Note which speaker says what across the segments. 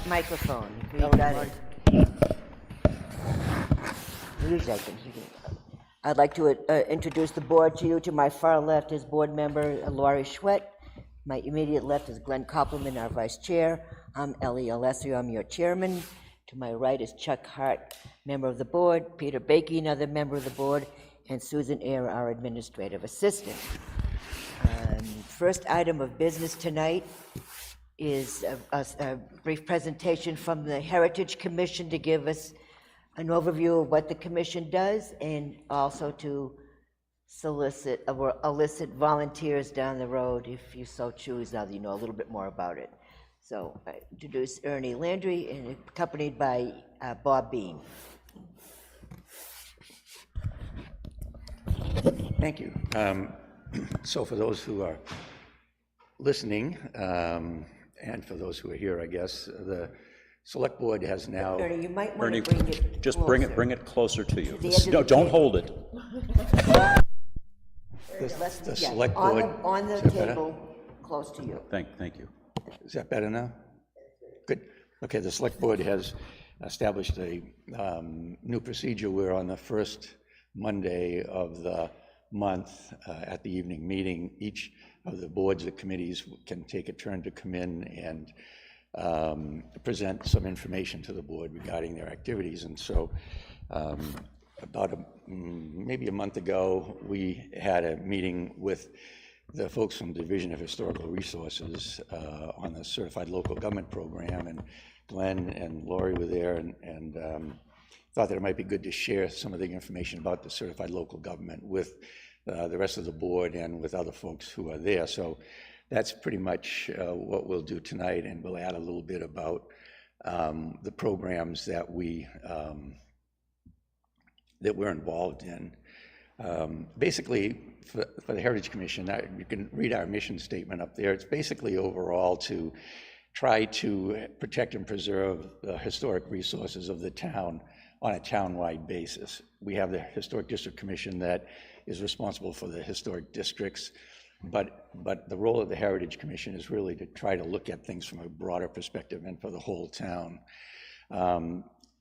Speaker 1: microphone. If you got it. Usually I can hear you. I'd like to introduce the board to you. To my far left is board member Laurie Schwett. My immediate left is Glenn Koppelman, our vice chair. I'm Ellie Alessio, I'm your chairman. To my right is Chuck Hart, member of the board, Peter Bakey, another member of the board, and Susan Eyre, our administrative assistant. First item of business tonight is a brief presentation from the Heritage Commission to give us an overview of what the commission does and also to solicit or elicit volunteers down the road if you so choose, now that you know a little bit more about it. So I introduce Ernie Landry and accompanied by Bob Bean.
Speaker 2: Thank you. So for those who are listening, and for those who are here, I guess, the Select Board has now...
Speaker 1: Ernie, you might want to bring it
Speaker 3: just
Speaker 1: closer.
Speaker 3: bring it closer to you.
Speaker 1: No,
Speaker 3: don't hold it.
Speaker 2: The Select Board...
Speaker 1: On the table, close to you.
Speaker 3: Thank you.
Speaker 2: Is that better now? Good. Okay, the Select Board has established a new procedure where on the first Monday of the month at the evening meeting, each of the boards or committees can take a turn to come in and present some information to the board regarding their activities. And so about maybe a month ago, we had a meeting with the folks from the Division of Historical Resources on the Certified Local Government Program, and Glenn and Laurie were there and thought that it might be good to share some of the information about the Certified Local Government with the rest of the board and with other folks who are there. So that's pretty much what we'll do tonight, and we'll add a little bit about the programs that we're involved in. Basically, for the Heritage Commission, you can read our mission statement up there. It's basically overall to try to protect and preserve the historic resources of the town on a town-wide basis. We have the Historic District Commission that is responsible for the historic districts, but the role of the Heritage Commission is really to try to look at things from a broader perspective and for the whole town.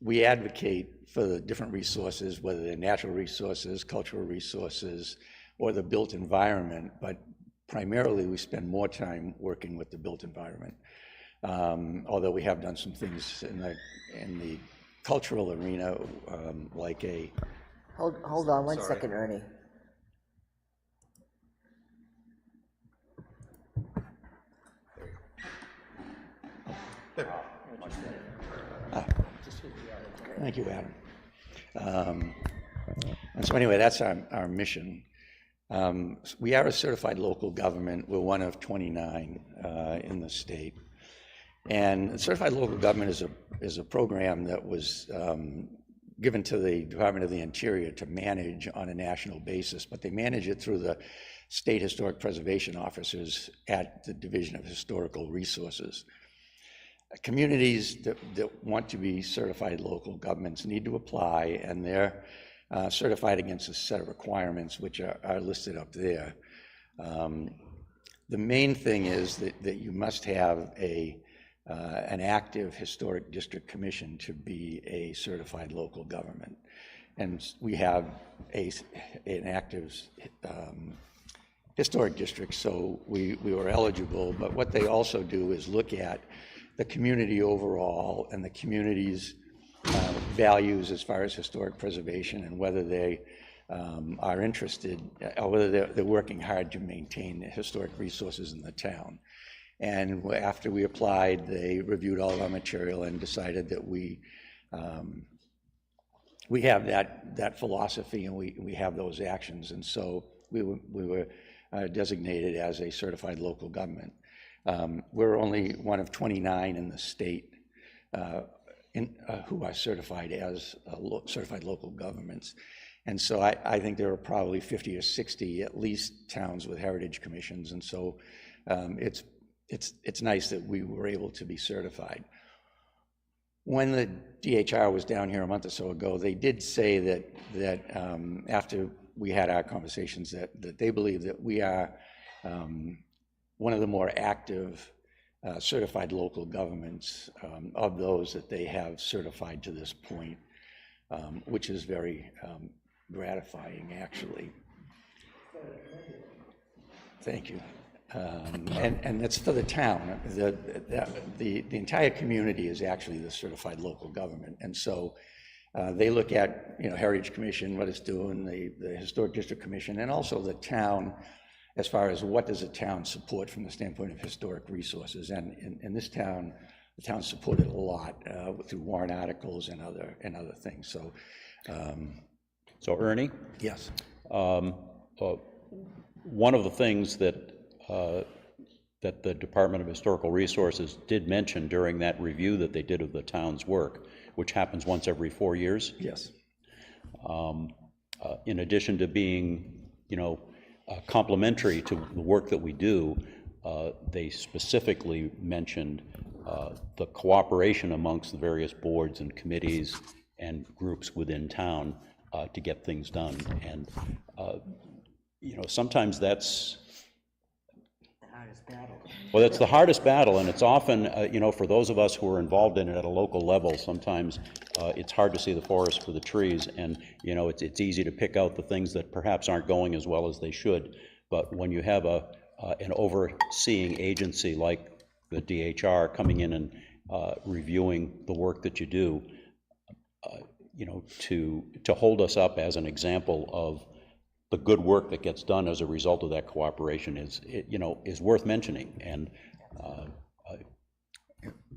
Speaker 2: We advocate for the different resources, whether they're natural resources, cultural resources, or the built environment, but primarily we spend more time working with the built environment. Although we have done some things in the cultural arena, like a...
Speaker 1: Hold on one second, Ernie.
Speaker 2: Thank you, Adam. And so anyway, that's our mission. We are a certified local government. We're one of 29 in the state. And certified local government is a program that was given to the Department of the Interior to manage on a national basis, but they manage it through the state historic preservation officers at the Division of Historical Resources. Communities that want to be certified local governments need to apply, and they're certified against a set of requirements which are listed up there. The main thing is that you must have an active historic district commission to be a certified local government. And we have an active historic district, so we were eligible. But what they also do is look at the community overall and the community's values as far as historic preservation, and whether they are interested, or whether they're working hard to maintain the historic resources in the town. And after we applied, they reviewed all of our material and decided that we have that philosophy, and we have those actions. And so we were designated as a certified local government. We're only one of 29 in the state who are certified as certified local governments. And so I think there are probably 50 or 60 at least towns with heritage commissions. And so it's nice that we were able to be certified. When the DHR was down here a month or so ago, they did say that after we had our conversations that they believe that we are one of the more active certified local governments, of those that they have certified to this point, which is very gratifying, actually. Thank you. And that's for the town. The entire community is actually the certified local government. And so they look at, Heritage Commission, what it's doing, the Historic District Commission, and also the town as far as what does the town support from the standpoint of historic resources. And in this town, the town supported a lot through warrant articles and other things. So,
Speaker 3: So Ernie?
Speaker 2: yes.
Speaker 3: One of the things that the Department of Historical Resources did mention during that review that they did of the town's work, which happens once every 4 years.
Speaker 2: Yes.
Speaker 3: In addition to being, complementary to the work that we do, they specifically mentioned the cooperation amongst the various boards and committees and groups within town to get things done. And, sometimes that's the hardest battle, and it's often, for those of us who are involved in it at a local level, sometimes it's hard to see the forest for the trees, and, it's easy to pick out the things that perhaps aren't going as well as they should. But when you have an overseeing agency like the DHR coming in and reviewing the work that you do, to hold us up as an example of the good work that gets done as a result of that cooperation is worth mentioning. And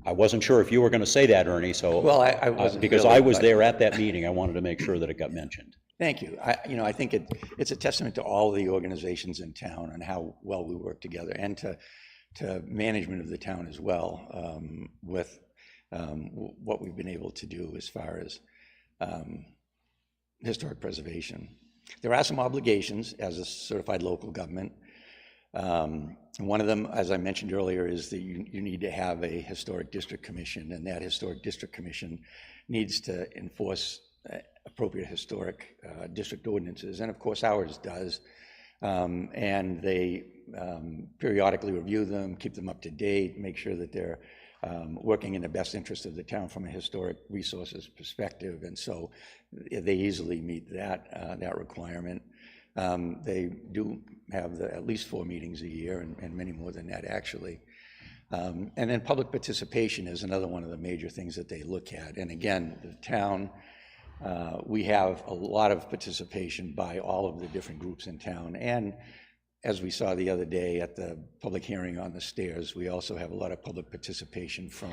Speaker 3: I wasn't sure if you were going to say that, Ernie. So,
Speaker 2: well, I wasn't
Speaker 3: because
Speaker 2: really,
Speaker 3: I was there at that meeting. I wanted to make sure that it got mentioned.
Speaker 2: Thank you. I think it's a testament to all the organizations in town and how well we work together, and to management of the town as well, with what we've been able to do as far as historic preservation. There are some obligations as a certified local government. One of them, as I mentioned earlier, is that you need to have a historic district commission, and that historic district commission needs to enforce appropriate historic district ordinances, and of course ours does. And they periodically review them, keep them up to date, make sure that they're working in the best interest of the town from a historic resources perspective, and so they easily meet that requirement. They do have at least 4 meetings a year, and many more than that, actually. And then public participation is another one of the major things that they look at. And again, the town, we have a lot of participation by all of the different groups in town. And as we saw the other day at the public hearing on the stairs, we also have a lot of public participation from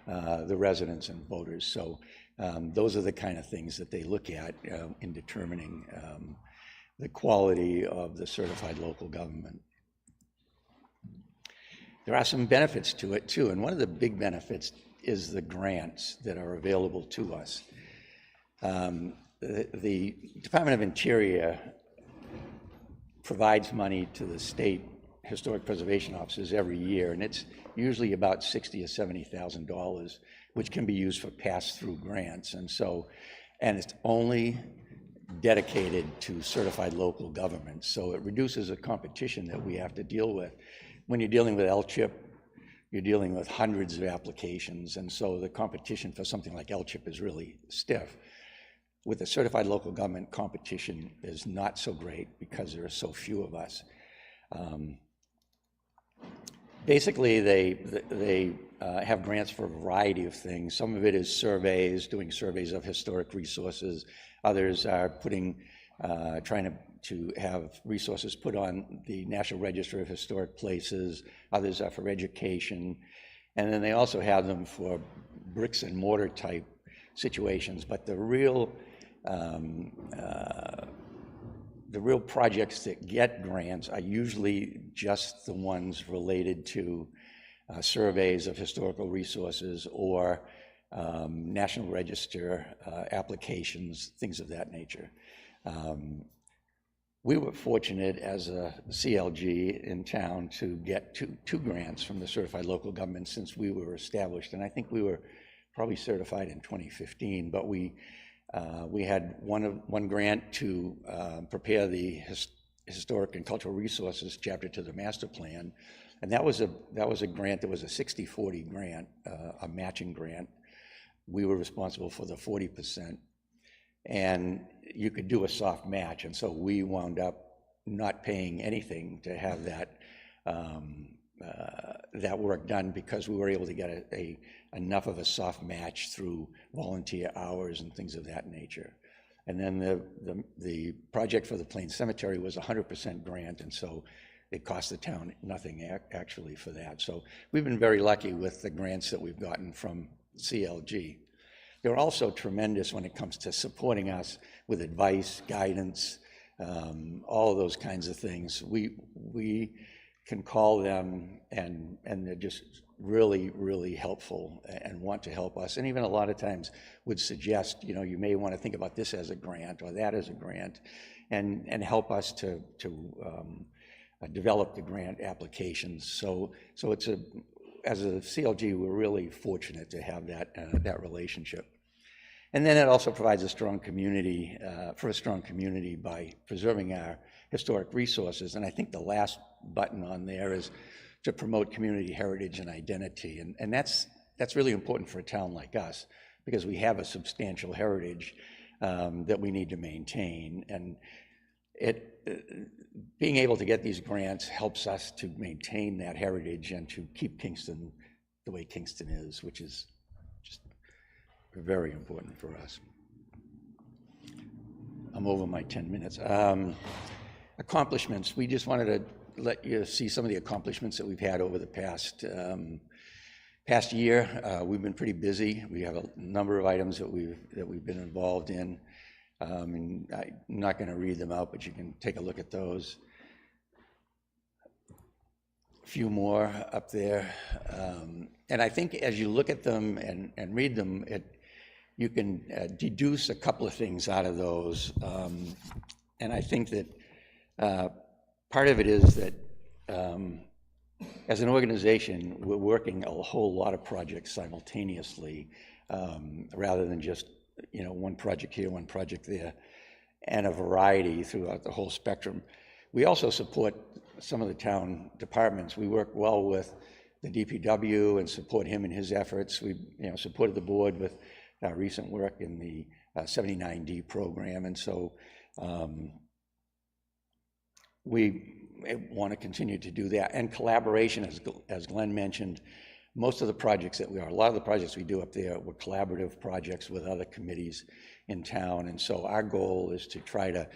Speaker 2: the residents and voters. So those are the kind of things that they look at in determining the quality of the certified local government. There are some benefits to it too, and one of the big benefits is the grants that are available to us. The Department of Interior provides money to the state historic preservation offices every year, and it's usually about $60,000 or $70,000, which can be used for pass-through grants. And it's only dedicated to certified local governments, so it reduces the competition that we have to deal with. When you're dealing with LCHIP, you're dealing with hundreds of applications, and so the competition for something like LCHIP is really stiff. With the certified local government, competition is not so great because there are so few of us. Basically, they have grants for a variety of things. Some of it is surveys, doing surveys of historic resources. Others are trying to have resources put on the National Register of Historic Places. Others are for education. And then they also have them for bricks and mortar type situations. But the real projects that get grants are usually just the ones related to surveys of historical resources or National Register applications, things of that nature. We were fortunate as a CLG in town to get two grants from the certified local government since we were established, and I think we were probably certified in 2015, but we had one grant to prepare the historic and cultural resources chapter to the master plan, And that was a grant that was a 60-40 grant, a matching grant. We were responsible for the 40%. And you could do a soft match. And so we wound up not paying anything to have that, that work done, because we were able to get enough of a soft match through volunteer hours and things of that nature. And then the project for the Plains Cemetery was 100% grant, and so it cost the town nothing actually for that. So we've been very lucky with the grants that we've gotten from CLG. They're also tremendous when it comes to supporting us with advice, guidance, all of those kinds of things. We can call them, and they're just really, really helpful and want to help us. And even a lot of times would suggest, you know, you may want to think about this as a grant or that as a grant, and help us to develop the grant applications. So it's as a CLG, we're really fortunate to have that relationship. And then it also provides a strong community, for a strong community by preserving our historic resources. And I think the last button on there is to promote community heritage and identity. And that's really important for a town like us, because we have a substantial heritage that we need to maintain. And being able to get these grants helps us to maintain that heritage and to keep Kingston the way Kingston is, which is just very important for us. I'm over my 10 minutes. Accomplishments. We just wanted to let you see some of the accomplishments that we've had over the past year. We've been pretty busy. We have a number of items that we've been involved in. And I'm not going to read them out, but you can take a look at those. A few more up there. And I think as you look at them and read them, you can deduce a couple of things out of those. And I think that part of it is that as an organization, we're working a whole lot of projects simultaneously, rather than just, you know, one project here, one project there, and a variety throughout the whole spectrum. We also support some of the town departments. We work well with the DPW and support him in his efforts. We, you know, supported the board with our recent work in the 79D program, and so we want to continue to do that. And collaboration, as Glenn mentioned, a lot of the projects we do up there were collaborative projects with other committees in town. And so our goal is to try to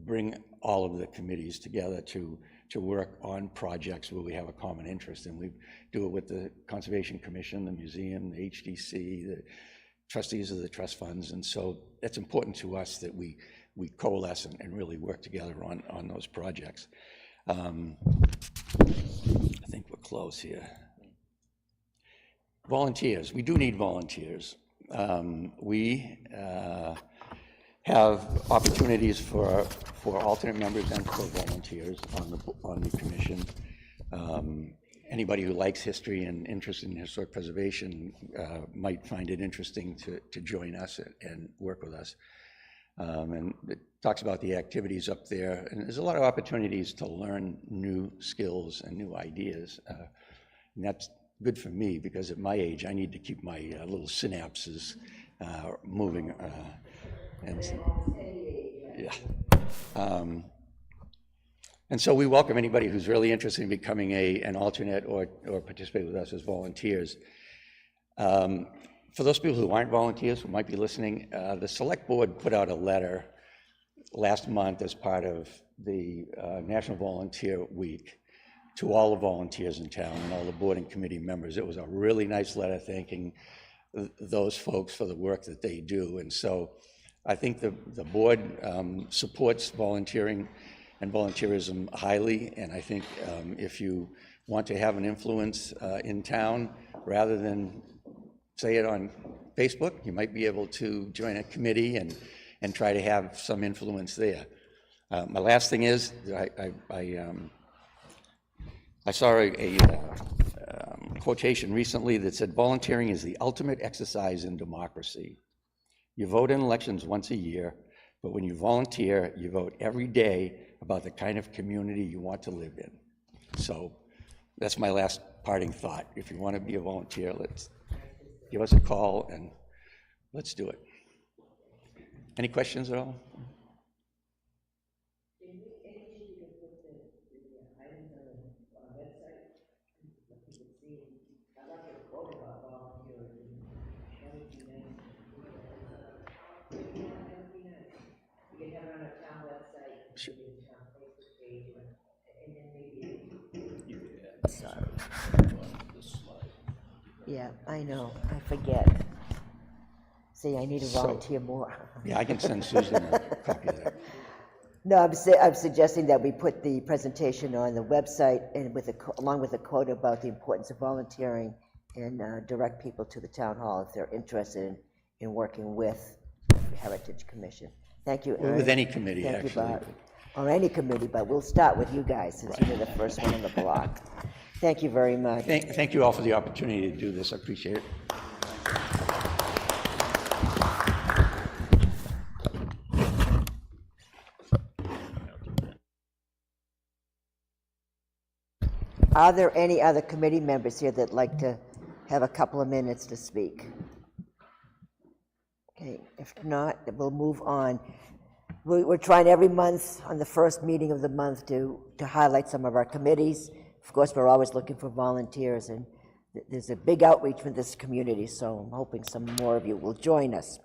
Speaker 2: bring all of the committees together to work on projects where we have a common interest. And we do it with the Conservation Commission, the museum, the HDC, the trustees of the trust funds. And so it's important to us that we coalesce and really work together on those projects. I think we're close here. Volunteers. We do need volunteers. We have opportunities for alternate members and for volunteers on the commission. Anybody who likes history and interested in historic preservation might find it interesting to join us and work with us. And it talks about the activities up there, and there's a lot of opportunities to learn new skills and new ideas. And that's good for me, because at my age, I need to keep my little synapses moving. And so we welcome anybody who's really interested in becoming an alternate or participate with us as volunteers. For those people who aren't volunteers, who might be listening, the Select Board put out a letter last month as part of the National Volunteer Week to all the volunteers in town and all the board and committee members. It was a really nice letter thanking those folks for the work that they do. And so I think the board supports volunteering and volunteerism highly. And I think if you want to have an influence in town, rather than say it on Facebook, you might be able to join a committee and try to have some influence there. My last thing is, I saw a quotation recently that said, volunteering is the ultimate exercise in democracy. You vote in elections once a year, but when you volunteer, you vote every day about the kind of community you want to live in. So that's my last parting thought. If you want to be a volunteer, let's give us a call and let's do it. Any questions at all? Sure.
Speaker 1: Sorry. Yeah, I know, I forget. See, I need to volunteer more.
Speaker 2: Yeah, I can send Susan a copy of that.
Speaker 1: No, I'm suggesting that we put the presentation on the website and along with a quote about the importance of volunteering and direct people to the town hall if they're interested in working with the Heritage Commission. Thank you, Aaron.
Speaker 2: With any committee,
Speaker 1: Thank
Speaker 2: actually.
Speaker 1: you, Bob. Or any committee, but we'll start with you guys since you're the first one on the block. Thank you very much.
Speaker 2: Thank you all for the opportunity to do this. I appreciate it.
Speaker 1: Are there any other committee members here that'd like to have a couple of minutes to speak? Okay, if not, we'll move on. We're trying every month on the first meeting of the month to highlight some of our committees. Of course, we're always looking for volunteers, and there's a big outreach from this community, so I'm hoping some more of you will join us.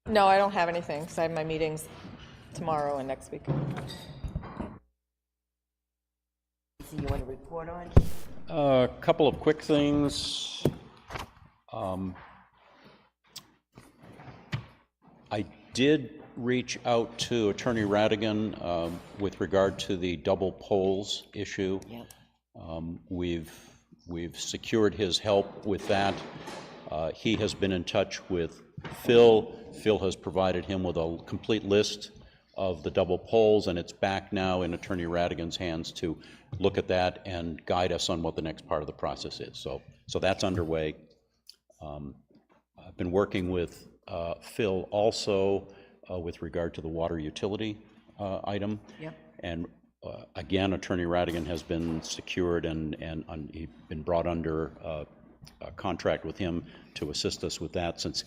Speaker 4: No, I don't have anything, because I have my meetings tomorrow and next week.
Speaker 1: So you want to report on?
Speaker 3: A couple of quick things. I did reach out to Attorney Radigan with regard to the double polls issue.
Speaker 1: Yep.
Speaker 3: We've secured his help with that. He has been in touch with Phil. Phil has provided him with a complete list of the double polls, and it's back now in Attorney Radigan's hands to look at that and guide us on what the next part of the process is. So that's underway. I've been working with Phil also with regard to the water utility item.
Speaker 1: Yep.
Speaker 3: And again, Attorney Radigan has been secured and he's been brought under a contract with him to assist us with that, since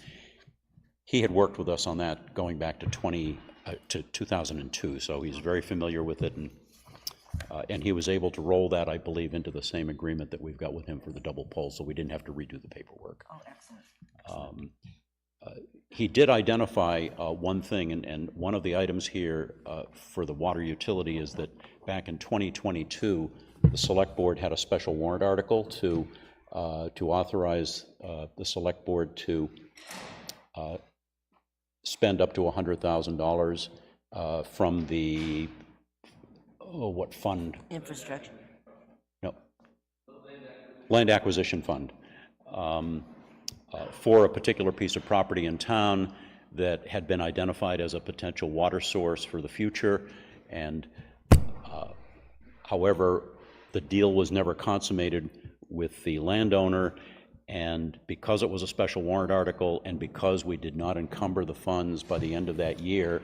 Speaker 3: he had worked with us on that going back to 2002, so he's very familiar with it, and he was able to roll that, I believe, into the same agreement that we've got with him for the double poll, so we didn't have to redo the paperwork.
Speaker 1: Oh, excellent.
Speaker 3: He did identify one thing, and one of the items here for the water utility is that back in 2022, the Select Board had a special warrant article to authorize the Select Board to spend up to $100,000 from the, what fund?
Speaker 1: Infrastructure.
Speaker 3: No. Land Acquisition Fund. For a particular piece of property in town that had been identified as a potential water source for the future, and however, the deal was never consummated with the landowner, and because it was a special warrant article and because we did not encumber the funds by the end of that year,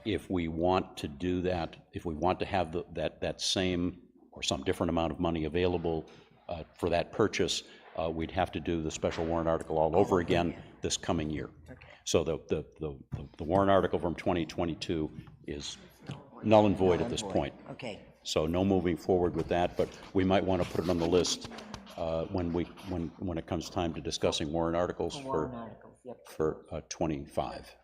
Speaker 3: if we want to do that, if we want to have that same or some different amount of money available for that purchase, we'd have to do the special warrant article all over again this coming year. Okay. So the warrant article from 2022 is null and void at this point.
Speaker 1: Okay.
Speaker 3: So no moving forward with that, but we might want to put it on the list when it comes time to discussing warrant articles for 25.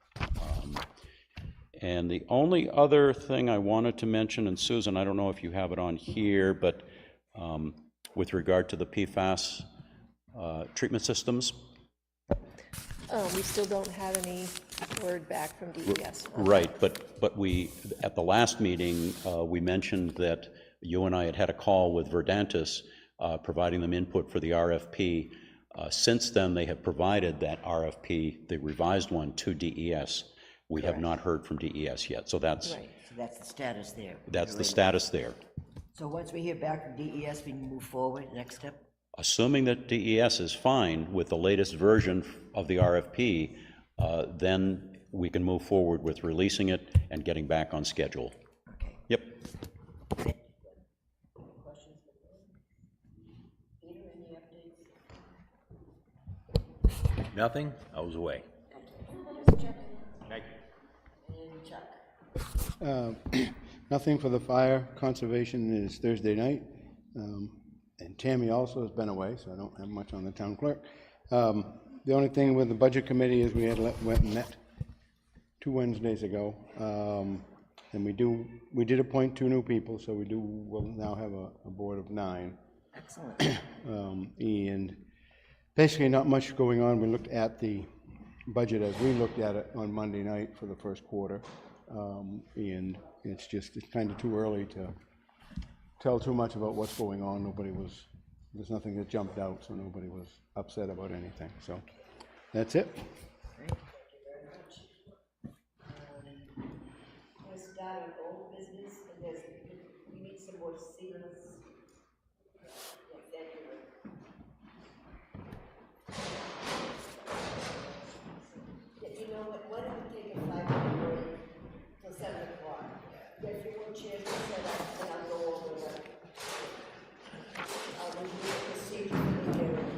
Speaker 3: And the only other thing I wanted to mention, and Susan, I don't know if you have it on here, but with regard to the PFAS treatment systems.
Speaker 4: We still don't have any word back from DES.
Speaker 3: Right, but we, at the last meeting, we mentioned that you and I had had a call with Verdantis, providing them input for the RFP. Since then, they have provided that RFP, the revised one, to DES. We have not heard from DES yet, so that's,
Speaker 1: Right, so that's the status there.
Speaker 3: that's the status there.
Speaker 1: So once we hear back from DES, we can move forward, next step?
Speaker 3: Assuming that DES is fine with the latest version of the RFP, then we can move forward with releasing it and getting back on schedule.
Speaker 1: Okay.
Speaker 3: Yep.
Speaker 5: Nothing? I was away.
Speaker 6: Nothing for the fire. Conservation is Thursday night. And Tammy also has been away, so I don't have much on the town clerk. The only thing with the budget committee is we had went and met 2 Wednesdays ago. And we did appoint 2 new people, so we'll now have a board of 9.
Speaker 1: Excellent.
Speaker 6: And basically not much going on. We looked at the budget as we looked at it on Monday night for the first quarter. And it's kind of too early to tell too much about what's going on. There's nothing that jumped out, so nobody was upset about anything. So that's it.
Speaker 1: We'll start with old business, and we need some more seals. Thank you. You know what, why don't we take a 5-minute break till 7 o'clock? If you want chairs to set up, then I'll go over that. I'll review the procedure for the hearing.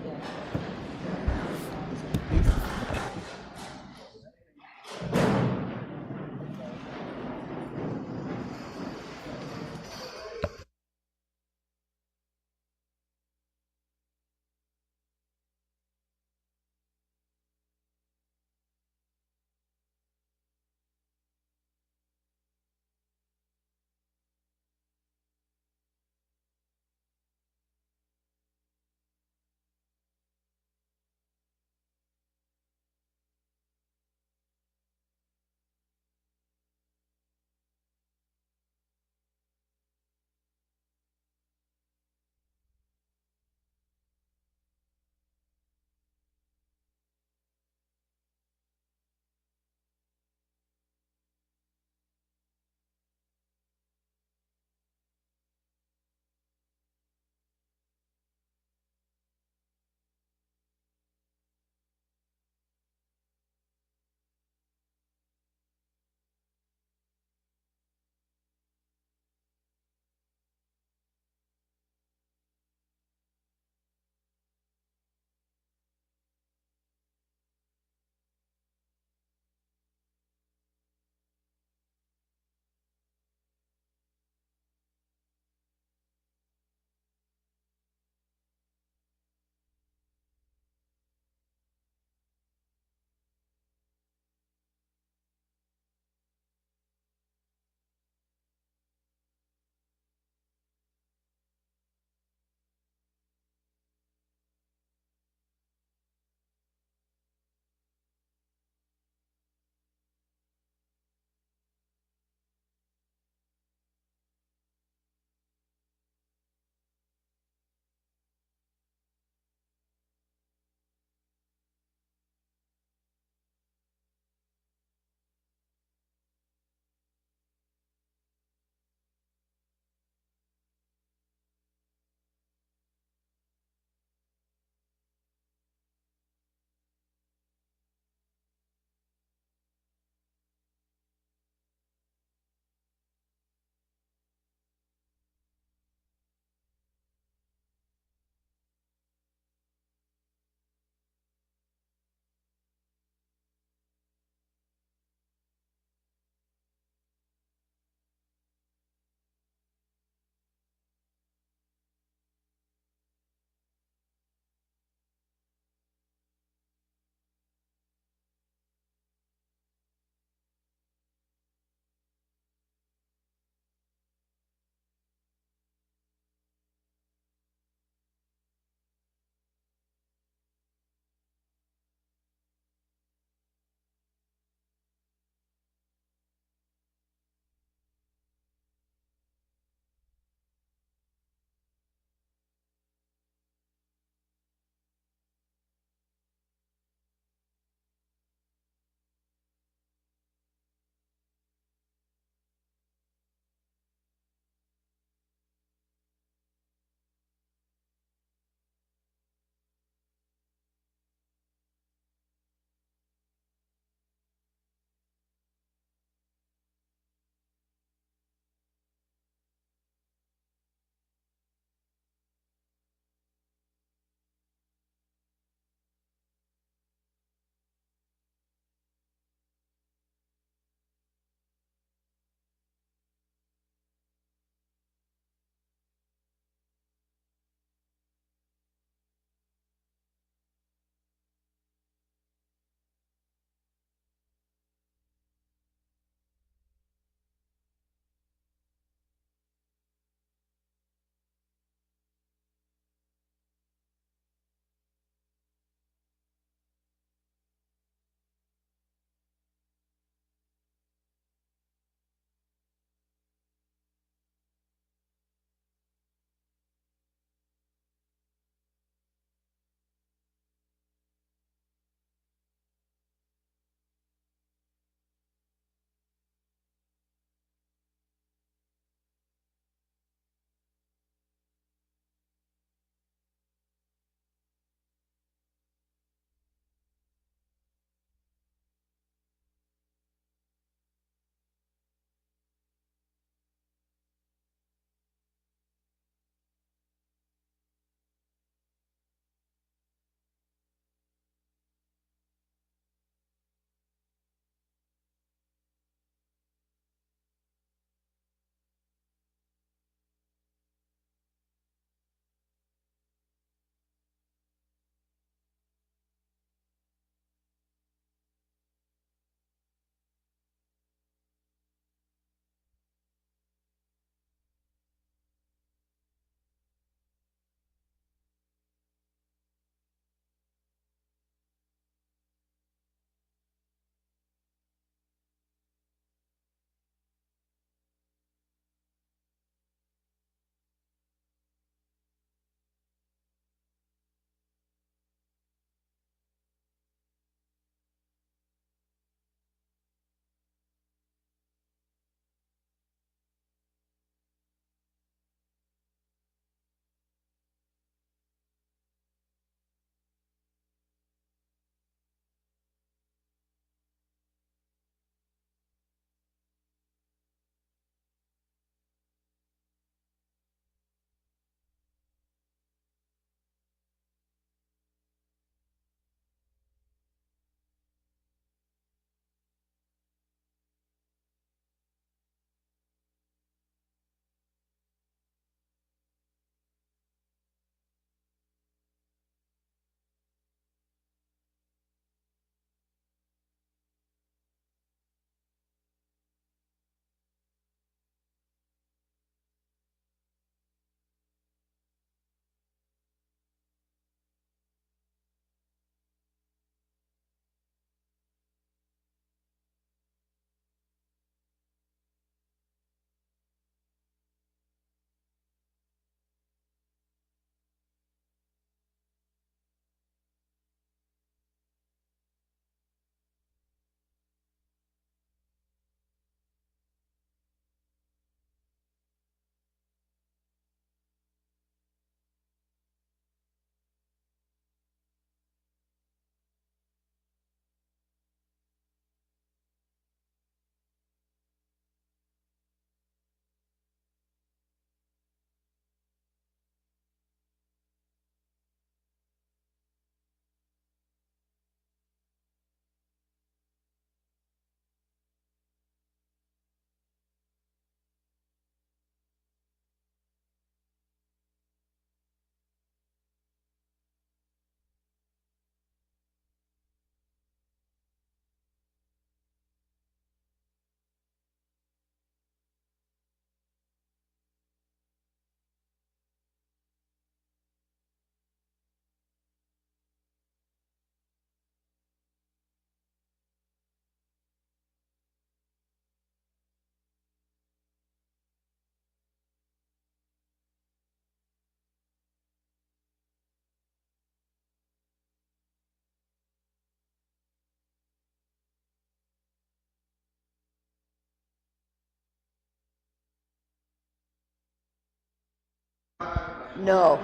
Speaker 1: No.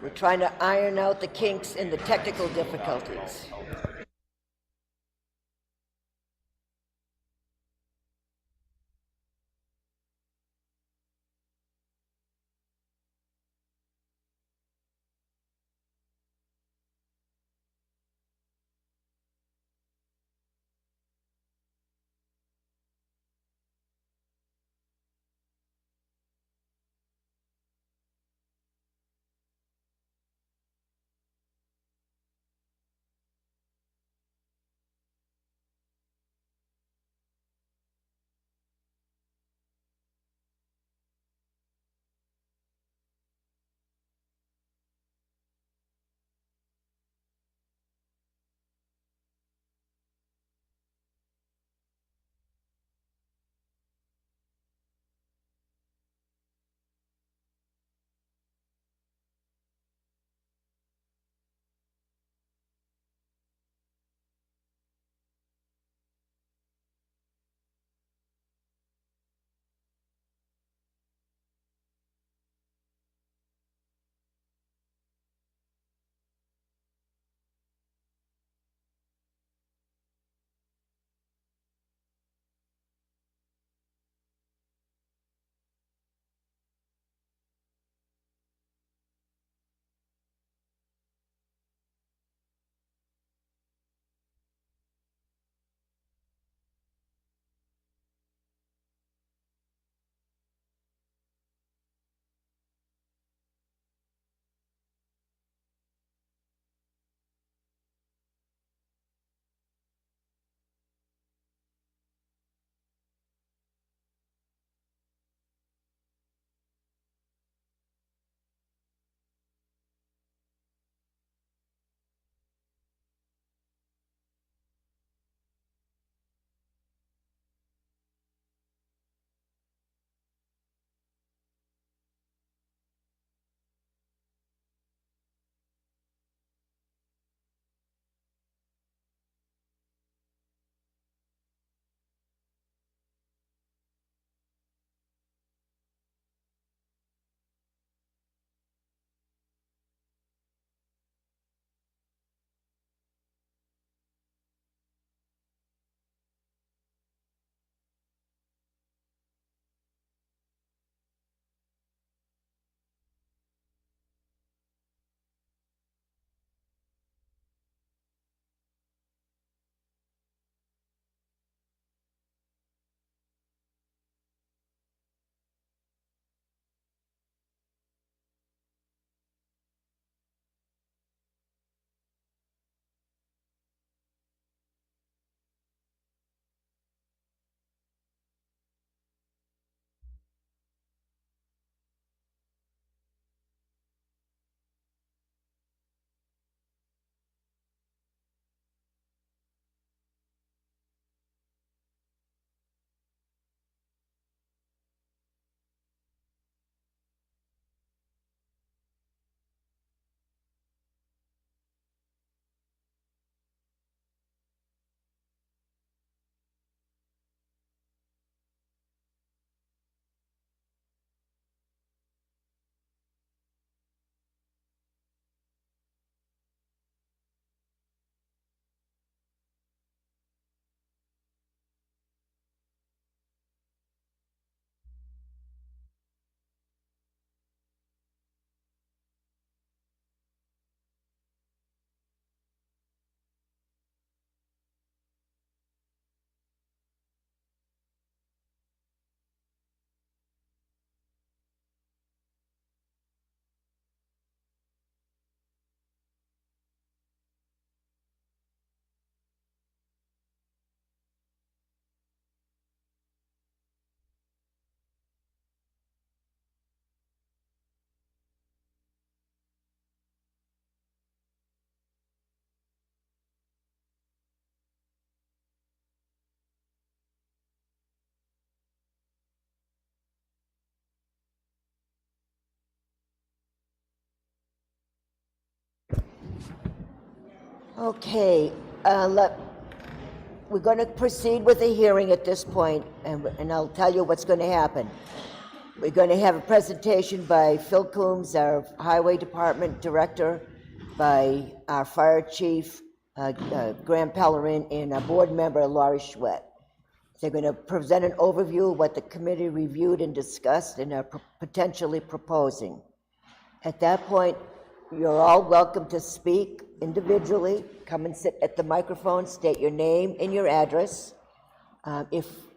Speaker 1: We're trying to iron out the kinks and the technical difficulties. Okay, we're going to proceed with the hearing at this point, and I'll tell you what's going to happen. We're going to have a presentation by Phil Coombs, our Highway Department Director, by our Fire Chief, Graham Pellerin, and our board member, Laurie Schwett. They're going to present an overview of what the committee reviewed and discussed and are potentially proposing. At that point, you're all welcome to speak individually. Come and sit at the microphone, state your name and your address.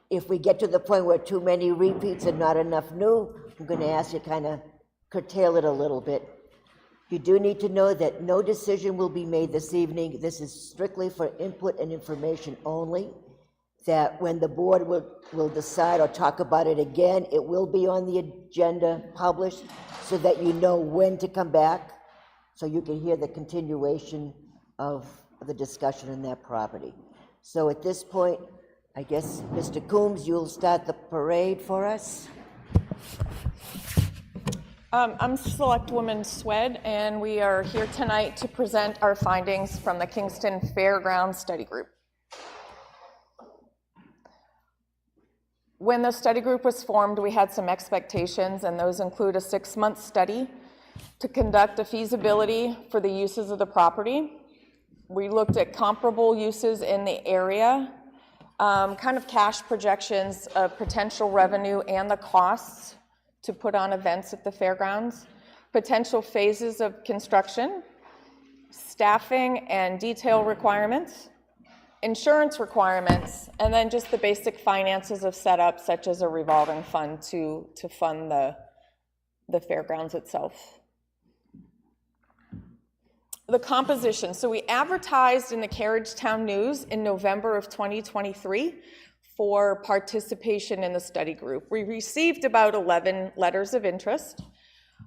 Speaker 1: If we get to the point where too many repeats and not enough new, I'm going to ask you to kind of curtail it a little bit. You do need to know that no decision will be made this evening. This is strictly for input and information only. That when the board will decide or talk about it again, it will be on the agenda, published, so that you know when to come back, so you can hear the continuation of the discussion in that property. So at this point, I guess, Mr. Coombs, you'll start the parade for us.
Speaker 4: I'm Selectwoman Swed, and we are here tonight to present our findings from the Kingston Fairgrounds Study Group. When the study group was formed, we had some expectations, and those include a 6-month study to conduct a feasibility for the uses of the property. We looked at comparable uses in the area, kind of cash projections of potential revenue and the costs to put on events at the fairgrounds, potential phases of construction, staffing and detail requirements, insurance requirements, and then just the basic finances of setup, such as a revolving fund to fund the fairgrounds itself. The composition. So we advertised in the Carriagetown News in November of 2023 for participation in the study group. We received about 11 letters of interest.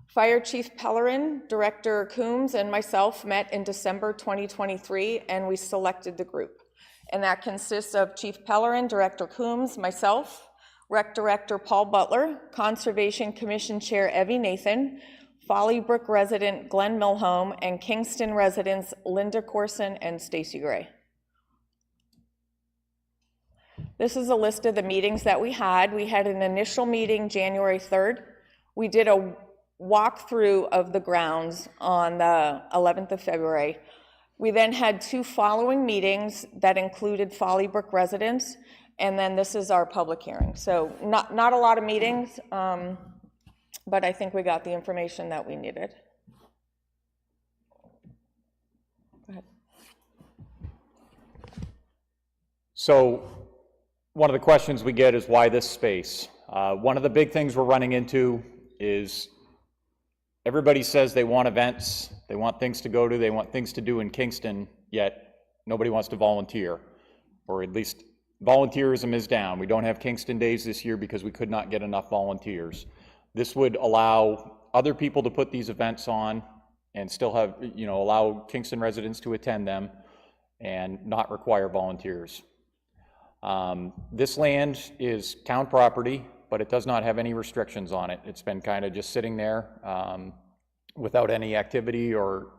Speaker 4: Fire Chief Pellerin, Director Coombs, and myself met in December 2023, and we selected the group. And that consists of Chief Pellerin, Director Coombs, myself, Rec Director Paul Butler, Conservation Commission Chair Evie Nathan, Folly Brook resident Glenn Milholm, and Kingston residents Linda Corson and Stacy Gray. This is a list of the meetings that we had. We had an initial meeting January 3rd. We did a walkthrough of the grounds on the 11th of February. We then had 2 following meetings that included Folly Brook residents, and then this is our public hearing. So not a lot of meetings, but I think we got the information that we needed. Go ahead.
Speaker 5: So one of the questions we get is why this space? One of the big things we're running into is everybody says they want events, they want things to go to, they want things to do in Kingston, yet nobody wants to volunteer, or at least volunteerism is down. We don't have Kingston Days this year because we could not get enough volunteers. This would allow other people to put these events on and still have, allow Kingston residents to attend them and not require volunteers. This land is town property, but it does not have any restrictions on it. It's been kind of just sitting there without any activity or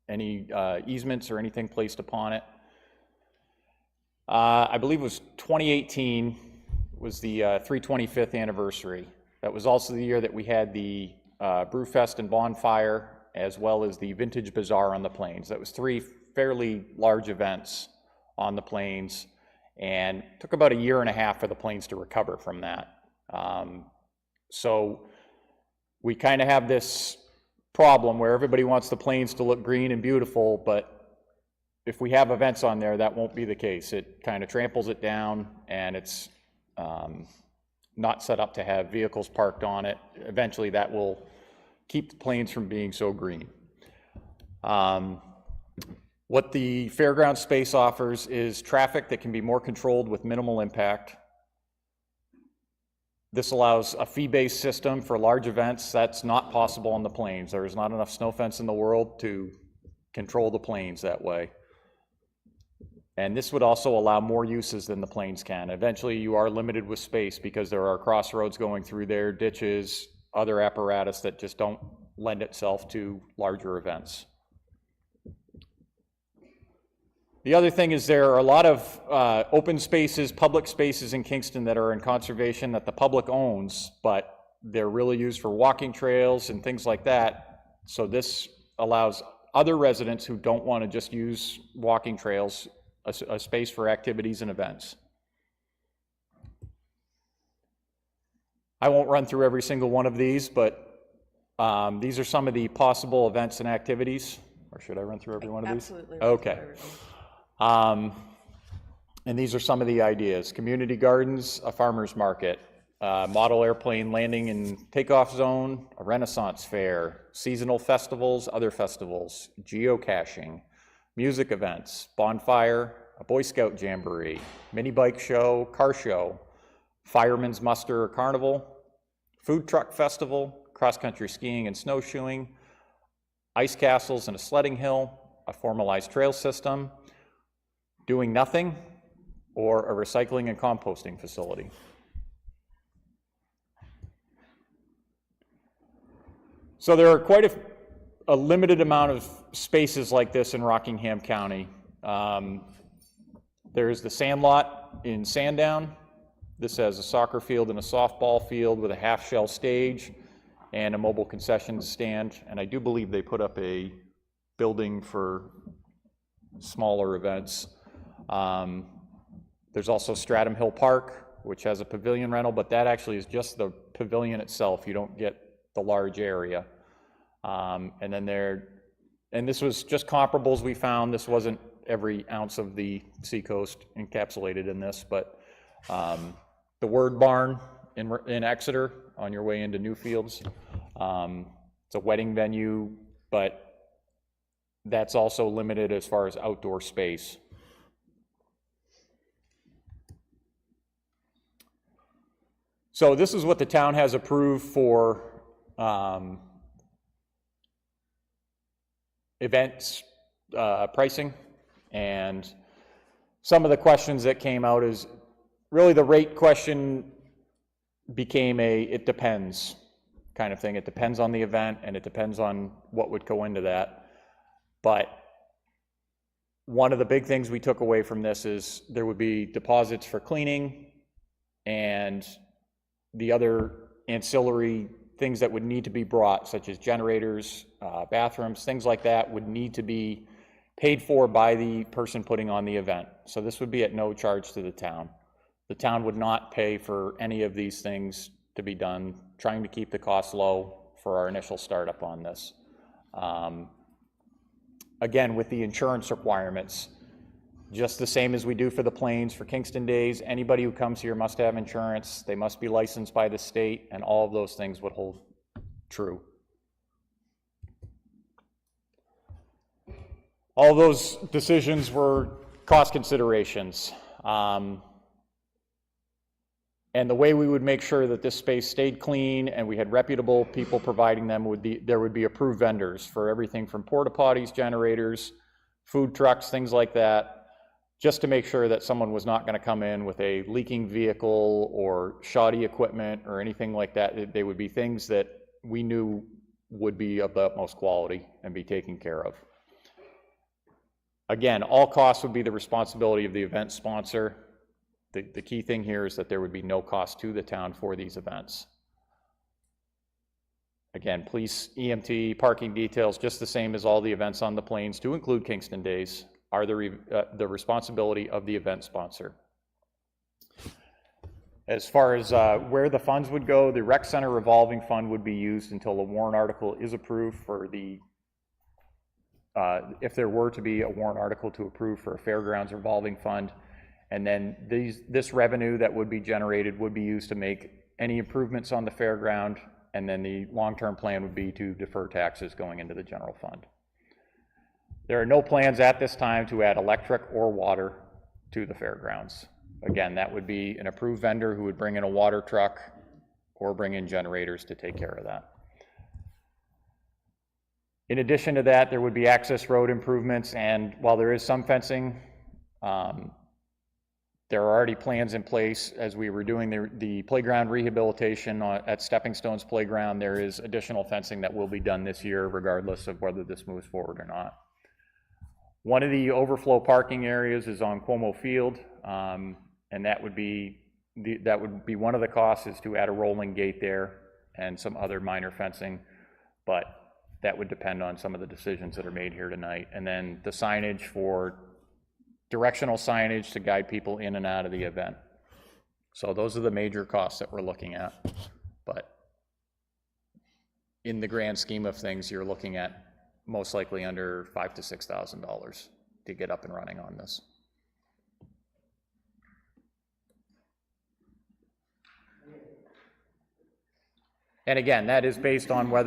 Speaker 5: any easements or anything placed upon it. I believe it was 2018 was the 325th anniversary. That was also the year that we had the Brewfest and Bonfire, as well as the Vintage Bazaar on the Plains. That was 3 fairly large events on the Plains, and it took about 1.5 years for the Plains to recover from that. So we kind of have this problem where everybody wants the Plains to look green and beautiful, but if we have events on there, that won't be the case. It kind of tramples it down, and it's not set up to have vehicles parked on it. Eventually that will keep the Plains from being so green. What the fairground space offers is traffic that can be more controlled with minimal impact. This allows a fee-based system for large events. That's not possible on the Plains. There is not enough snow fence in the world to control the Plains that way. And this would also allow more uses than the Plains can. Eventually you are limited with space because there are crossroads going through there, ditches, other apparatus that just don't lend itself to larger events. The other thing is there are a lot of open spaces, public spaces in Kingston that are in conservation that the public owns, but they're really used for walking trails and things like that. So this allows other residents who don't want to just use walking trails a space for activities and events. I won't run through every single one of these, but these are some of the possible events and activities. Or should I run through every one of these?
Speaker 4: Absolutely.
Speaker 5: Okay. And these are some of the ideas. Community gardens, a farmer's market, model airplane landing and takeoff zone, a Renaissance fair, seasonal festivals, other festivals, geocaching, music events, bonfire, a Boy Scout jamboree, mini bike show, car show, fireman's muster or carnival, food truck festival, cross-country skiing and snowshoeing, ice castles and a sledding hill, a formalized trail system, doing nothing, or a recycling and composting facility. So there are quite a limited amount of spaces like this in Rockingham County. There's the Sandlot in Sandown. This has a soccer field and a softball field with a half-shell stage and a mobile concession stand. And I do believe they put up a building for smaller events. There's also Stratham Hill Park, which has a pavilion rental, but that actually is just the pavilion itself. You don't get the large area. And this was just comparables we found. This wasn't every ounce of the Seacoast encapsulated in this, but the Word Barn in Exeter on your way into Newfields. It's a wedding venue, but that's also limited as far as outdoor space. So this is what the town has approved for events pricing, and some of the questions that came out is really the rate question became it depends kind of thing. It depends on the event and it depends on what would go into that. But one of the big things we took away from this is there would be deposits for cleaning and the other ancillary things that would need to be brought, such as generators, bathrooms, things like that, would need to be paid for by the person putting on the event. So this would be at no charge to the town. The town would not pay for any of these things to be done, trying to keep the costs low for our initial startup on this. Again, with the insurance requirements, just the same as we do for the planes for Kingston Days, anybody who comes here must have insurance, they must be licensed by the state, and all of those things would hold true. All those decisions were cost considerations. And the way we would make sure that this space stayed clean and we had reputable people providing them there would be approved vendors for everything from porta potties, generators, food trucks, things like that, just to make sure that someone was not going to come in with a leaking vehicle or shoddy equipment or anything like that. They would be things that we knew would be of the utmost quality and be taken care of. Again, all costs would be the responsibility of the event sponsor. The key thing here is that there would be no cost to the town for these events. Again, police, EMT, parking details, just the same as all the events on the plains, to include Kingston Days, are the responsibility of the event sponsor. As far as where the funds would go, the rec center revolving fund would be used until a warrant article is approved for the, if there were to be a warrant article to approve for a fairgrounds revolving fund. And then this revenue that would be generated would be used to make any improvements on the fairground, and then the long-term plan would be to defer taxes going into the general fund. There are no plans at this time to add electric or water to the fairgrounds. Again, that would be an approved vendor who would bring in a water truck or bring in generators to take care of that. In addition to that, there would be access road improvements, and while there is some fencing, there are already plans in place as we were doing the playground rehabilitation at Stepping Stones Playground. There is additional fencing that will be done this year, regardless of whether this moves forward or not. One of the overflow parking areas is on Cuomo Field, and that would be one of the costs, is to add a rolling gate there, and some other minor fencing, but that would depend on some of the decisions that are made here tonight. And then the signage for directional signage to guide people in and out of the event. So those are the major costs that we're looking at. But in the grand scheme of things, you're looking at most likely under $5,000 to $6,000 to get up and running on this. And again, that is based on what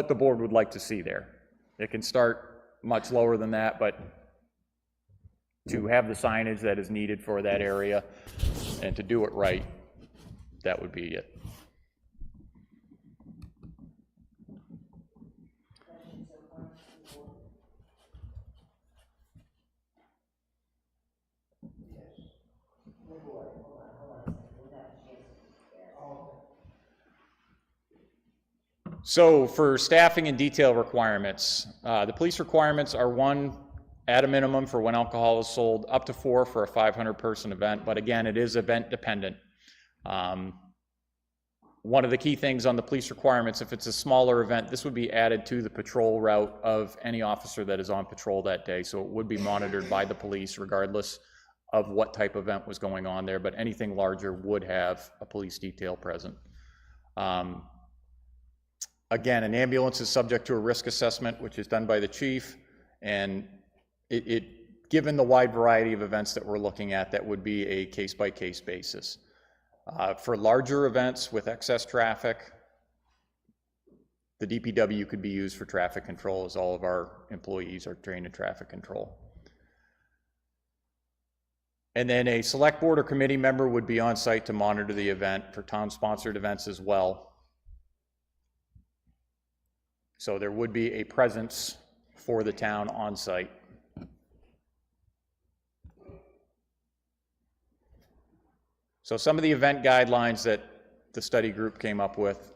Speaker 5: the board would like to see there. It can start much lower than that, but to have the signage that is needed for that area and to do it right, that would be it. So for staffing and detail requirements, the police requirements are 1 at a minimum for when alcohol is sold, up to 4 for a 500-person event, but again, it is event dependent. One of the key things on the police requirements, if it's a smaller event, this would be added to the patrol route of any officer that is on patrol that day, so it would be monitored by the police regardless of what type of event was going on there, but anything larger would have a police detail present. Again, an ambulance is subject to a risk assessment, which is done by the chief, and given the wide variety of events that we're looking at, that would be a case-by-case basis. For larger events with excess traffic, the DPW could be used for traffic control, as all of our employees are trained in traffic control. And then a select board or committee member would be on site to monitor the event for town-sponsored events as well. So there would be a presence for the town on site. So some of the event guidelines that the study group came up with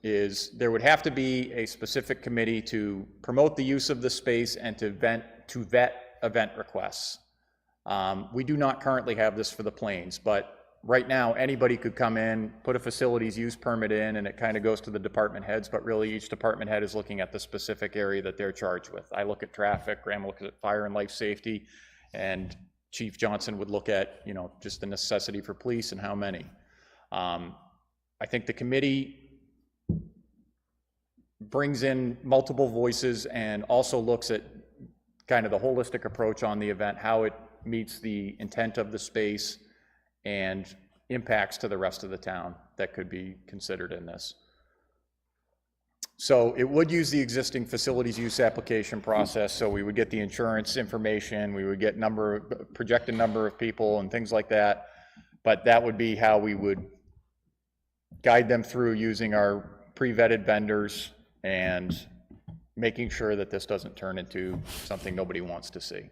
Speaker 5: is there would have to be a specific committee to promote the use of the space and to vet event requests. We do not currently have this for the Plains, but right now anybody could come in, put a facilities use permit in, and it kind of goes to the department heads, but really each department head is looking at the specific area that they're charged with. I look at traffic, Graham looks at fire and life safety, and Chief Johnson would look at, just the necessity for police and how many. I think the committee brings in multiple voices and also looks at kind of the holistic approach on the event, how it meets the intent of the space and impacts to the rest of the town that could be considered in this. So it would use the existing facilities use application process, so we would get the insurance information, we would get projected number of people and things like that, but that would be how we would guide them through using our pre-vetted vendors and making sure that this doesn't turn into something nobody wants to see.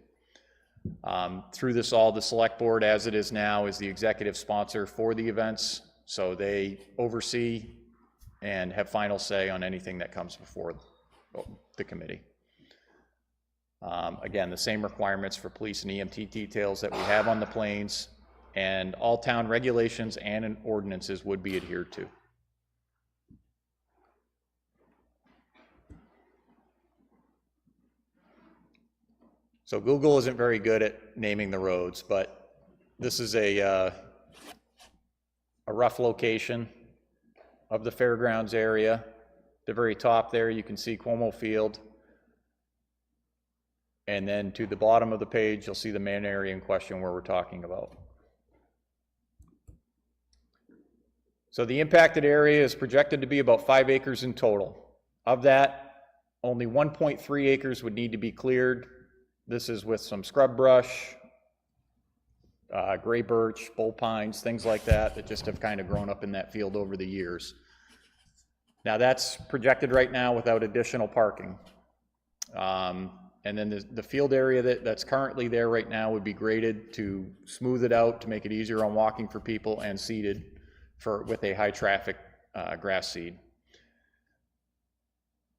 Speaker 5: Through this all, the select board as it is now is the executive sponsor for the events, so they oversee and have final say on anything that comes before the committee. Again, the same requirements for police and EMT details that we have on the Plains, and all town regulations and ordinances would be adhered to. So Google isn't very good at naming the roads, but this is a rough location of the fairgrounds area. The very top there, you can see Cuomo Field. And then to the bottom of the page, you'll see the main area in question where we're talking about. So the impacted area is projected to be about 5 acres in total. Of that, only 1.3 acres would need to be cleared. This is with some scrub brush, gray birch, bull pines, things like that, that just have kind of grown up in that field over the years. Now that's projected right now without additional parking. And then the field area that's currently there right now would be graded to smooth it out to make it easier on walking for people and seeded with a high traffic grass seed.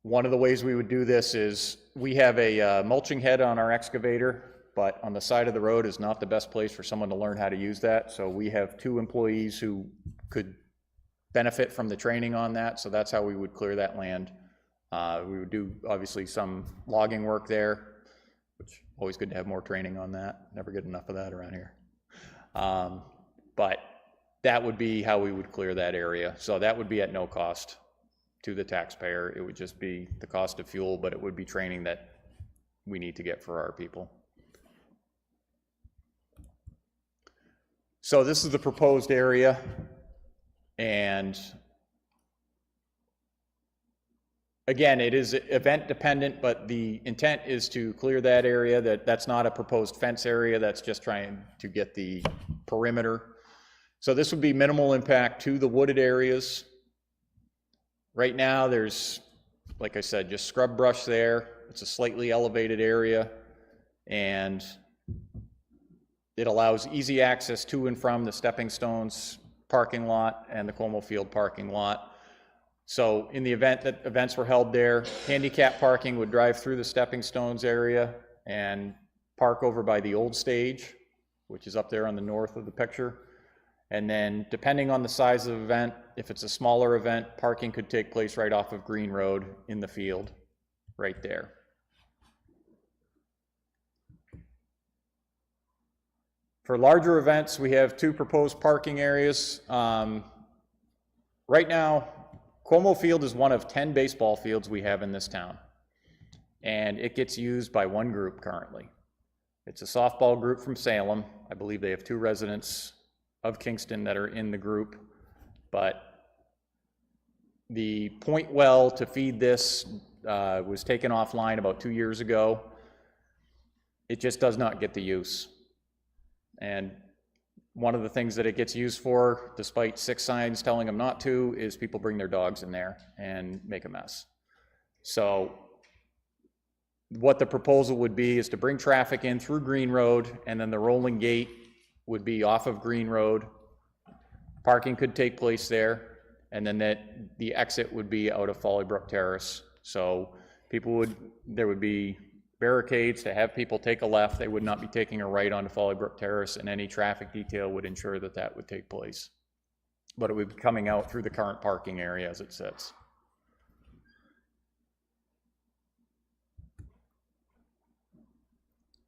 Speaker 5: One of the ways we would do this is we have a mulching head on our excavator, but on the side of the road is not the best place for someone to learn how to use that. So we have 2 employees who could benefit from the training on that, so that's how we would clear that land. We would do, obviously, some logging work there, which always good to have more training on that. Never get enough of that around here. But that would be how we would clear that area. So that would be at no cost to the taxpayer. It would just be the cost of fuel, but it would be training that we need to get for our people. So this is the proposed area, and again, it is event dependent, but the intent is to clear that area. That's not a proposed fence area, that's just trying to get the perimeter. So this would be minimal impact to the wooded areas. Right now, there's, like I said, just scrub brush there. It's a slightly elevated area, and it allows easy access to and from the Stepping Stones parking lot and the Como Field parking lot. So in the event that events were held there, handicap parking would drive through the Stepping Stones area and park over by the old stage, which is up there on the north of the picture. And then depending on the size of the event, if it's a smaller event, parking could take place right off of Green Road in the field, right there. For larger events, we have 2 proposed parking areas. Right now, Como Field is one of 10 baseball fields we have in this town, and it gets used by 1 group currently. It's a softball group from Salem. I believe they have 2 residents of Kingston that are in the group, but the point well to feed this was taken offline about 2 years ago. It just does not get the use. And one of the things that it gets used for, despite 6 signs telling them not to, is people bring their dogs in there and make a mess. So what the proposal would be is to bring traffic in through Green Road, and then the rolling gate would be off of Green Road. Parking could take place there, and then the exit would be out of Folly Brook Terrace. So there would be barricades to have people take a left. They would not be taking a right onto Folly Brook Terrace, and any traffic detail would ensure that that would take place. But it would be coming out through the current parking area as it sits.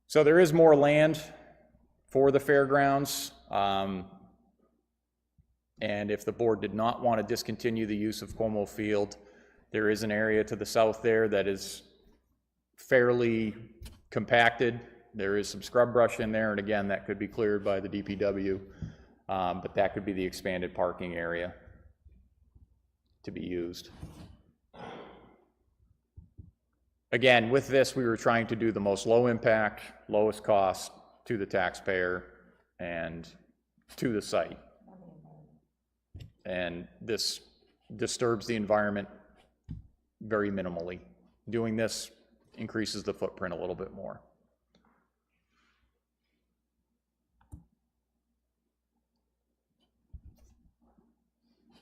Speaker 5: So there is more land for the fairgrounds, and if the board did not want to discontinue the use of Como Field, there is an area to the south there that is fairly compacted. There is some scrub brush in there, and again, that could be cleared by the DPW, but that could be the expanded parking area to be used. Again, with this, we were trying to do the most low impact, lowest cost to the taxpayer and to the site. And this disturbs the environment very minimally. Doing this increases the footprint a little bit more.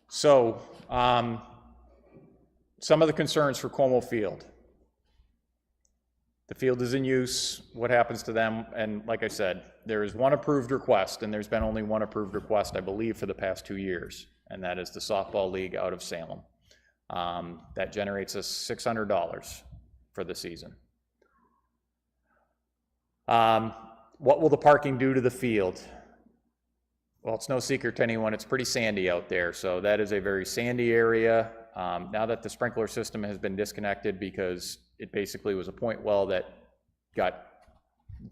Speaker 5: So, some of the concerns for Como Field. The field is in use, what happens to them? And like I said, there is 1 approved request, and there's been only 1 approved request, I believe, for the past 2 years, and that is the softball league out of Salem. That generates us $600 for the season. What will the parking do to the field? Well, it's no secret to anyone, it's pretty sandy out there, so that is a very sandy area. Now that the sprinkler system has been disconnected because it basically was a point well that got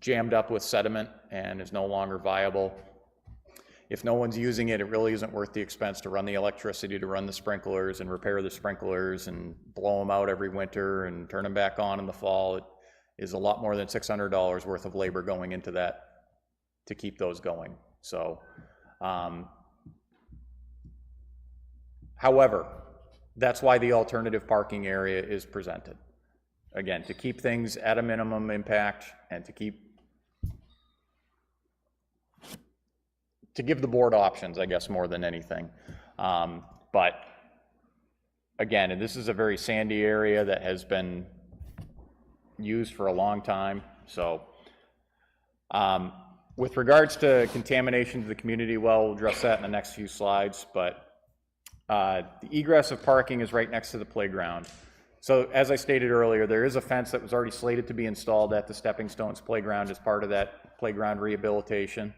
Speaker 5: jammed up with sediment and is no longer viable. If no one's using it, it really isn't worth the expense to run the electricity to run the sprinklers and repair the sprinklers and blow them out every winter and turn them back on in the fall. It is a lot more than $600 worth of labor going into that to keep those going. So, however, that's why the alternative parking area is presented. Again, to keep things at a minimum impact and to give the board options, I guess, more than anything. But again, and this is a very sandy area that has been used for a long time. So with regards to contamination to the community well, we'll address that in the next few slides, but The egress of parking is right next to the playground. So as I stated earlier, there is a fence that was already slated to be installed at the Stepping Stones playground as part of that playground rehabilitation.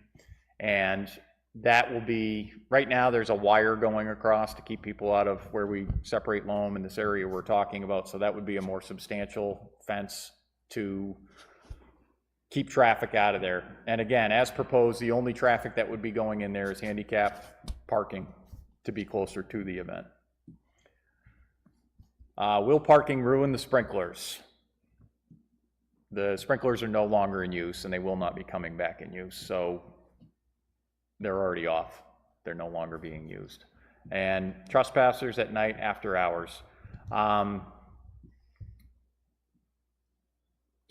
Speaker 5: And that will be, right now there's a wire going across to keep people out of where we separate loam in this area we're talking about. So that would be a more substantial fence to keep traffic out of there. And again, as proposed, the only traffic that would be going in there is handicap parking to be closer to the event. Will parking ruin the sprinklers? The sprinklers are no longer in use and they will not be coming back in use. So they're already off. They're no longer being used. And trespassers at night after hours.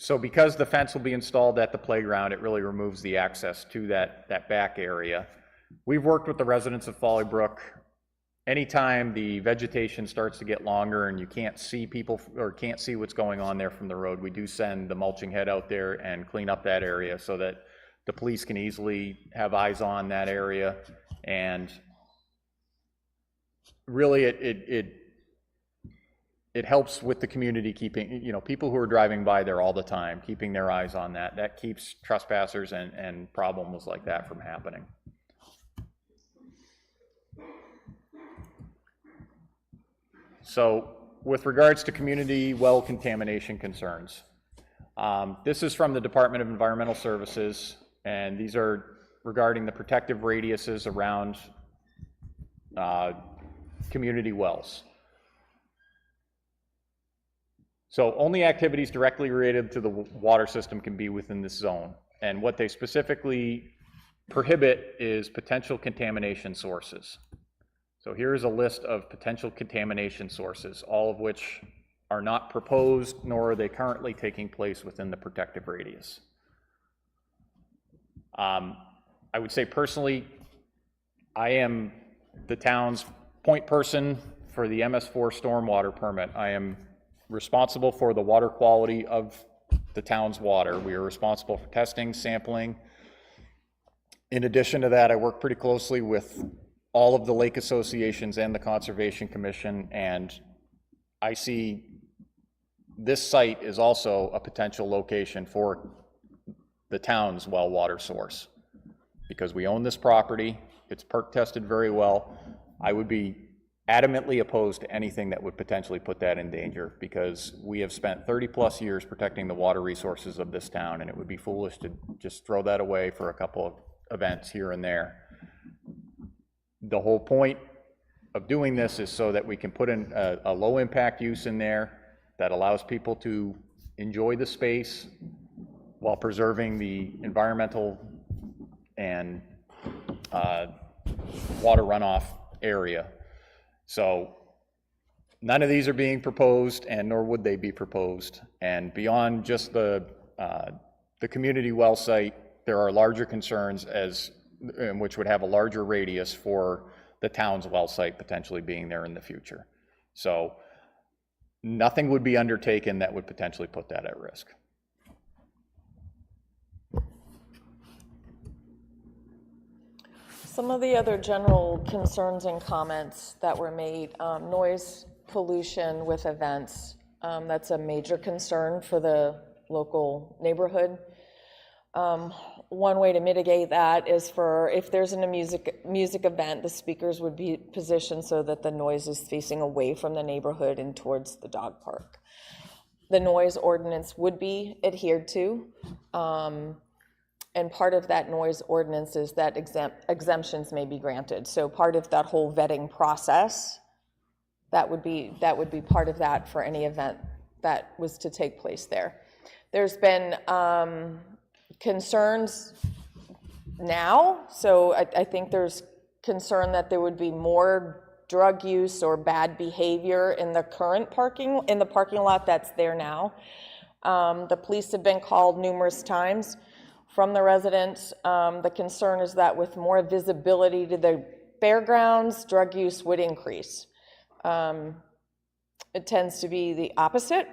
Speaker 5: So because the fence will be installed at the playground, it really removes the access to that back area. We've worked with the residents of Folly Brook. Anytime the vegetation starts to get longer and you can't see people or can't see what's going on there from the road, we do send the mulching head out there and clean up that area so that the police can easily have eyes on that area. And really it helps with the community keeping, people who are driving by there all the time, keeping their eyes on that. That keeps trespassers and problems like that from happening. So with regards to community well contamination concerns, this is from the Department of Environmental Services, and these are regarding the protective radiuses around community wells. So only activities directly related to the water system can be within this zone. And what they specifically prohibit is potential contamination sources. So here is a list of potential contamination sources, all of which are not proposed, nor are they currently taking place within the protective radius. I would say personally, I am the town's point person for the MS4 stormwater permit. I am responsible for the water quality of the town's water. We are responsible for testing, sampling. In addition to that, I work pretty closely with all of the lake associations and the Conservation Commission, and I see this site is also a potential location for the town's well water source. Because we own this property, it's perk tested very well. I would be adamantly opposed to anything that would potentially put that in danger, because we have spent 30+ years protecting the water resources of this town, and it would be foolish to just throw that away for a couple of events here and there. The whole point of doing this is so that we can put in a low impact use in there that allows people to enjoy the space while preserving the environmental and water runoff area. So none of these are being proposed, and nor would they be proposed. And beyond just the community well site, there are larger concerns which would have a larger radius for the town's well site potentially being there in the future. So nothing would be undertaken that would potentially put that at risk.
Speaker 4: Some of the other general concerns and comments that were made, noise pollution with events, that's a major concern for the local neighborhood. One way to mitigate that is if there's a music event, the speakers would be positioned so that the noise is facing away from the neighborhood and towards the dog park. The noise ordinance would be adhered to, and part of that noise ordinance is that exemptions may be granted. So part of that whole vetting process, that would be part of that for any event that was to take place there. There's been concerns now, so I think there's concern that there would be more drug use or bad behavior in the current parking lot that's there now. The police have been called numerous times from the residents. The concern is that with more visibility to the fairgrounds, drug use would increase. It tends to be the opposite.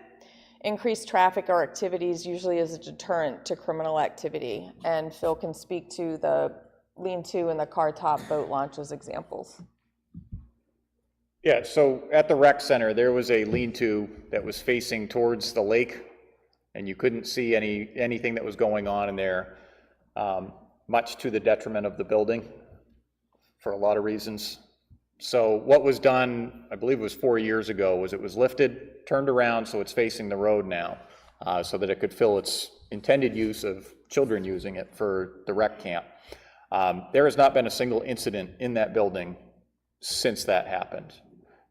Speaker 4: Increased traffic or activities usually is a deterrent to criminal activity, and Phil can speak to the lean-to and the car top boat launch as examples.
Speaker 5: Yeah, so at the rec center, there was a lean-to that was facing towards the lake, and you couldn't see anything that was going on in there, much to the detriment of the building for a lot of reasons. So what was done, I believe it was 4 years ago, was it was lifted, turned around so it's facing the road now, so that it could fill its intended use of children using it for the rec camp. There has not been a single incident in that building since that happened.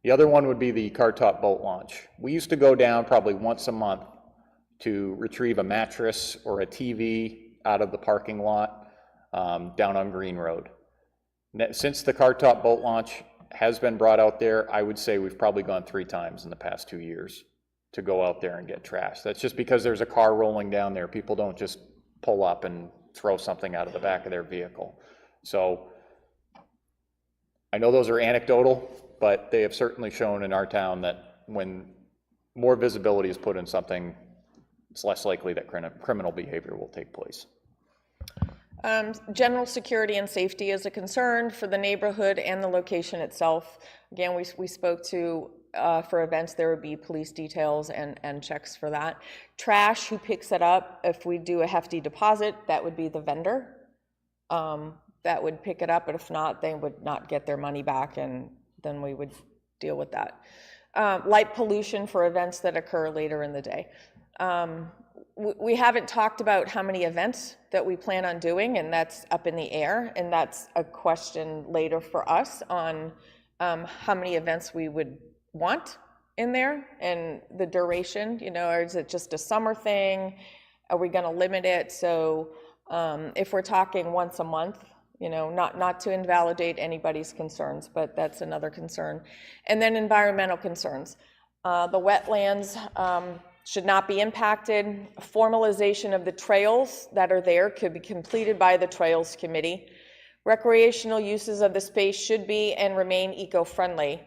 Speaker 5: The other one would be the car-top boat launch. We used to go down probably once a month to retrieve a mattress or a TV out of the parking lot down on Green Road. Since the car-top boat launch has been brought out there, I would say we've probably gone 3 times in the past 2 years to go out there and get trash. That's just because there's a car rolling down there. People don't just pull up and throw something out of the back of their vehicle. So I know those are anecdotal, but they have certainly shown in our town that when more visibility is put in something, it's less likely that criminal behavior will take place.
Speaker 4: General security and safety is a concern for the neighborhood and the location itself. Again, we spoke to, for events, there would be police details and checks for that. Trash, who picks it up? If we do a hefty deposit, that would be the vendor. That would pick it up, but if not, they would not get their money back, and then we would deal with that. Light pollution for events that occur later in the day. We haven't talked about how many events that we plan on doing, and that's up in the air, and that's a question later for us on how many events we would want in there and the duration, you know, or is it just a summer thing? Are we going to limit it? So if we're talking once a month, you know, not to invalidate anybody's concerns, but that's another concern. And then environmental concerns. The wetlands should not be impacted. Formalization of the trails that are there could be completed by the Trails Committee. Recreational uses of the space should be and remain eco-friendly.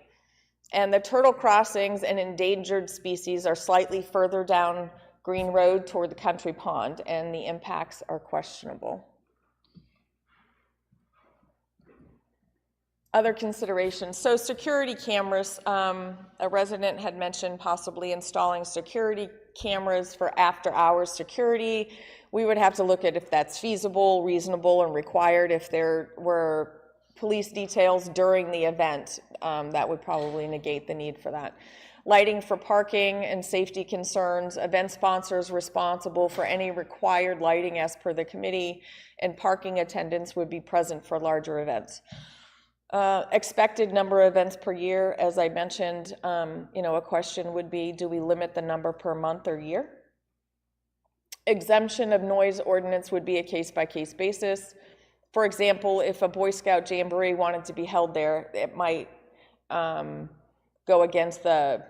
Speaker 4: And the turtle crossings and endangered species are slightly further down Green Road toward the country pond, and the impacts are questionable. Other considerations. So security cameras, a resident had mentioned possibly installing security cameras for after-hours security. We would have to look at if that's feasible, reasonable, and required. If there were police details during the event, that would probably negate the need for that. Lighting for parking and safety concerns, event sponsors responsible for any required lighting as per the committee, and parking attendants would be present for larger events. Expected number of events per year, as I mentioned, you know, a question would be, do we limit the number per month or year? Exemption of noise ordinance would be a case-by-case basis. For example, if a Boy Scout Jamboree wanted to be held there, it might go against the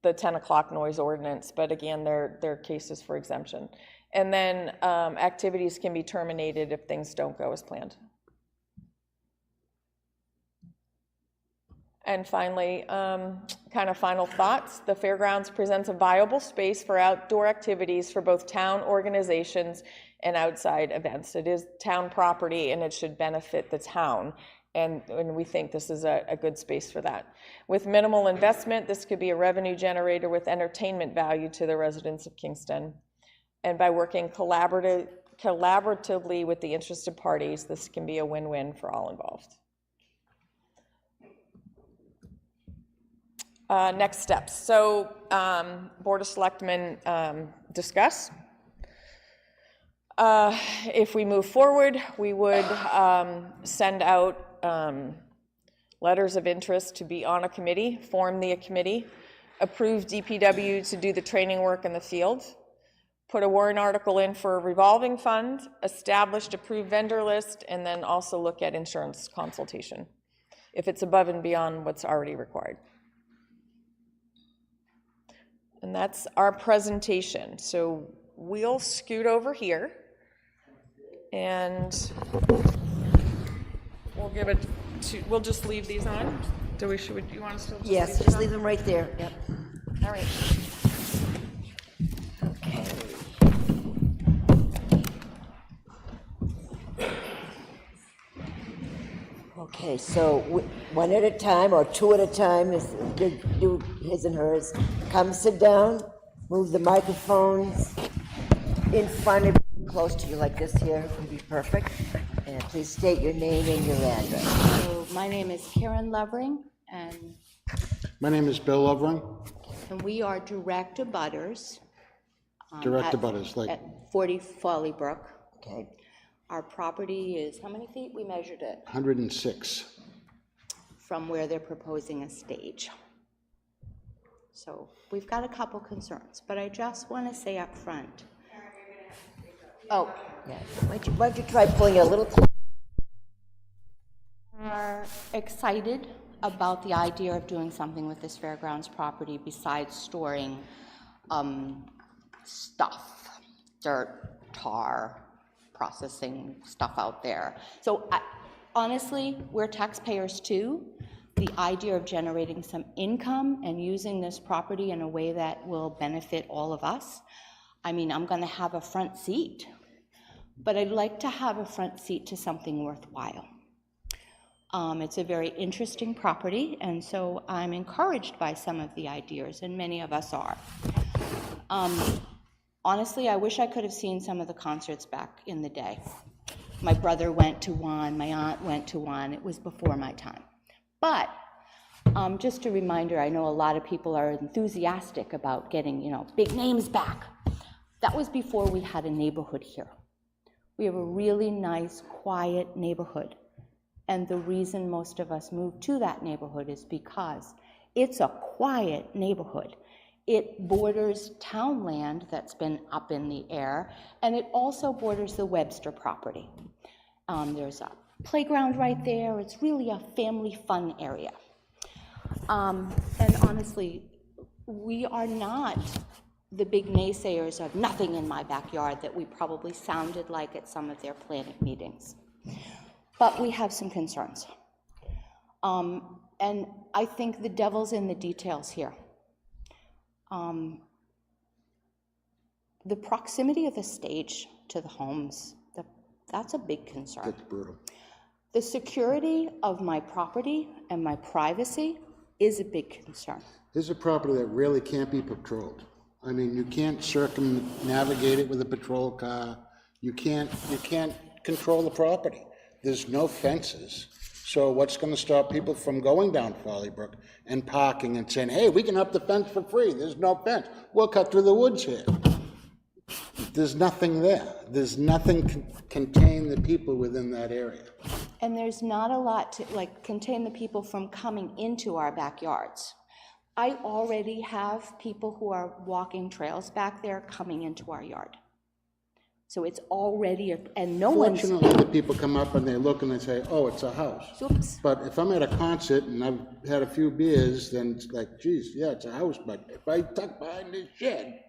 Speaker 4: 10 o'clock noise ordinance, but again, there are cases for exemption. And then activities can be terminated if things don't go as planned. And finally, kind of final thoughts. The fairgrounds presents a viable space for outdoor activities for both town organizations and outside events. It is town property and it should benefit the town. And we think this is a good space for that. With minimal investment, this could be a revenue generator with entertainment value to the residents of Kingston. And by working collaboratively with the interested parties, this can be a win-win for all involved. Next steps. So Board of Selectmen discuss. If we move forward, we would send out letters of interest to be on a committee, form the committee, approve DPW to do the training work in the field, put a warrant article in for a revolving fund, established approved vendor list, and then also look at insurance consultation if it's above and beyond what's already required. And that's our presentation. So we'll scoot over here and we'll give it to, we'll just leave these on. Do you want us to just
Speaker 1: Yes,
Speaker 4: leave these
Speaker 1: just
Speaker 4: on?
Speaker 1: leave them right there, yep.
Speaker 4: All right.
Speaker 1: Okay. Okay, Okay, so one at a time or two at a time, is do his and hers. Come sit down, move the microphones in front of you, close to you like this here would be perfect. And please state your name and your address.
Speaker 7: So my name is Karen Lovering, and
Speaker 6: My name is Bill Lovering,
Speaker 7: we are direct abutters.
Speaker 6: direct
Speaker 7: at-
Speaker 6: abutters, like,
Speaker 7: At 40 Folly Brook.
Speaker 1: Okay,
Speaker 7: Our property is, how many feet? We measured it
Speaker 6: 106.
Speaker 7: from where they're proposing a stage. So we've got a couple concerns, but I just want to say up front. Oh,
Speaker 1: yeah. Why don't you try pulling it a little closer?
Speaker 7: are excited about the idea of doing something with this fairgrounds property besides storing stuff, dirt, tar, processing stuff out there. So honestly, we're taxpayers too. The idea of generating some income and using this property in a way that will benefit all of us, I mean, I'm gonna have a front seat, but I'd like to have a front seat to something worthwhile. It's a very interesting property, and so I'm encouraged by some of the ideas, and many of us are. Honestly, I wish I could have seen some of the concerts back in the day. My brother went to one, my aunt went to one, it was before my time. But just a reminder, I know a lot of people are enthusiastic about getting, big names back. That was before we had a neighborhood here. We have a really nice, quiet neighborhood. And the reason most of us moved to that neighborhood is because it's a quiet neighborhood. It borders town land that's been up in the air, and it also borders the Webster property. There's a playground right there. It's really a family fun area. And honestly, we are not the big naysayers of nothing in my backyard that we probably sounded like at some of their planning meetings. But we have some concerns. And I think the devil's in the details here. The proximity of the stage to the homes, that's a big concern.
Speaker 6: That's brutal.
Speaker 7: The security of my property and my privacy is a big concern.
Speaker 6: This is a property that really can't be patrolled. I mean, you can't circumnavigate it with a patrol car. You can't control the property. There's no fences. So what's going to stop people from going down Folly Brook and parking and saying, hey, we can up the fence for free. There's no fence. We'll cut through the woods here. There's nothing there. There's nothing contain the people within that area.
Speaker 7: And there's not a lot to contain the people from coming into our backyards. I already have people who are walking trails back there coming into our yard. So it's already, and no one's...
Speaker 6: Fortunately, the people come up and they look and they say, oh, it's a house.
Speaker 7: Oops.
Speaker 6: But if I'm at a concert and I've had a few beers, then it's like, geez, yeah, it's a house, but if I tuck behind this shed,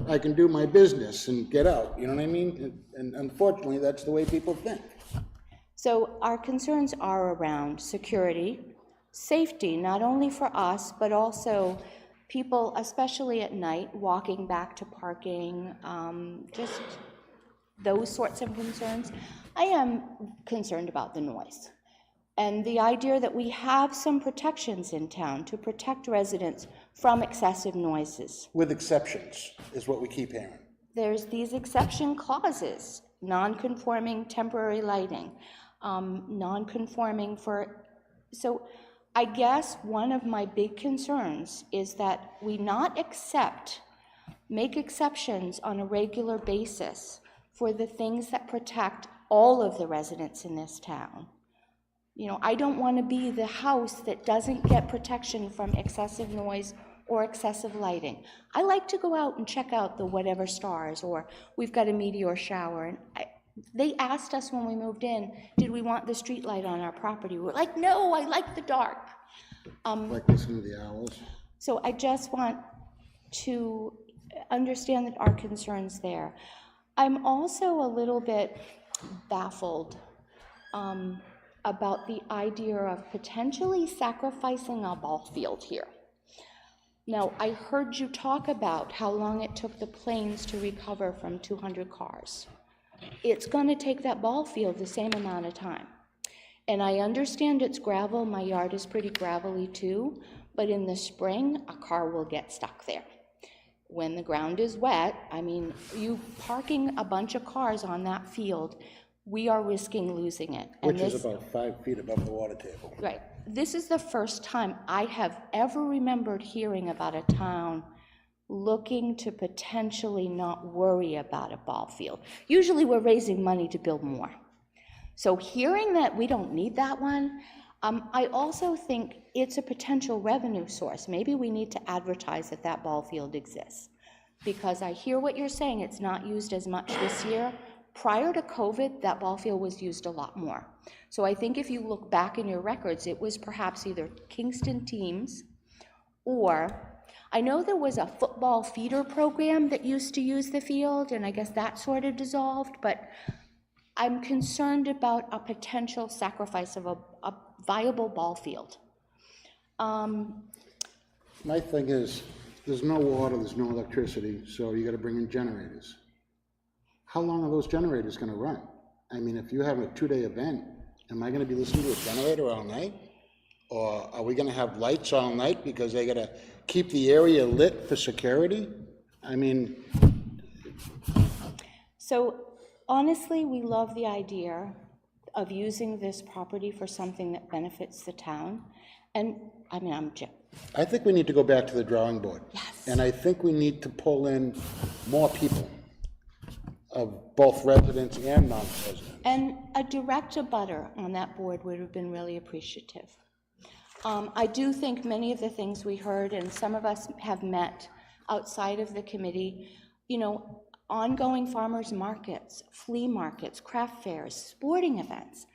Speaker 6: I can do my business and get out, you know what I mean? And unfortunately, that's the way people think.
Speaker 7: So our concerns are around security, safety, not only for us, but also people, especially at night, walking back to parking, just those sorts of concerns. I am concerned about the noise. And the idea that we have some protections in town to protect residents from excessive noises.
Speaker 6: With exceptions, is what we keep hearing.
Speaker 7: There's these exception clauses, non-conforming temporary lighting, non-conforming for, so I guess one of my big concerns is that we not make exceptions on a regular basis for the things that protect all of the residents in this town. I don't want to be the house that doesn't get protection from excessive noise or excessive lighting. I like to go out and check out the whatever stars, or we've got a meteor shower. And they asked us when we moved in, did we want the street light on our property? We're like, no, I like the dark.
Speaker 6: Like listening to the owls.
Speaker 7: So I just want to understand that our concern's there. I'm also a little bit baffled about the idea of potentially sacrificing a ball field here. Now, I heard you talk about how long it took the planes to recover from 200 cars. It's going to take that ball field the same amount of time. And I understand it's gravel, my yard is pretty gravelly too, but in the spring, a car will get stuck there. When the ground is wet, I mean, you parking a bunch of cars on that field, we are risking losing it. And
Speaker 6: Which is about 5 feet above the water table.
Speaker 7: Right. This is the first time I have ever remembered hearing about a town looking to potentially not worry about a ball field. Usually we're raising money to build more. So hearing that we don't need that one, I also think it's a potential revenue source. Maybe we need to advertise that that ball field exists. Because I hear what you're saying, it's not used as much this year. Prior to COVID, that ball field was used a lot more. So I think if you look back in your records, it was perhaps either Kingston teams, or I know there was a football feeder program that used to use the field, and I guess that sort of dissolved, but I'm concerned about a potential sacrifice of a viable ball field.
Speaker 6: My thing is, there's no water, there's no electricity, so you gotta bring in generators. How long are those generators gonna run? I mean, if you have a 2-day event, am I gonna be listening to a generator all night? Or are we gonna have lights all night because they gotta keep the area lit for security? I mean,
Speaker 7: So honestly, we love the idea of using this property for something that benefits the town. And I mean,
Speaker 6: I think we need to go back to the drawing board.
Speaker 7: Yes.
Speaker 6: And I think we need to pull in more people of both residents and non-residents.
Speaker 7: and a direct abutter on that board would have been really appreciative. I do think many of the things we heard, and some of us have met outside of the committee, you know, ongoing farmers markets, flea markets, craft fairs, sporting events.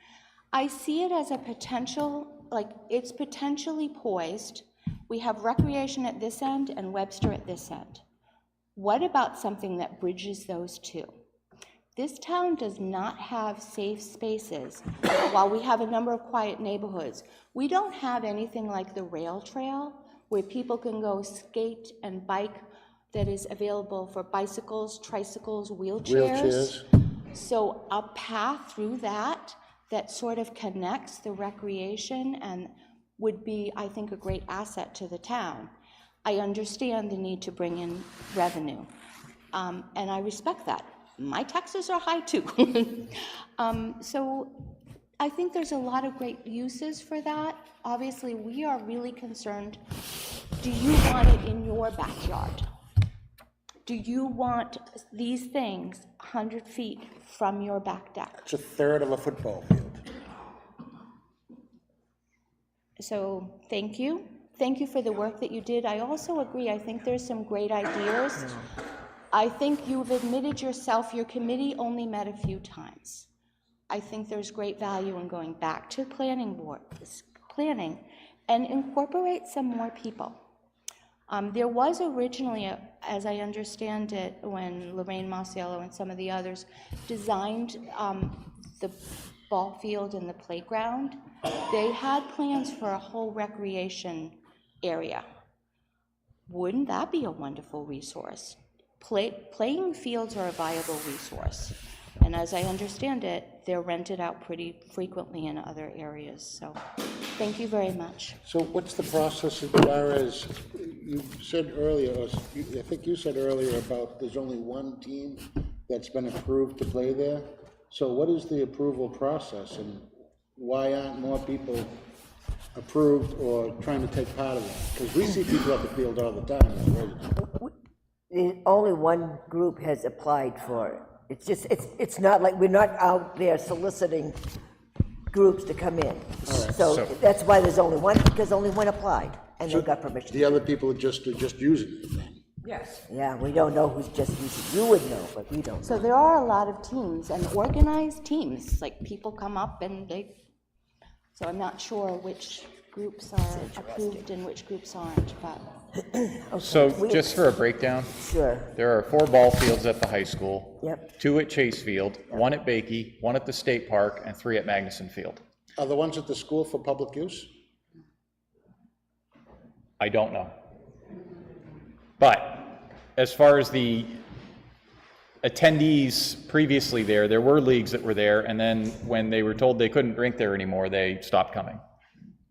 Speaker 7: I see it as a potential, like it's potentially poised. We have recreation at this end and Webster at this end. What about something that bridges those two? This town does not have safe spaces. While we have a number of quiet neighborhoods, we don't have anything like the rail trail where people can go skate and bike that is available for bicycles, tricycles, wheelchairs. So a path through that sort of connects the recreation and would be, I think, a great asset to the town. I understand the need to bring in revenue, and I respect that. My taxes are high too. So I think there's a lot of great uses for that. Obviously, we are really concerned. Do you want it in your backyard? Do you want these things 100 feet from your back deck?
Speaker 6: It's a third of a football field.
Speaker 7: So thank you. Thank you for the work that you did. I also agree, I think there's some great ideas. I think you've admitted yourself, your committee only met a few times. I think there's great value in going back to planning board, planning, and incorporate some more people. There was originally, as I understand it, when Lorraine Masiello and some of the others designed the ball field and the playground, they had plans for a whole recreation area. Wouldn't that be a wonderful resource? Playing fields are a viable resource. And as I understand it, they're rented out pretty frequently in other areas. So thank you very much.
Speaker 6: So what's the process as far as, you said earlier, or I think you said earlier about there's only one team that's been approved to play there. So what is the approval process and why aren't more people approved or trying to take part of it? Because we see people at the field all the time.
Speaker 1: Only one group has applied for it. It's just, it's not like, we're not out there soliciting groups to come in. So that's why there's only one, because only one applied, and they got permission.
Speaker 6: The other people are just using it then?
Speaker 1: Yes. Yeah, we don't know who's just using, you would know, but we don't know.
Speaker 7: So there are a lot of teams and organized teams, like people come up and so I'm not sure which groups are approved and which groups aren't, but.
Speaker 5: So just for a breakdown,
Speaker 1: Sure.
Speaker 5: there are 4 ball fields at the high school.
Speaker 1: Yep.
Speaker 5: 2 at Chase Field, 1 at Bakey, 1 at the State Park, and 3 at Magnuson Field.
Speaker 6: Are the ones at the school for public use?
Speaker 5: I don't know. But as far as the attendees previously there were leagues that were there, and then when they were told they couldn't drink there anymore, they stopped coming.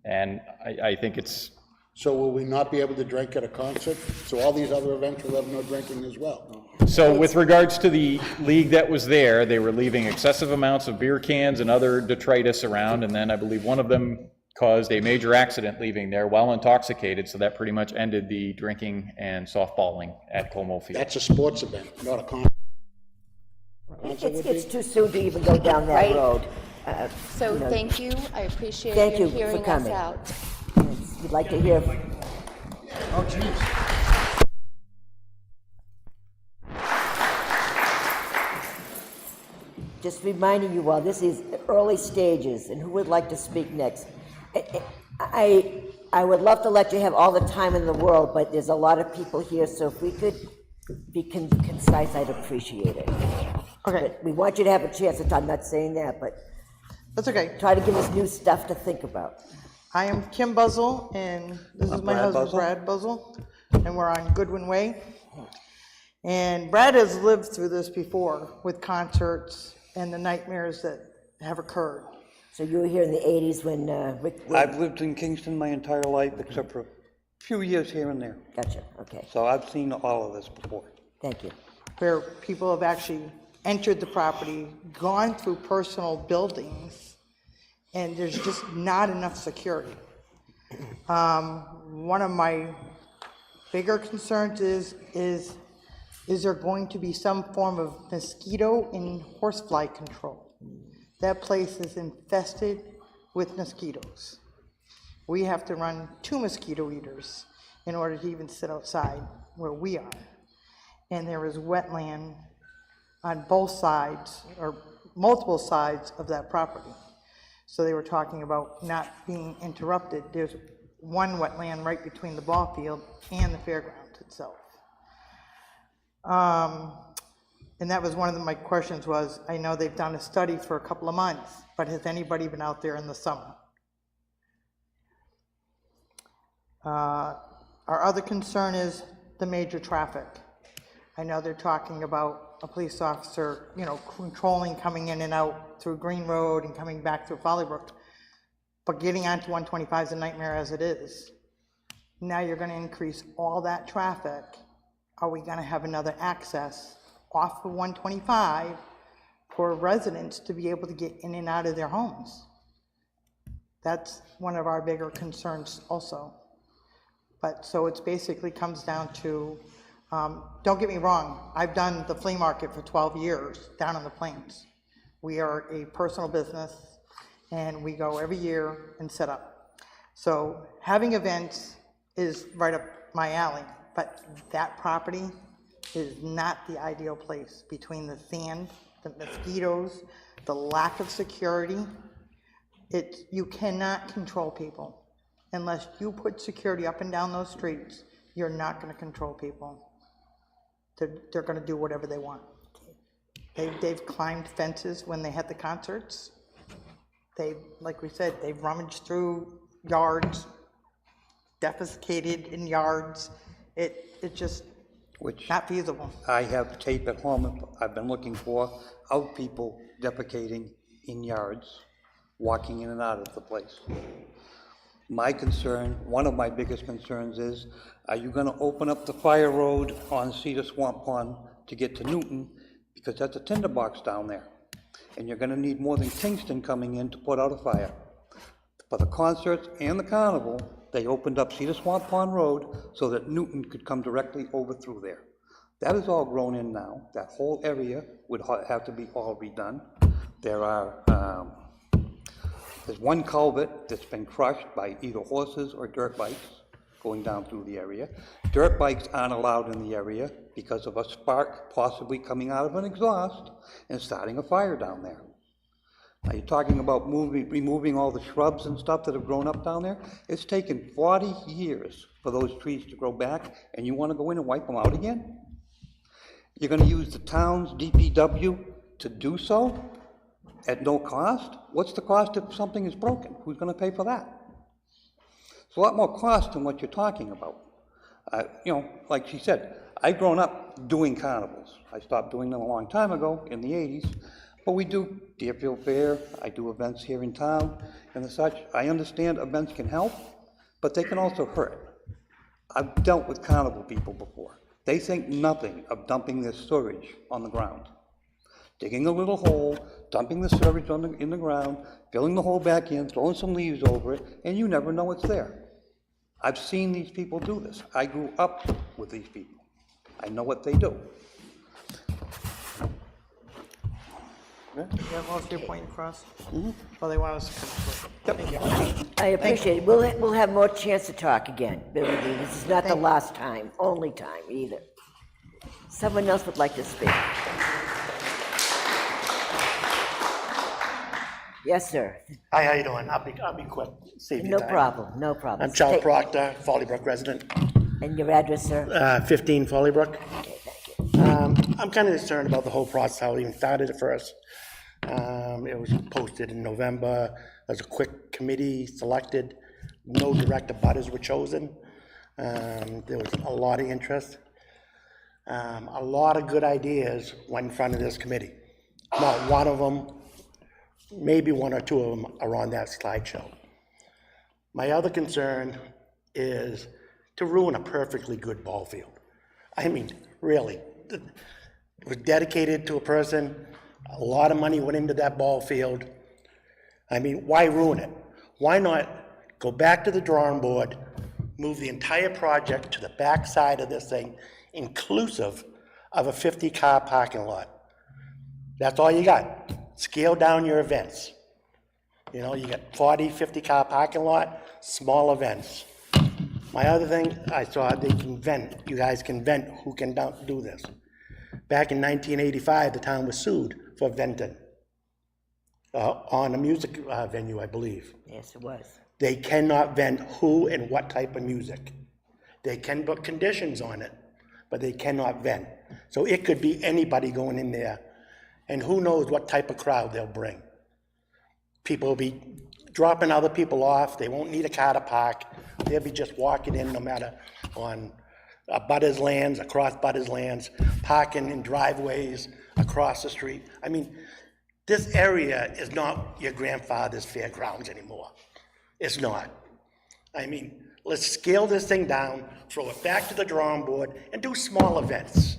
Speaker 5: And I think it's,
Speaker 8: So will we not be able to drink at a concert? So all these other events will have no drinking as well?
Speaker 5: so with regards to the league that was there, they were leaving excessive amounts of beer cans and other detritus around, and then I believe one of them caused a major accident leaving there while intoxicated, so that pretty much ended the drinking and softballing at Como Field.
Speaker 8: That's a sports event, not a concert.
Speaker 1: It's too soon to even go down that
Speaker 7: Right.
Speaker 1: road.
Speaker 7: So thank you, I appreciate
Speaker 1: Thank
Speaker 7: you
Speaker 1: you for
Speaker 7: hearing us
Speaker 1: coming.
Speaker 7: out.
Speaker 1: We'd like to hear.
Speaker 8: Oh, geez.
Speaker 1: Just reminding you all, this is early stages, and who would like to speak next? I would love to let you have all the time in the world, but there's a lot of people here, so if we could be concise, I'd appreciate it.
Speaker 9: Okay,
Speaker 1: We want you to have a chance to talk, I'm not saying that, but
Speaker 9: that's okay.
Speaker 1: try to give us new stuff to think about.
Speaker 9: I am Kim Buzzell, and this is my husband, Brad Buzzell, and we're on Goodwin Way. And Brad has lived through this before with concerts and the nightmares that have occurred.
Speaker 1: So you were here in the 80s when Rick,
Speaker 10: I've lived in Kingston my entire life, except for a few years here and there.
Speaker 1: gotcha, okay,
Speaker 10: So I've seen all of this before.
Speaker 1: thank you.
Speaker 9: Where people have actually entered the property, gone through personal buildings, and there's just not enough security. One of my bigger concerns is there going to be some form of mosquito and horsefly control? That place is infested with mosquitoes. We have to run 2 mosquito eaters in order to even sit outside where we are. And there is wetland on both sides, or multiple sides of that property. So they were talking about not being interrupted. There's one wetland right between the ball field and the fairground itself. And that was one of my questions was, I know they've done a study for a couple of months, but has anybody been out there in the summer? Our other concern is the major traffic. I know they're talking about a police officer, controlling coming in and out through Green Road and coming back through Folleybrook. But getting onto 125 is a nightmare as it is. Now you're going to increase all that traffic. Are we going to have another access off of 125 for residents to be able to get in and out of their homes? That's one of our bigger concerns also. But so it's basically comes down to, don't get me wrong, I've done the flea market for 12 years down on the plains. We are a personal business and we go every year and set up. So having events is right up my alley, but that property is not the ideal place between the sand, the mosquitoes, the lack of security. You cannot control people. Unless you put security up and down those streets, you're not going to control people. They're going to do whatever they want. They've climbed fences when they had the concerts. Like we said, they've rummaged through yards, defecated in yards. It's just not feasible.
Speaker 10: I have tape at home I've been looking for of people defecating in yards, walking in and out of the place. My concern, one of my biggest concerns is, are you gonna open up the fire road on Cedar Swamp Pond to get to Newton? Because that's a tinderbox down there. And you're gonna need more than Kingston coming in to put out a fire. For the concerts and the carnival, they opened up Cedar Swamp Pond Road so that Newton could come directly over through there. That is all grown in now. That whole area would have to be all redone. There's one culvert that's been crushed by either horses or dirt bikes going down through the area. Dirt bikes aren't allowed in the area because of a spark possibly coming out of an exhaust and starting a fire down there. Now you're talking about removing all the shrubs and stuff that have grown up down there. It's taken 40 years for those trees to grow back, and you want to go in and wipe them out again? You're going to use the town's DPW to do so at no cost? What's the cost if something is broken? Who's going to pay for that? It's a lot more cost than what you're talking about. Like she said, I've grown up doing carnivals. I stopped doing them a long time ago, in the 80s, but we do Deerfield Fair, I do events here in town and the such. I understand events can help, but they can also hurt. I've dealt with carnival people before. They think nothing of dumping their sewage on the ground. Digging a little hole, dumping the sewage in the ground, filling the hole back in, throwing some leaves over it, and you never know it's there. I've seen these people do this. I grew up with these people. I know what they do.
Speaker 9: You have most of your point across? Well, they want us to conclude.
Speaker 1: I appreciate it. We'll have more chance to talk again. Believe me, this is not the last time, only time either. Someone else would like to speak? Yes, sir.
Speaker 11: Hi, how you doing? I'll be quick. Save you
Speaker 1: No
Speaker 11: time.
Speaker 1: problem, no problem.
Speaker 11: I'm Charles
Speaker 1: Take-
Speaker 11: Proctor, Folly Brook resident,
Speaker 1: And your address, sir?
Speaker 11: 15 Folly Brook.
Speaker 1: Okay, thank you.
Speaker 11: I'm kind of concerned about the whole process, how it even started at first. It was posted in November, there was a quick committee selected, no direct abutters were chosen. There was a lot of interest. A lot of good ideas went in front of this committee. Not one of them, maybe one or two of them are on that slideshow. My other concern is to ruin a perfectly good ball field. I mean, really, it was dedicated to a person, a lot of money went into that ball field. I mean, why ruin it? Why not go back to the drawing board, move the entire project to the back side of this thing, inclusive of a 50-car parking lot? That's all you got. Scale down your events. You know, you got 40, 50-car parking lot, small events. My other thing, I saw they can vent, you guys can vent who can do this. Back in 1985, the town was sued for venting on a music venue, I believe.
Speaker 1: Yes, it was.
Speaker 11: They cannot vent who and what type of music. They can put conditions on it, but they cannot vent. So it could be anybody going in there, and who knows what type of crowd they'll bring. People will be dropping other people off, they won't need a car to park, they'll be just walking in no matter on butters' lands, across butters' lands, parking in driveways across the street. I mean, this area is not your grandfather's fairgrounds anymore. It's not. I mean, let's scale this thing down, throw it back to the drawing board, and do small events.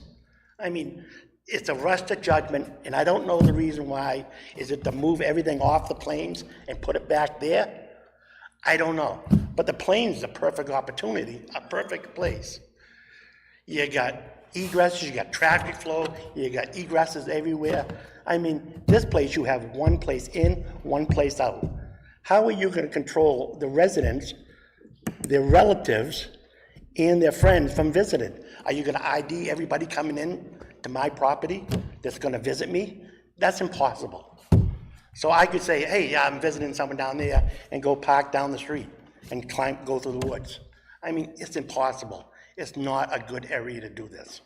Speaker 11: I mean, it's a rush to judgment, and I don't know the reason why. Is it to move everything off the plains and put it back there? I don't know. But the plains is a perfect opportunity, a perfect place. You got egresses, you got traffic flow, you got egresses everywhere. I mean, this place, you have one place in, one place out. How are you gonna control the residents, their relatives, and their friends from visiting? Are you gonna ID everybody coming in to my property that's gonna visit me? That's impossible. So I could say, hey, yeah, I'm visiting someone down there, and go park down the street and go through the woods. I mean, it's impossible. It's not a good area to do this,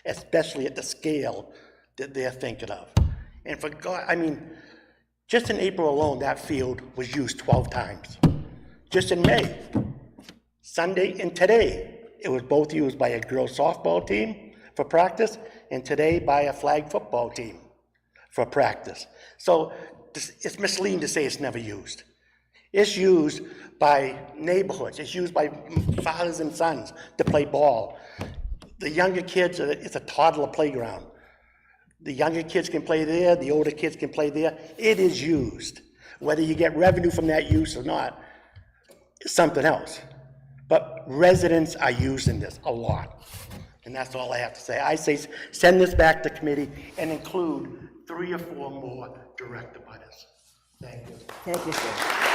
Speaker 11: especially at the scale that they're thinking of. And for God, I mean, just in April alone, that field was used 12 times. Just in May, Sunday and today, it was both used by a girls softball team for practice, and today by a flag football team for practice. So it's misleading to say it's never used. It's used by neighborhoods, it's used by fathers and sons to play ball. The younger kids, it's a toddler playground. The younger kids can play there, the older kids can play there. It is used. Whether you get revenue from that use or not, is something else. But residents are using this a lot. And that's all I have to say. I say send this back to committee and include 3 or 4 more direct abutters. Thank you.
Speaker 1: Thank you, sir.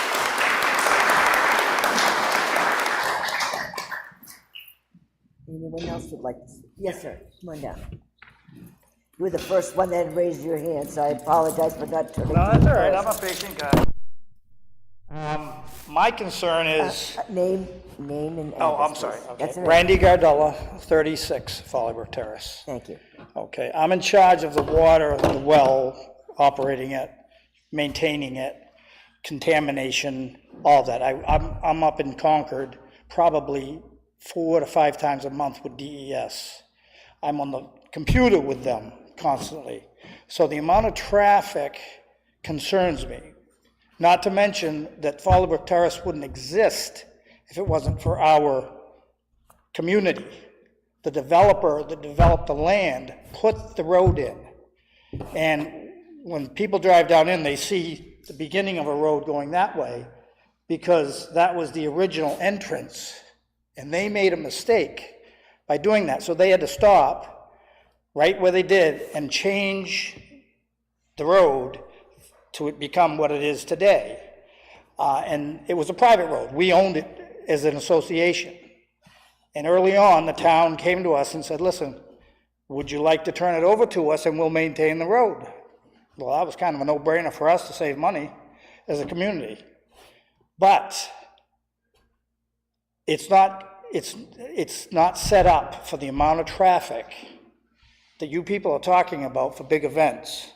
Speaker 1: Anyone else would like to speak? Yes, sir, come on down. You were the first one that raised your hand, so I apologize for not turning.
Speaker 12: No, that's all right, I'm a patient guy. My concern is,
Speaker 1: Name and address.
Speaker 12: oh, I'm sorry,
Speaker 1: please.
Speaker 12: okay.
Speaker 1: That's all right.
Speaker 12: Randy Gardella, 36 Folleybrook Terrace.
Speaker 1: Thank you.
Speaker 12: Okay, I'm in charge of the water, the well, operating it, maintaining it, contamination, all that. I'm up in Concord probably 4 to 5 times a month with DES. I'm on the computer with them constantly. So the amount of traffic concerns me. Not to mention that Fallbrook Terrace wouldn't exist if it wasn't for our community. The developer that developed the land put the road in. And when people drive down in, they see the beginning of a road going that way because that was the original entrance. And they made a mistake by doing that. So they had to stop right where they did and change the road to it become what it is today. And it was a private road. We owned it as an association. And early on, the town came to us and said, listen, would you like to turn it over to us and we'll maintain the road? Well, that was kind of a no-brainer for us to save money as a community. But it's not set up for the amount of traffic that you people are talking about for big events.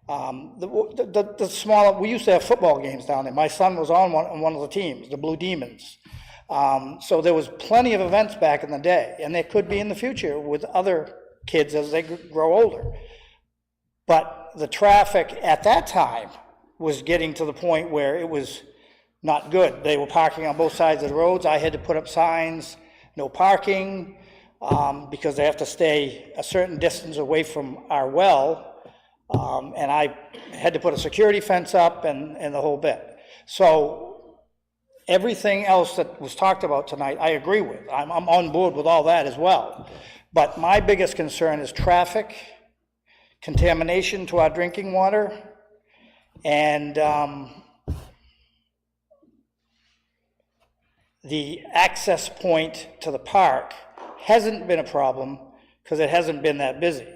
Speaker 12: The smaller, we used to have football games down there. My son was on one of the teams, the Blue Demons. So there was plenty of events back in the day, and there could be in the future with other kids as they grow older. But the traffic at that time was getting to the point where it was not good. They were parking on both sides of the roads. I had to put up signs, no parking, because they have to stay a certain distance away from our well. And I had to put a security fence up and the whole bit. So everything else that was talked about tonight, I agree with. I'm on board with all that as well. But my biggest concern is traffic, contamination to our drinking water, and the access point to the park hasn't been a problem because it hasn't been that busy.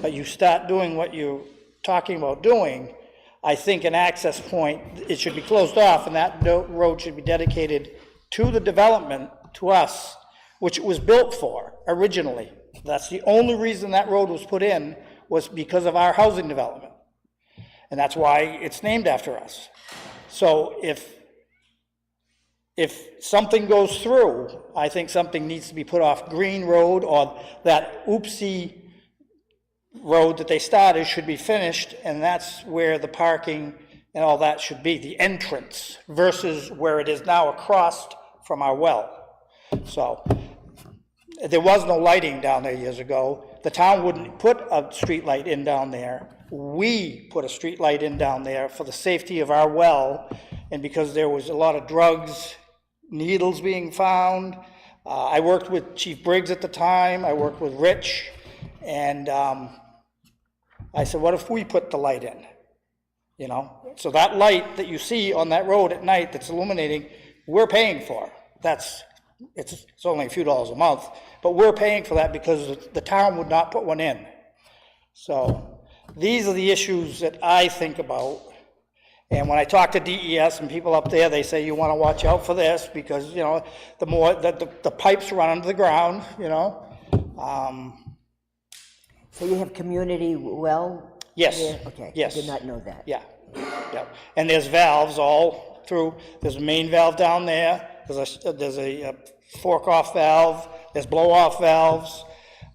Speaker 12: But you start doing what you're talking about doing, I think an access point, it should be closed off and that road should be dedicated to the development, to us, which it was built for originally. That's the only reason that road was put in, was because of our housing development. And that's why it's named after us. So if something goes through, I think something needs to be put off Green Road, or that oopsie road that they started should be finished, and that's where the parking and all that should be, the entrance, versus where it is now across from our well. So there was no lighting down there years ago. The town wouldn't put a street light in down there. We put a street light in down there for the safety of our well, and because there was a lot of drugs, needles being found. I worked with Chief Briggs at the time. I worked with Rich, and I said, what if we put the light in? You know, so that light that you see on that road at night that's illuminating, we're paying for. It's only a few dollars a month, but we're paying for that because the town would not put one in. So these are the issues that I think about. And when I talk to DES and people up there, they say, you want to watch out for this because, you know, the more that the pipes run under the ground, you know.
Speaker 1: So you have community well?
Speaker 12: Yes.
Speaker 1: Here? Okay.
Speaker 12: Yes.
Speaker 1: I did not know that.
Speaker 12: Yeah. Yeah. And there's valves all through. There's a main valve down there. There's a fork-off valve. There's blow-off valves.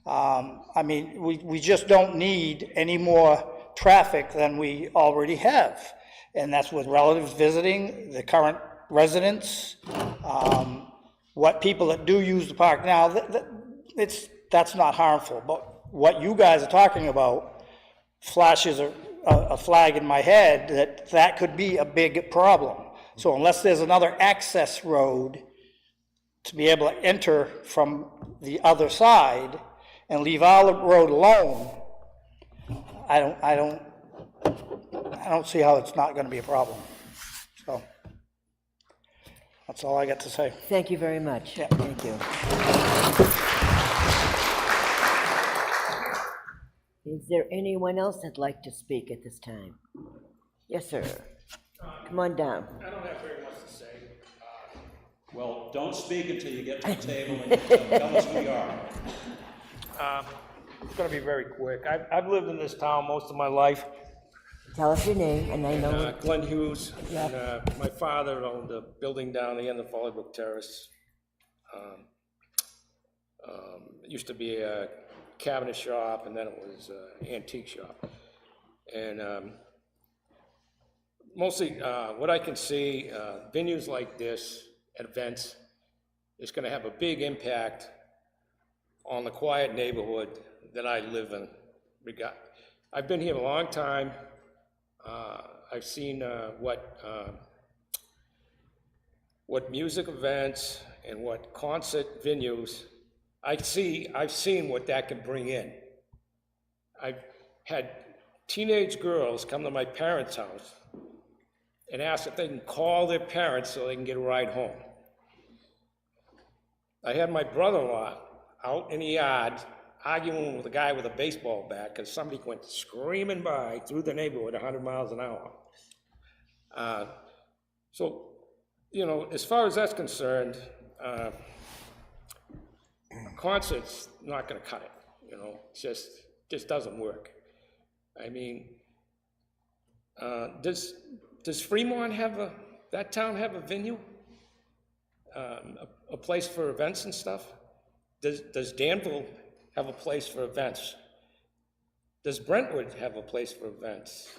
Speaker 12: I mean, we just don't need any more traffic than we already have. And that's with relatives visiting, the current residents, what people that do use the park now, that's not harmful. But what you guys are talking about flashes a flag in my head that could be a big problem. So unless there's another access road to be able to enter from the other side and leave our road alone, I don't see how it's not going to be a problem. So that's all I got to say.
Speaker 1: Thank you very much.
Speaker 12: Yeah.
Speaker 1: Thank you. Is there anyone else that'd like to speak at this time? Yes, sir. Come on down.
Speaker 13: I don't have very much to say.
Speaker 3: Well, don't speak until you get to the table and tell us who you are.
Speaker 13: It's going to be very quick. I've lived in this town most of my life.
Speaker 1: Tell us your name, and I know.
Speaker 13: Glenn Hughes.
Speaker 1: Yeah.
Speaker 13: And, my father owned a building down the end of Fallbrook Terrace. It used to be a cabinet shop, and then it was antique shop. And mostly what I can see, venues like this, events, is going to have a big impact on the quiet neighborhood that I live in. I've been here a long time. I've seen what music events and what concert venues, I've seen what that can bring in. I've had teenage girls come to my parents' house and ask if they can call their parents so they can get a ride home. I had my brother-in-law out in the yard arguing with a guy with a baseball bat because somebody went screaming by through the neighborhood 100 miles an hour. So, you know, as far as that's concerned, a concert's not going to cut it. You know, it just doesn't work. I mean, does Fremont that town have a venue, a place for events and stuff? Does Danville have a place for events? Does Brentwood have a place for events?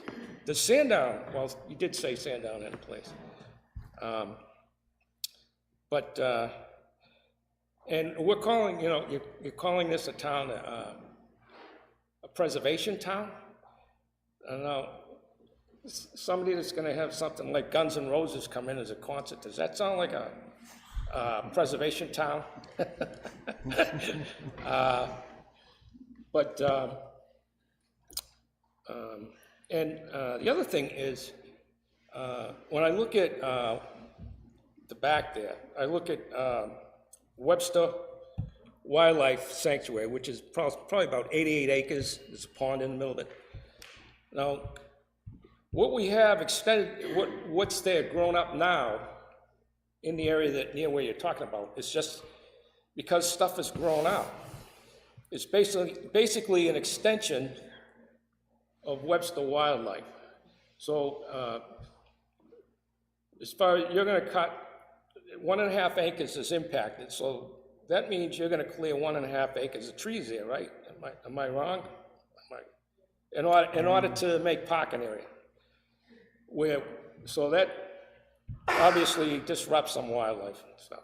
Speaker 13: Does Sandown? Well, you did say Sandown had a place. And we're calling, you know, you're calling this a town, a preservation town? I don't know. Somebody that's going to have something like Guns N' Roses come in as a concert, does that sound like a preservation town? And the other thing is, when I look at the back there, I look at Webster Wildlife Sanctuary, which is probably about 88 acres. There's a pond in the middle of it. Now, what we have extended, what's there grown up now in the area near where you're talking about, is just because stuff has grown out. It's basically an extension of Webster Wildlife. So as far as you're going to cut 1.5 acres is impacted, so that means you're going to clear 1.5 acres of trees there, right? Am I wrong? In order to make parking area, so that obviously disrupts some wildlife and stuff.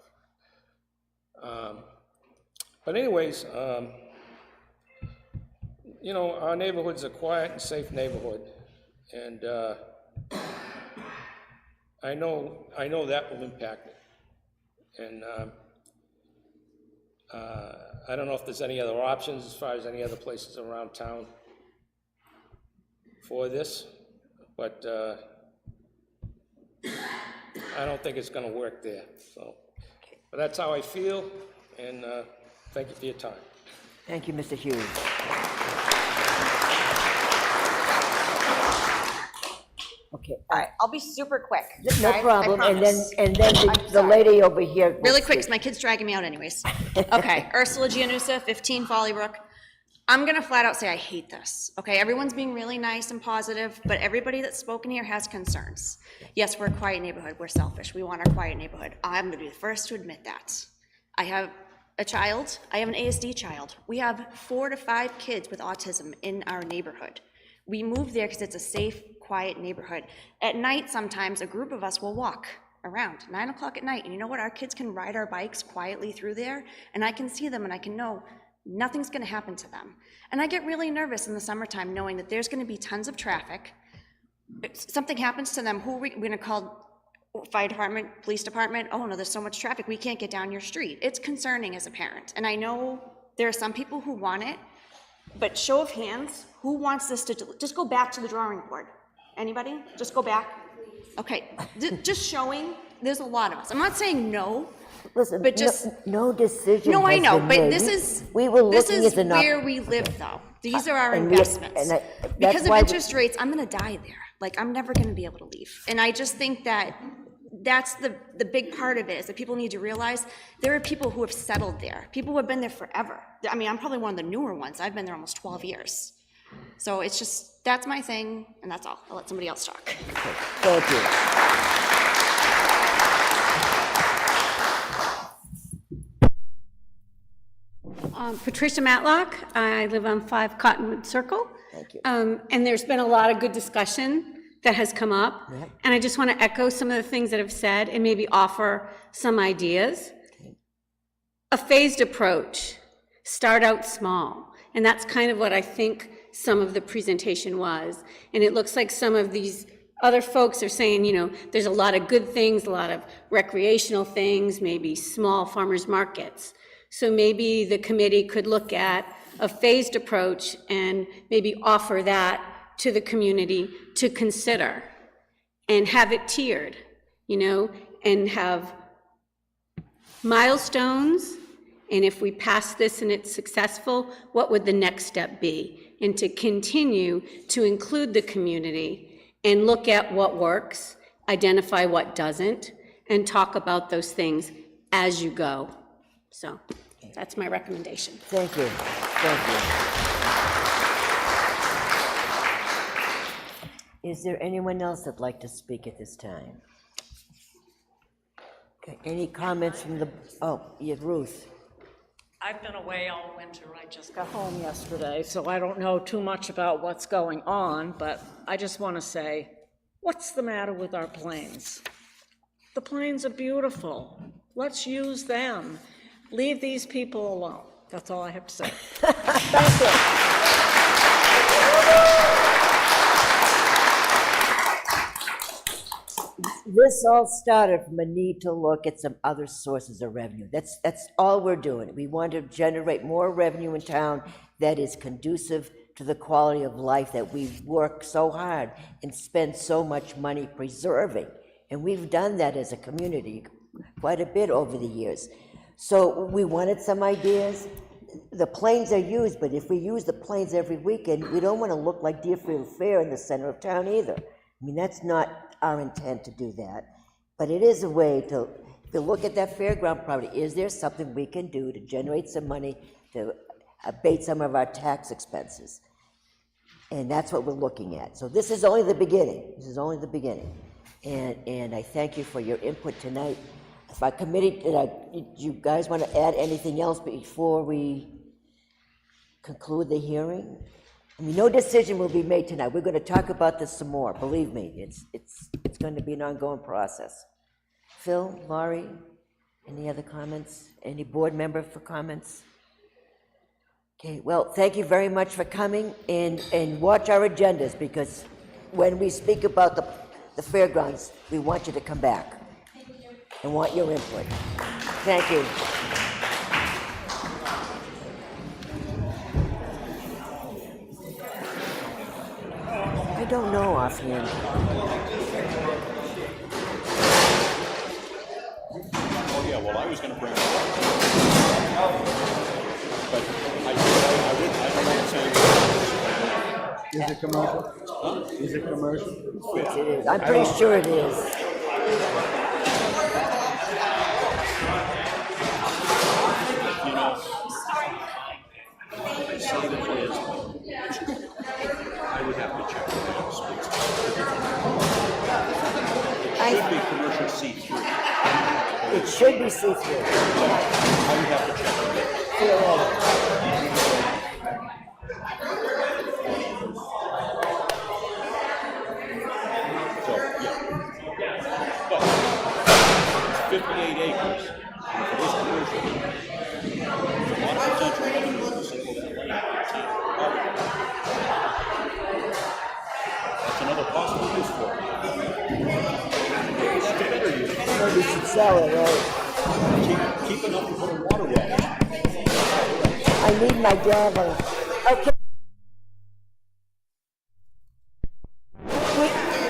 Speaker 13: But anyways, you know, our neighborhood's a quiet and safe neighborhood, and I know that will impact it. And I don't know if there's any other options as far as any other places around town for this, but I don't think it's going to work there. So, but that's how I feel, and thank you for your time.
Speaker 1: Thank you, Mr. Hughes. Okay,
Speaker 14: All right, I'll be super quick.
Speaker 1: no
Speaker 14: okay?
Speaker 1: problem,
Speaker 14: I
Speaker 1: and then,
Speaker 14: promise.
Speaker 1: the lady over here. will
Speaker 14: Really quick,
Speaker 1: speak.
Speaker 14: 'cause my kid's dragging me out anyways. Okay, Ursula Giannusa, 15 Folly-Brook. I'm gonna flat out say I hate this, okay? Everyone's being really nice and positive, but everybody that's spoken here has concerns. Yes, we're a quiet neighborhood, we're selfish, we want our quiet neighborhood. I'm gonna be the first to admit that. I have a child, I have an ASD child. We have 4 to 5 kids with autism in our neighborhood. We moved there because it's a safe, quiet neighborhood. At night, sometimes a group of us will walk around 9 o'clock at night, and you know what? Our kids can ride our bikes quietly through there, and I can see them and I can know nothing's gonna happen to them. And I get really nervous in the summertime knowing that there's gonna be tons of traffic. If something happens to them, who are we gonna call? Fire department, police department? Oh no, there's so much traffic, we can't get down your street. It's concerning as a parent, and I know there are some people who want it, but show of hands, who wants this to, just go back to the drawing board? Anybody? Just go back? Okay, just showing, there's a lot of us. I'm not saying no,
Speaker 1: Listen,
Speaker 14: but just.
Speaker 1: no decision
Speaker 14: No, I
Speaker 1: has
Speaker 14: know,
Speaker 1: been
Speaker 14: but
Speaker 1: made.
Speaker 14: this is,
Speaker 1: We were
Speaker 14: this
Speaker 1: looking
Speaker 14: is
Speaker 1: at enough.
Speaker 14: where we live though. These are our
Speaker 1: and
Speaker 14: investments.
Speaker 1: that's
Speaker 14: Because of
Speaker 1: why we-
Speaker 14: interest rates, I'm gonna die there. Like, I'm never gonna be able to leave. And I just think that that's the big part of it, is that people need to realize there are people who have settled there. People who have been there forever. I mean, I'm probably one of the newer ones. I've been there almost 12 years. So it's just, that's my thing, and that's all. I'll let somebody else talk.
Speaker 1: Thank you.
Speaker 15: Patricia Matlock. I live on 5 Cottonwood Circle.
Speaker 1: Thank you.
Speaker 15: And there's been a lot of good discussion that has come up.
Speaker 1: Yep.
Speaker 15: And I just want to echo some of the things that I've said and maybe offer some ideas.
Speaker 1: Okay.
Speaker 15: A phased approach, start out small. And that's kind of what I think some of the presentation was. And it looks like some of these other folks are saying, you know, there's a lot of good things, a lot of recreational things, maybe small farmers markets. So maybe the committee could look at a phased approach and maybe offer that to the community to consider and have it tiered, you know, and have milestones. And if we pass this and it's successful, what would the next step be? And to continue to include the community and look at what works, identify what doesn't, and talk about those things as you go. So that's my recommendation.
Speaker 1: Thank you. Thank you. Is there anyone else that'd like to speak at this time? Okay, any comments from the, oh, yeah, Ruth.
Speaker 16: I've been away all winter. I just got home yesterday, so I don't know too much about what's going on, but I just want to say, what's the matter with our planes? The planes are beautiful. Let's use them. Leave these people alone. That's all I have to say. Thank you.
Speaker 1: This all started from a need to look at some other sources of revenue. That's all we're doing. We want to generate more revenue in town that is conducive to the quality of life that we've worked so hard and spent so much money preserving. And we've done that as a community quite a bit over the years. So we wanted some ideas. The planes are used, but if we use the planes every weekend, we don't want to look like Deerfield Fair in the center of town either. I mean, that's not our intent to do that. But it is a way to look at that fairground property. Is there something we can do to generate some money to abate some of our tax expenses? And that's what we're looking at. So this is only the beginning. This is only the beginning. And I thank you for your input tonight. If our committee, you guys want to add anything else before we conclude the hearing? I mean, no decision will be made tonight. We're going to talk about this some more. Believe me, it's going to be an ongoing process. Phil, Laurie, any other comments? Any board member for comments? Okay, well, thank you very much for coming, and watch our agendas, because when we speak about the fairgrounds, we want you to come back and want your input. Thank you. I don't know offhand.
Speaker 3: Oh, yeah, well, I was going to bring it up. But I don't know what's
Speaker 6: Is it commercial?
Speaker 3: Huh?
Speaker 6: Is it commercial?
Speaker 1: Yes, it is. I'm pretty sure it is.
Speaker 3: You know, I say that it is. I would have to check the mail speaks. It should be commercial C3.
Speaker 1: It should be C3.
Speaker 3: I would have to check the mail. So, yeah. But it's 58 acres. And if it is commercial, there's a lot of potential revenue in the single that land. That's another possible use for it. Maybe that's a better use.
Speaker 1: Maybe we should sell it, right?
Speaker 3: Keep enough to put a water well.
Speaker 1: I need my gavel. Okay.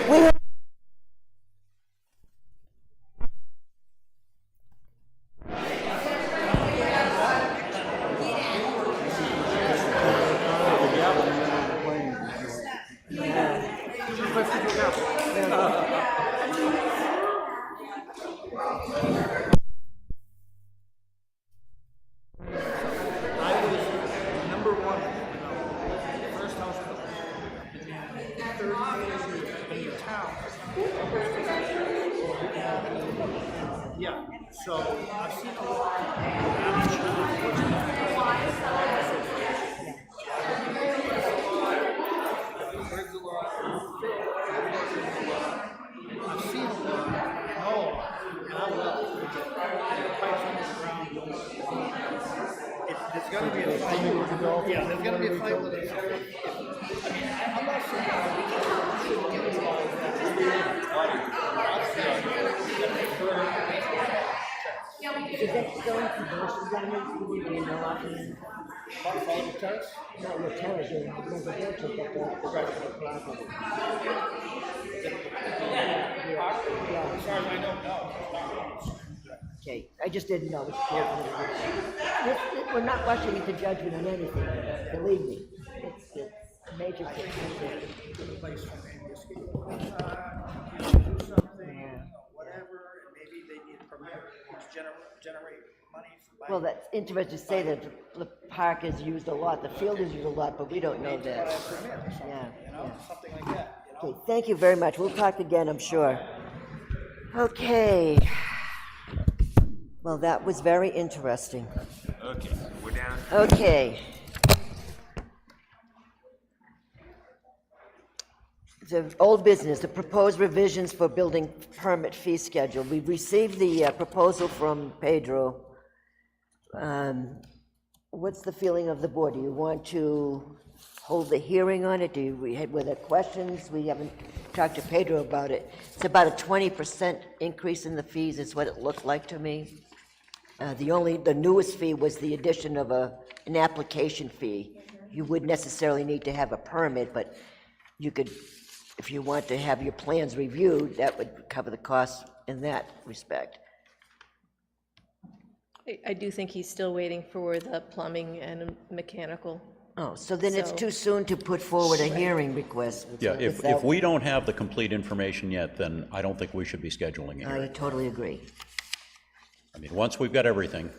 Speaker 1: We
Speaker 17: Yeah, so I've seen a lot.
Speaker 13: There's gonna be a fight. Yeah, there's gonna be a fight with it. I mean, I'm not sure.
Speaker 1: Is that still in commercial zoning? Do you know offhand?
Speaker 13: Modified terrace?
Speaker 1: No, the terrace, the residential, but the residential property.
Speaker 13: As far as I know, no.
Speaker 1: Okay, I just didn't know. We're not rushing into judgment on anything, believe me. It's a major thing.
Speaker 12: Whatever, and maybe they need a permit to generate money for.
Speaker 1: Well, that's interesting to say that the park is used a lot, the field is used a lot, but we don't know that. Yeah.
Speaker 12: Something like that, you know?
Speaker 1: Okay, thank you very much. We'll talk again, I'm sure. Okay. Well, that was very interesting.
Speaker 17: Okay, we're down.
Speaker 1: Okay. The old business, the proposed revisions for building permit fee schedule. We received the proposal from Pedro. What's the feeling of the board? Do you want to hold the hearing on it? Were there questions? We haven't talked to Pedro about it. It's about a 20% increase in the fees, is what it looked like to me. The newest fee was the addition of an application fee. You wouldn't necessarily need to have a permit, but you could, if you want to have your plans reviewed, that would cover the costs in that respect.
Speaker 18: I do think he's still waiting for the plumbing and mechanical.
Speaker 1: Oh, so then it's too soon to put forward a hearing request.
Speaker 3: Yeah, if we don't have the complete information yet, then I don't think we should be scheduling it.
Speaker 1: I totally agree.
Speaker 3: I mean, once we've got everything,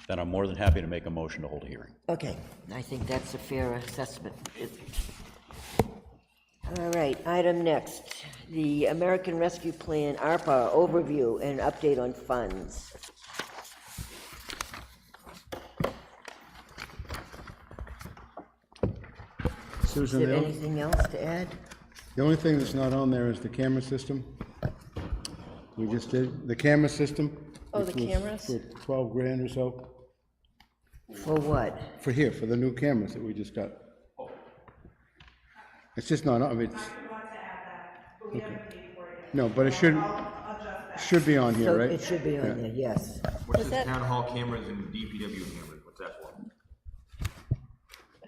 Speaker 3: then I'm more than happy to make a motion to hold a hearing.
Speaker 1: Okay, I think that's a fair assessment. All right, item next, the American Rescue Plan, ARPA overview and update on funds.
Speaker 6: Susan,
Speaker 1: Is there anything else to add?
Speaker 6: the only thing that's not on there is the camera system. We just did, the camera system.
Speaker 18: Oh, the
Speaker 6: which was
Speaker 18: cameras?
Speaker 6: For 12 grand or so,
Speaker 1: For what?
Speaker 6: for the new cameras that we just got. It's just not, I mean, it's. Okay. No, but it should be on
Speaker 1: So
Speaker 6: here, right?
Speaker 1: it should be on there, yes.
Speaker 17: What's this town hall cameras and DPW cameras? What's that for?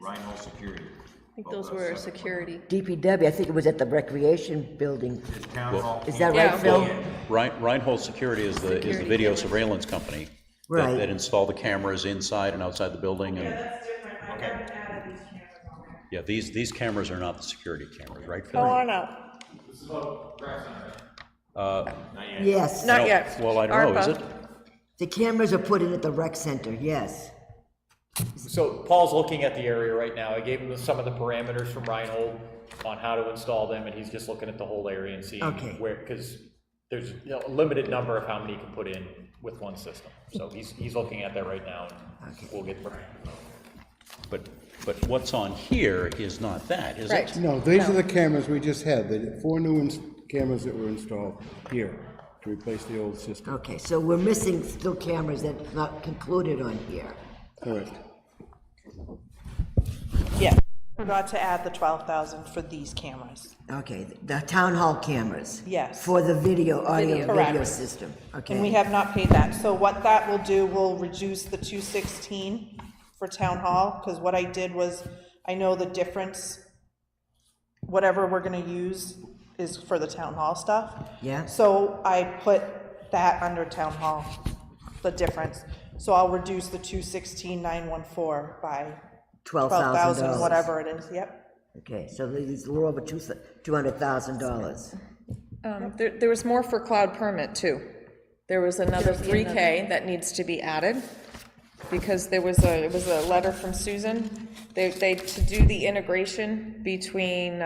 Speaker 17: Rhinehall Security.
Speaker 18: I think those were security.
Speaker 1: DPW, I think it was at the recreation building.
Speaker 17: Town hall.
Speaker 1: Is that
Speaker 18: Yeah.
Speaker 1: right, Phil?
Speaker 3: Reinhold Security is the video surveillance company
Speaker 1: Right.
Speaker 3: that install the cameras inside and outside the building. And
Speaker 17: Okay.
Speaker 3: yeah, these cameras are not the security cameras, right, Phil?
Speaker 4: Oh, I know.
Speaker 1: Yes.
Speaker 4: Not
Speaker 3: No,
Speaker 4: yet.
Speaker 3: Well, I don't know, is
Speaker 4: ARPA.
Speaker 3: it?
Speaker 1: The cameras are put in at the rec center, yes.
Speaker 5: So Paul's looking at the area right now. I gave him some of the parameters from Reinhold on how to install them, and he's just looking at the whole area and seeing
Speaker 1: Okay.
Speaker 5: where, because there's a limited number of how many you can put in with one system. So he's looking at that right now, and we'll get.
Speaker 3: But what's on here is not that, is
Speaker 4: Right.
Speaker 3: it?
Speaker 6: No, these are the cameras we just had, the 4 new cameras that were installed here to replace the old system.
Speaker 1: Okay, so we're missing still cameras that's not concluded on here.
Speaker 6: Correct.
Speaker 19: Yeah, forgot to add the 12,000 for these cameras.
Speaker 1: Okay, the town hall cameras.
Speaker 19: Yes.
Speaker 1: For the audio video
Speaker 19: Correct.
Speaker 1: system, okay.
Speaker 19: And we have not paid that. So what that will do, will reduce the 216 for town hall, because what I did was, I know the difference, whatever we're gonna use is for the town hall stuff.
Speaker 1: Yeah.
Speaker 19: So I put that under town hall, the difference. So I'll reduce the 216,914 by
Speaker 1: $12,000.
Speaker 19: whatever it is, yep.
Speaker 1: Okay, so there's a little over $200,000.
Speaker 4: There was more for cloud permit too. There was another 3K that needs to be added, because it was a letter from Susan. They, to do the integration between,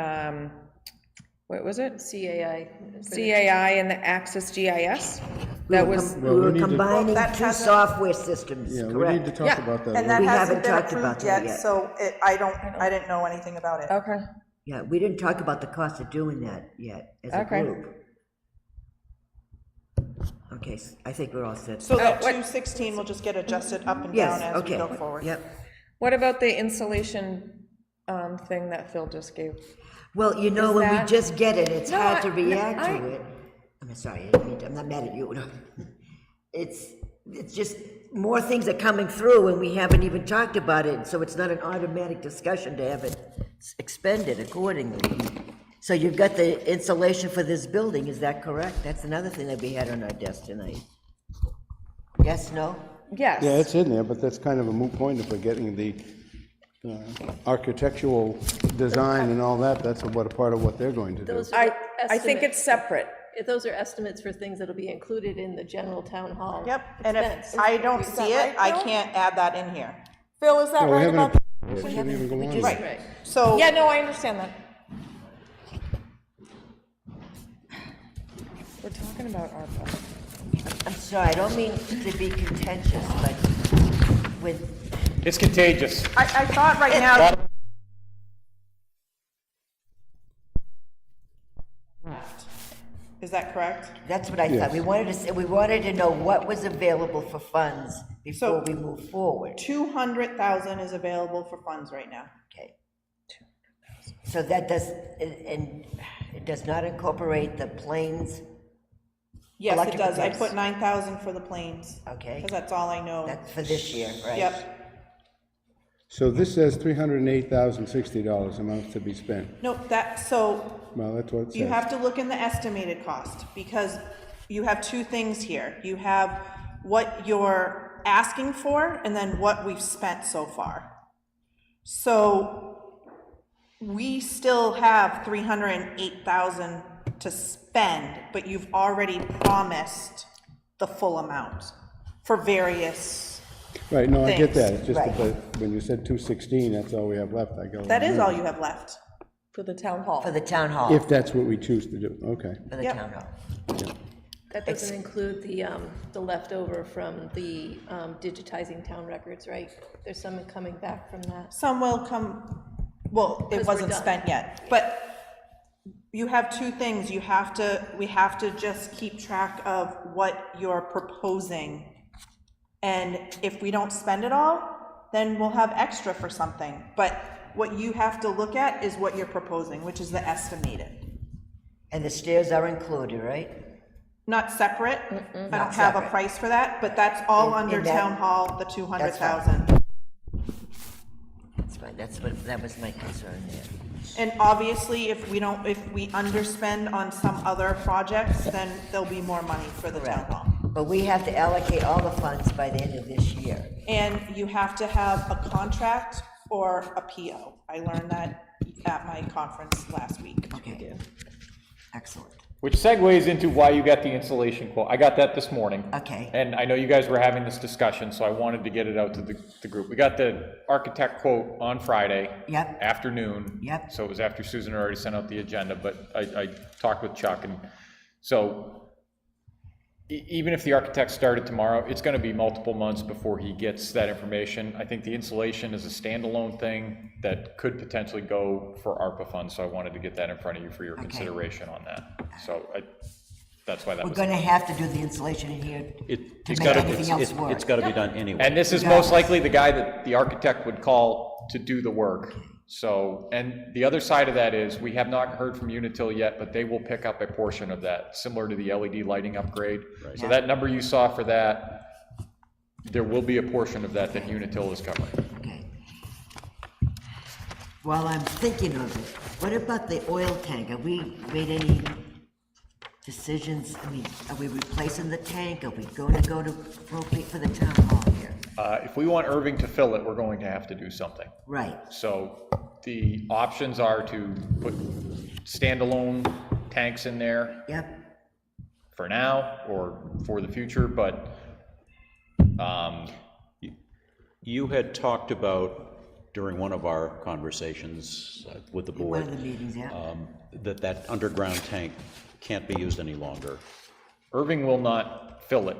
Speaker 4: what was it? CAI and the Access GIS. That was.
Speaker 1: We were
Speaker 6: we need to-
Speaker 1: combining
Speaker 19: That
Speaker 1: two
Speaker 19: hasn't-
Speaker 1: software systems,
Speaker 6: Yeah, we need to
Speaker 1: correct?
Speaker 6: talk
Speaker 4: Yeah.
Speaker 6: about that.
Speaker 19: And that
Speaker 1: We
Speaker 19: hasn't
Speaker 1: haven't
Speaker 19: been
Speaker 1: talked about
Speaker 19: approved
Speaker 1: that
Speaker 19: yet,
Speaker 1: yet.
Speaker 19: so I didn't know anything about it.
Speaker 4: Okay.
Speaker 1: Yeah, we didn't talk about the cost of doing that yet as a
Speaker 4: Okay.
Speaker 1: group. Okay, I think we're all set.
Speaker 19: So that 216 will just get adjusted up and
Speaker 1: Yes,
Speaker 19: down as we
Speaker 1: okay.
Speaker 19: go forward.
Speaker 1: Yep.
Speaker 4: What about the insulation thing that Phil just gave?
Speaker 1: Well, you know,
Speaker 4: Is
Speaker 1: when we
Speaker 4: that-
Speaker 1: just get it, it's
Speaker 4: No,
Speaker 1: hard to
Speaker 4: I-
Speaker 1: react
Speaker 4: I-
Speaker 1: to it. I'm sorry, I'm not mad at you. No. It's just more things are coming through and we haven't even talked about it, so it's not an automatic discussion to have it expended accordingly. So you've got the insulation for this building, is that correct? That's another thing that we had on our desk tonight. Yes, no?
Speaker 4: Yes.
Speaker 6: Yeah, it's in there, but that's kind of a moot point if we're getting the architectural design and all that, that's what a part of what they're going to do.
Speaker 18: Those are
Speaker 4: I think it's separate.
Speaker 18: Those are estimates for things that'll be included in the general town hall.
Speaker 19: Yep, and if I don't
Speaker 4: Is that
Speaker 19: see it,
Speaker 4: right,
Speaker 19: I
Speaker 4: Phil?
Speaker 19: can't add that in here.
Speaker 4: Phil, is that
Speaker 6: Well, we
Speaker 4: right
Speaker 6: haven't
Speaker 4: about?
Speaker 6: approved it, it shouldn't even go on.
Speaker 19: Right,
Speaker 18: Right.
Speaker 19: so.
Speaker 4: Yeah, no, I understand that. We're talking about ARPA.
Speaker 1: I'm sorry, I don't mean to be contentious, but with,
Speaker 5: It's contagious.
Speaker 19: I thought right now. Is that correct?
Speaker 1: that's what I thought.
Speaker 6: Yes.
Speaker 1: We wanted to know what was available for funds before we move forward.
Speaker 19: 200,000 is available for funds right now.
Speaker 1: Okay. So that does, and it does not incorporate the planes?
Speaker 19: Yes, it
Speaker 1: Electrical
Speaker 19: does. I
Speaker 1: bills.
Speaker 19: put 9,000 for the planes.
Speaker 1: Okay.
Speaker 19: Because that's all I know.
Speaker 1: That's for this year, right?
Speaker 19: Yep.
Speaker 6: So this says $308,060 amounts to be spent.
Speaker 19: No, so
Speaker 6: Well, that's what it
Speaker 19: you
Speaker 6: says.
Speaker 19: have to look in the estimated cost, because you have two things here. You have what you're asking for, and then what we've spent so far. So we still have 308,000 to spend, but you've already promised the full amount for various,
Speaker 6: Right, no, I get
Speaker 19: things.
Speaker 6: that, it's just
Speaker 1: Right.
Speaker 6: that when you said 216, that's all we have left, I go.
Speaker 19: that is all you have left.
Speaker 4: For the town hall.
Speaker 1: For the town hall,
Speaker 6: If that's what we choose to do, okay.
Speaker 1: for the
Speaker 19: Yep.
Speaker 1: town hall.
Speaker 18: That doesn't include the leftover from the digitizing town records, right? There's some coming back from that.
Speaker 19: Some will come, well, it
Speaker 18: 'Cause we're
Speaker 19: wasn't
Speaker 18: done.
Speaker 19: spent yet, but you have two things. We have to just keep track of what you're proposing. And if we don't spend it all, then we'll have extra for something. But what you have to look at is what you're proposing, which is the estimated.
Speaker 1: And the stairs are included, right?
Speaker 19: Not separate. I
Speaker 1: Not
Speaker 19: don't have a
Speaker 1: separate.
Speaker 19: price for that, but that's all
Speaker 1: In
Speaker 19: under
Speaker 1: that-
Speaker 19: town hall, the 200,000.
Speaker 1: That's fine, that was my concern there.
Speaker 19: And obviously, if we underspend on some other projects, then there'll be more money for the town hall.
Speaker 1: But we have to allocate all the funds by the end of this year.
Speaker 19: And you have to have a contract or a PO. I learned that at my conference last week.
Speaker 1: Okay. Excellent.
Speaker 5: Which segues into why you got the insulation quote. I got that this morning.
Speaker 1: Okay.
Speaker 5: And I know you guys were having this discussion, so I wanted to get it out to the group. We got the architect quote on Friday.
Speaker 1: Yep.
Speaker 5: Afternoon.
Speaker 1: Yep.
Speaker 5: So it was after Susan had already sent out the agenda, but I talked with Chuck, and so even if the architect started tomorrow, it's gonna be multiple months before he gets that information. I think the insulation is a standalone thing that could potentially go for ARPA funds, so I wanted to get that in front of you for your consideration on that. So that's why that
Speaker 1: We're
Speaker 5: was.
Speaker 1: gonna have to do the installation in here to
Speaker 3: It's
Speaker 1: make
Speaker 3: gotta,
Speaker 1: anything else work.
Speaker 3: it's gotta be done anyway.
Speaker 5: And this is most likely the guy that the architect would call to do the work. So, and the other side of that is, we have not heard from Unitil yet, but they will pick up a portion of that, similar to the LED lighting upgrade. So that number you saw for that, there will be a portion of that that Unitil is covering.
Speaker 1: Okay. While I'm thinking of it, what about the oil tank? Have we made any decisions? I mean, are we replacing the tank? Are we going to go to appropriate for the town hall here?
Speaker 5: If we want Irving to fill it, we're going to have to do something.
Speaker 1: Right.
Speaker 5: So the options are to put standalone tanks in there.
Speaker 1: Yep.
Speaker 5: For now, or for the future, but,
Speaker 3: You had talked about, during one of our conversations with the board.
Speaker 1: One of the meetings, yeah.
Speaker 3: That underground tank can't be used any longer.
Speaker 5: Irving will not fill it.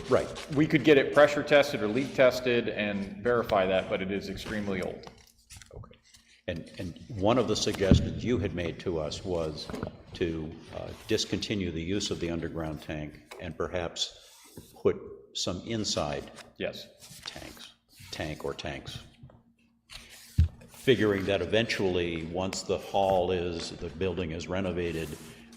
Speaker 3: Right.
Speaker 5: We could get it pressure tested or leak tested and verify that, but it is extremely old.
Speaker 3: Okay. And one of the suggestions you had made to us was to discontinue the use of the underground tank and perhaps put some inside
Speaker 5: Yes.
Speaker 3: tanks. Figuring that eventually, once the building is renovated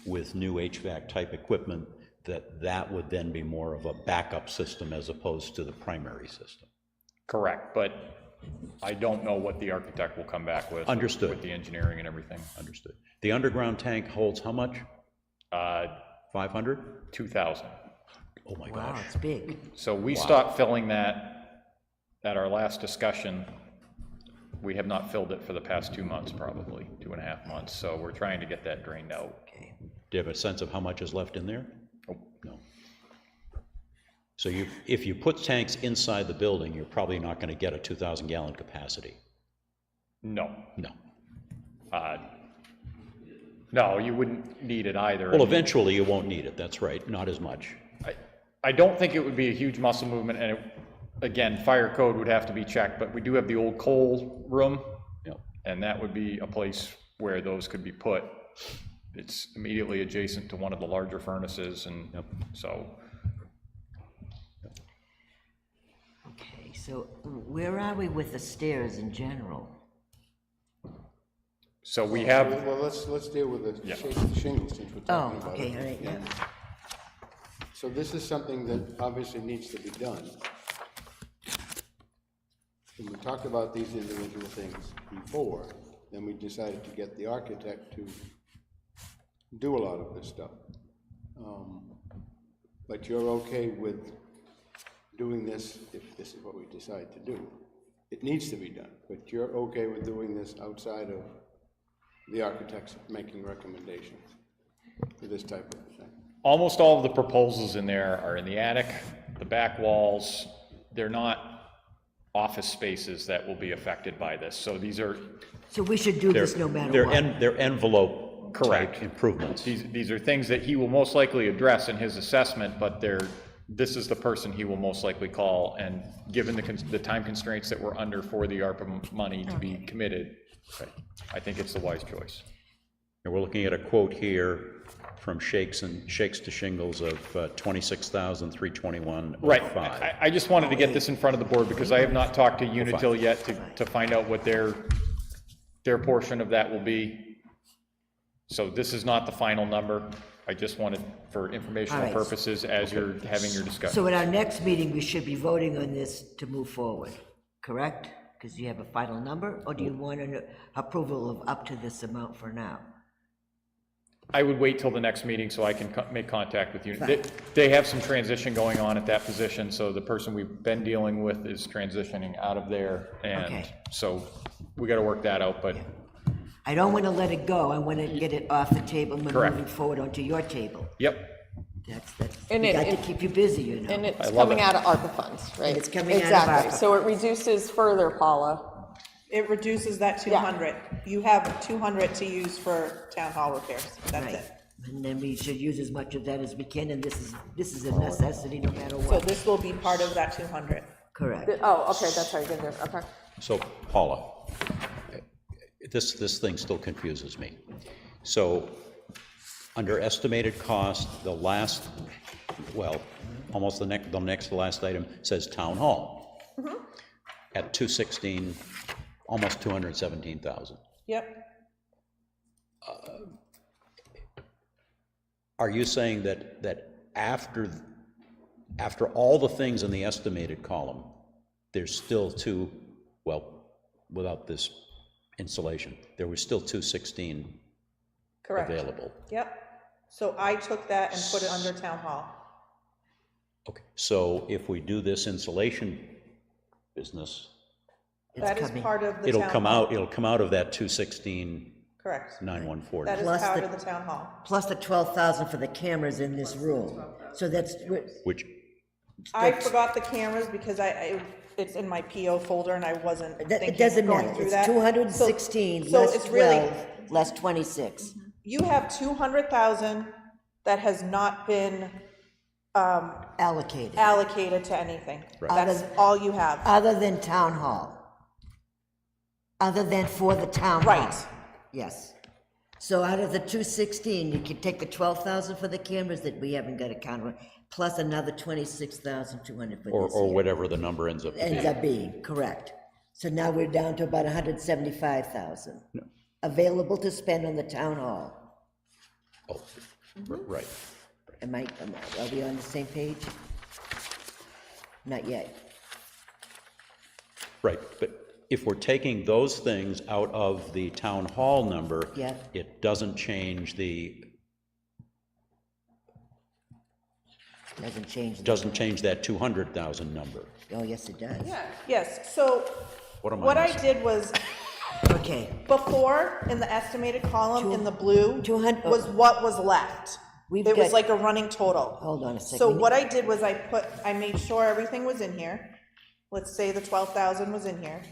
Speaker 3: with new HVAC type equipment, that would then be more of a backup system as opposed to the primary system.
Speaker 5: Correct, but I don't know what the architect will come back with.
Speaker 3: Understood.
Speaker 5: With the engineering and everything.
Speaker 3: Understood. The underground tank holds how much? 500?
Speaker 5: 2,000.
Speaker 3: Oh my
Speaker 1: Wow,
Speaker 3: gosh.
Speaker 1: it's big.
Speaker 5: So we stopped filling that at our last discussion. We have not filled it for the past 2 months, probably 2.5 months. So we're trying to get that drained out.
Speaker 1: Okay.
Speaker 3: Do you have a sense of how much is left in there?
Speaker 5: Nope.
Speaker 3: No. So if you put tanks inside the building, you're probably not going to get a 2,000 gallon capacity.
Speaker 5: No.
Speaker 3: No.
Speaker 5: No, you wouldn't need it either.
Speaker 3: Well, eventually you won't need it. That's right. Not as much.
Speaker 5: I don't think it would be a huge muscle movement, and again, fire code would have to be checked, but we do have the old coal room,
Speaker 3: Yep.
Speaker 5: and that would be a place where those could be put. It's immediately adjacent to one of the larger furnaces, and so.
Speaker 1: Okay, so where are we with the stairs in general?
Speaker 5: So we have.
Speaker 6: Well, let's deal with the shingles since we're talking about it.
Speaker 1: Okay, all right, yeah.
Speaker 6: So this is something that obviously needs to be done. And we talked about these individual things before, then we decided to get the architect to do a lot of this stuff. But you're okay with doing this if this is what we decide to do. It needs to be done, but you're okay with doing this outside of the architects making recommendations for this type of thing?
Speaker 5: Almost all of the proposals in there are in the attic, the back walls. They're not office spaces that will be affected by this. So these are.
Speaker 1: So we should do this no matter what.
Speaker 3: They're envelope
Speaker 5: Correct.
Speaker 3: type improvements.
Speaker 5: These are things that he will most likely address in his assessment, but this is the person he will most likely call, and given the time constraints that we're under for the ARPA money to be committed, I think it's the wise choice.
Speaker 3: And we're looking at a quote here from Shakes to Shingles of $26,321.05.
Speaker 5: Right. I just wanted to get this in front of the board because I have not talked to Unitil yet to find out what their portion of that will be. So this is not the final number. I just wanted, for informational purposes, as you're having your discussion.
Speaker 1: So at our next meeting, we should be voting on this to move forward, correct? Because you have a final number, or do you want an approval of up to this amount for now?
Speaker 5: I would wait till the next meeting so I can make contact with you. They have some transition going on at that position, so the person we've been dealing with is transitioning out of there, and so we got to work that out, but.
Speaker 1: I don't want to let it go. I want to get it off the table and moving forward onto your table.
Speaker 5: Yep.
Speaker 1: That's,
Speaker 4: And
Speaker 1: we got to keep you busy, you know.
Speaker 4: And it's coming out of ARPA funds, right?
Speaker 1: And it's coming out of
Speaker 4: Exactly,
Speaker 1: ARPA.
Speaker 4: so it reduces further, Paula.
Speaker 19: It reduces that 200. You have 200 to use for town hall repairs, that's
Speaker 1: Right.
Speaker 19: it.
Speaker 1: And then we should use as much of that as we can, and this is a necessity no matter
Speaker 19: So
Speaker 1: what.
Speaker 19: this will be part of that 200.
Speaker 1: Correct.
Speaker 4: Oh, okay, that's how you get there, okay.
Speaker 3: So, Paula, this thing still confuses me. So, under estimated cost, almost the next to last item says town hall. At 216, almost 217,000.
Speaker 19: Yep.
Speaker 3: Are you saying that after all the things in the estimated column, there's still without this insulation, there was still 216
Speaker 19: Correct.
Speaker 3: available?
Speaker 19: Yep. So I took that and put it under town hall.
Speaker 3: Okay, so if we do this insulation business,
Speaker 19: That is part of the
Speaker 3: it'll
Speaker 19: town
Speaker 3: come
Speaker 19: hall.
Speaker 3: out of that 216,
Speaker 19: Correct.
Speaker 3: 9140.
Speaker 19: That is
Speaker 1: Plus
Speaker 19: part
Speaker 1: the-
Speaker 19: of the town hall.
Speaker 1: Plus the 12,000 for the cameras in this room. So that's,
Speaker 3: Which,
Speaker 19: I forgot the cameras because it's in my PO folder and I wasn't
Speaker 1: it
Speaker 19: thinking
Speaker 1: doesn't
Speaker 19: of going
Speaker 1: matter.
Speaker 19: through
Speaker 1: It's
Speaker 19: that.
Speaker 1: 216
Speaker 19: So
Speaker 1: less
Speaker 19: it's really,
Speaker 1: 12, less 26.
Speaker 19: you have 200,000 that has not been allocated to anything. That's all you have.
Speaker 1: Other than town hall. Other than for the town hall.
Speaker 19: Right.
Speaker 1: Yes. So out of the 216, you can take the 12,000 for the cameras that we haven't got a count on, plus another 26,200 for
Speaker 3: or,
Speaker 1: this
Speaker 3: or
Speaker 1: year.
Speaker 3: whatever the number ends up being.
Speaker 1: Ends up being, correct. So now we're down to about 175,000 available to spend on the town hall.
Speaker 3: Oh, right.
Speaker 1: Are we on the same page? Not yet.
Speaker 3: Right, but if we're taking those things out of the town hall number,
Speaker 1: Yeah.
Speaker 3: it doesn't change
Speaker 1: Doesn't change.
Speaker 3: that 200,000 number.
Speaker 1: Oh, yes, it does.
Speaker 19: Yeah, yes, so
Speaker 3: What am I
Speaker 19: what I
Speaker 3: missing?
Speaker 19: did was,
Speaker 1: Okay.
Speaker 19: before, in the estimated column, in the blue,
Speaker 1: 200
Speaker 19: was what was left.
Speaker 1: We've
Speaker 19: It was
Speaker 1: got-
Speaker 19: like a running total.
Speaker 1: Hold on a second.
Speaker 19: So what I did was I made sure everything was in here. Let's say the 12,000 was in here.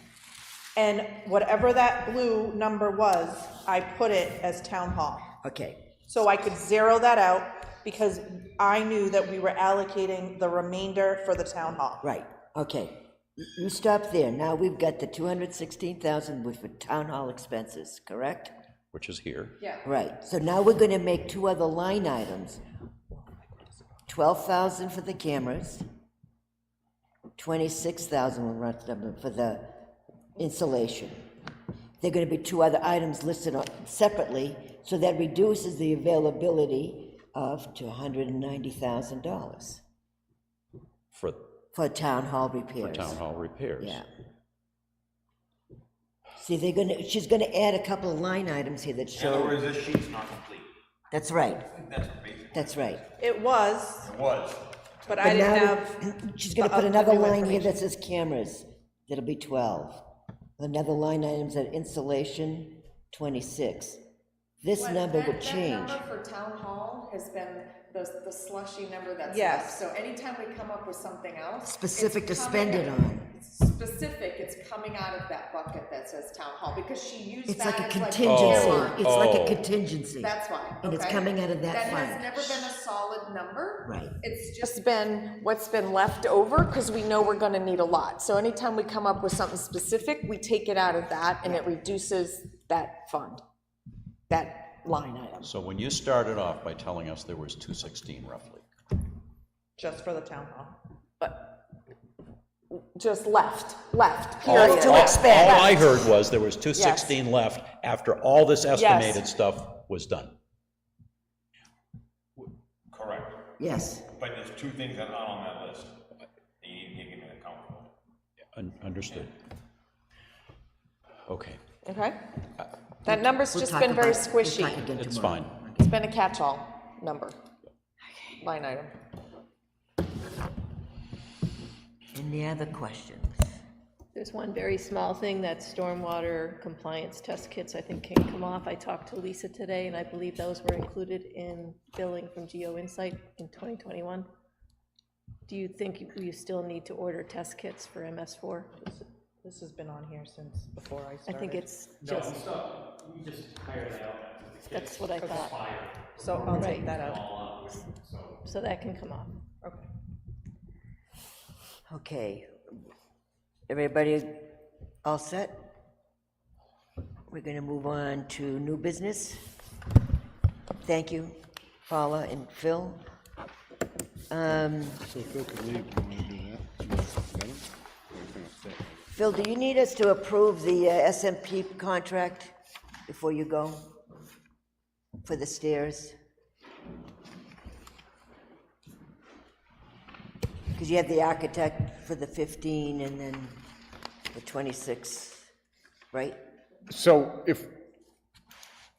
Speaker 19: And whatever that blue number was, I put it as town hall.
Speaker 1: Okay.
Speaker 19: So I could zero that out because I knew that we were allocating the remainder for the town hall.
Speaker 1: Right, okay. You stop there. Now we've got the 216,000 with the town hall expenses, correct?
Speaker 3: Which is here.
Speaker 19: Yeah.
Speaker 1: Right, so now we're gonna make two other line items. 12,000 for the cameras, 26,000 will run for the insulation. There are gonna be two other items listed separately, so that reduces the availability to $190,000 for town hall repairs.
Speaker 3: For town hall repairs.
Speaker 1: Yeah. See, she's gonna add a couple of line items here that
Speaker 17: In other
Speaker 1: show,
Speaker 17: words, this sheet's not complete.
Speaker 1: that's right,
Speaker 17: That's basically.
Speaker 1: that's right.
Speaker 19: It was,
Speaker 17: It was.
Speaker 19: but I didn't
Speaker 1: now
Speaker 19: have.
Speaker 1: She's gonna
Speaker 19: the
Speaker 1: put another
Speaker 19: new
Speaker 1: line here
Speaker 19: information.
Speaker 1: that says cameras, that'll be 12. Another line item's at insulation, 26. This number would change.
Speaker 4: That number for town hall has been the slushy number that's
Speaker 19: Yes.
Speaker 4: left. So anytime we come up with something else.
Speaker 1: Specific
Speaker 4: it's
Speaker 1: to spend
Speaker 4: coming-
Speaker 1: it on.
Speaker 4: Specific, it's coming out of that bucket that says town hall, because she used
Speaker 1: It's
Speaker 4: that
Speaker 1: like a
Speaker 4: as
Speaker 1: contingency,
Speaker 4: earmark.
Speaker 1: it's like a contingency.
Speaker 4: That's why,
Speaker 1: And it's
Speaker 4: okay?
Speaker 1: coming out of that
Speaker 4: That
Speaker 1: fund.
Speaker 4: has never been a solid number.
Speaker 1: Right.
Speaker 4: It's just been what's been left over, because we know we're gonna need a lot. So anytime we come up with something specific, we take it out of that, and it reduces that fund, that line item.
Speaker 3: So when you started off by telling us there was 216 roughly,
Speaker 19: Just for the town hall.
Speaker 4: Just left,
Speaker 3: all
Speaker 4: period.
Speaker 3: all I heard was there was 216 left after all this estimated
Speaker 4: Yes.
Speaker 3: stuff was done.
Speaker 17: Correct.
Speaker 1: Yes.
Speaker 17: But there's two things that aren't on that list that you need to give me an account for.
Speaker 3: Understood. Okay,
Speaker 4: Okay? That number's
Speaker 1: We'll
Speaker 4: just
Speaker 1: talk
Speaker 4: been very
Speaker 1: about- we'll
Speaker 4: squishy.
Speaker 1: talk again
Speaker 3: it's
Speaker 1: tomorrow.
Speaker 3: fine.
Speaker 4: It's been a catch-all number, line item.
Speaker 1: Any other questions?
Speaker 18: There's one very small thing, that stormwater compliance test kits, I think, can come off. I talked to Lisa today, and I believe those were included in billing from Geo Insight in 2021. Do you think you still need to order test kits for MS4?
Speaker 19: This has been on here since before I
Speaker 18: I
Speaker 19: started.
Speaker 18: think it's just,
Speaker 20: We just hired it out.
Speaker 18: that's what I thought.
Speaker 19: So I'll take
Speaker 18: Right.
Speaker 19: that out.
Speaker 18: So that can come off.
Speaker 19: Okay.
Speaker 1: Okay. Everybody all set? We're gonna move on to new business. Thank you, Paula and Phil.
Speaker 6: So Phil could leave, you wanna do that? You got him? Or he's gonna stay?
Speaker 1: Phil, do you need us to approve the SMP contract before you go? For the stairs? Because you have the architect for the 15 and then the 26, right?
Speaker 5: So if,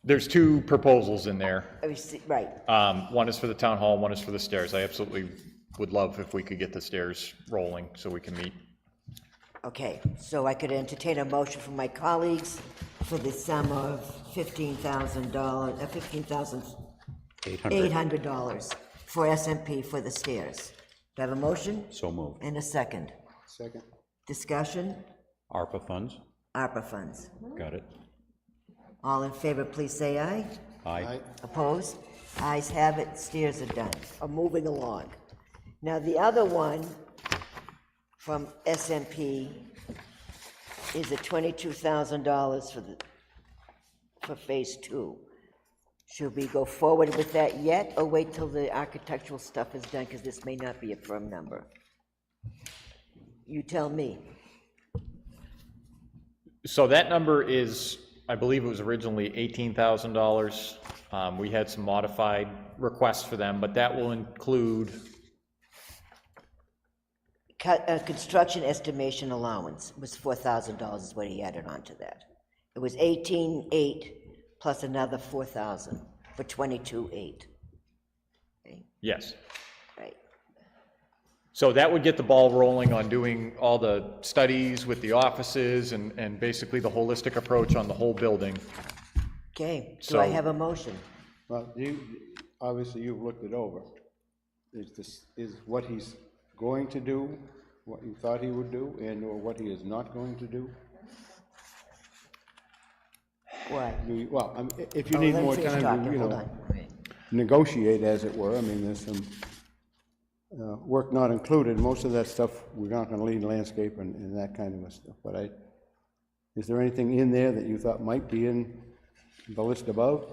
Speaker 5: there's two proposals in there.
Speaker 1: Right.
Speaker 5: One is for the town hall, one is for the stairs. I absolutely would love if we could get the stairs rolling so we can meet.
Speaker 1: Okay, so I could entertain a motion from my colleagues for the sum of $15,000, $15,800 for SMP for the stairs. Do I have a motion?
Speaker 3: So moved.
Speaker 1: And a second.
Speaker 6: Second.
Speaker 1: Discussion?
Speaker 3: ARPA funds?
Speaker 1: ARPA funds.
Speaker 3: Got it.
Speaker 1: All in favor, please say aye.
Speaker 3: Aye.
Speaker 1: Opposed? Ayes have it, stairs are done, are moving along. Now, the other one from SMP is a $22,000 for phase 2. Should we go forward with that yet, or wait till the architectural stuff is done, because this may not be a firm number? You tell me.
Speaker 5: So that number is, I believe it was originally $18,000. We had some modified requests for them, but that will include,
Speaker 1: Construction estimation allowance was $4,000 is what he added on to that. It was 18,800 plus another 4,000 for 22,800.
Speaker 5: yes.
Speaker 1: Right.
Speaker 5: So that would get the ball rolling on doing all the studies with the offices and basically the holistic approach on the whole building.
Speaker 1: Okay, do I
Speaker 5: So-
Speaker 1: have a motion?
Speaker 6: Well, obviously you've looked it over. Is what he's going to do, what you thought he would do, and or what he is not going to do?
Speaker 1: What?
Speaker 6: Well, if you
Speaker 1: Oh,
Speaker 6: need
Speaker 1: let him
Speaker 6: more
Speaker 1: finish
Speaker 6: time
Speaker 1: talking.
Speaker 6: to,
Speaker 1: Hold on.
Speaker 6: negotiate, as it were, I mean, there's some work not included. Most of that stuff, we're not gonna lead landscape and that kind of stuff, but is there anything in there that you thought might be in the list above?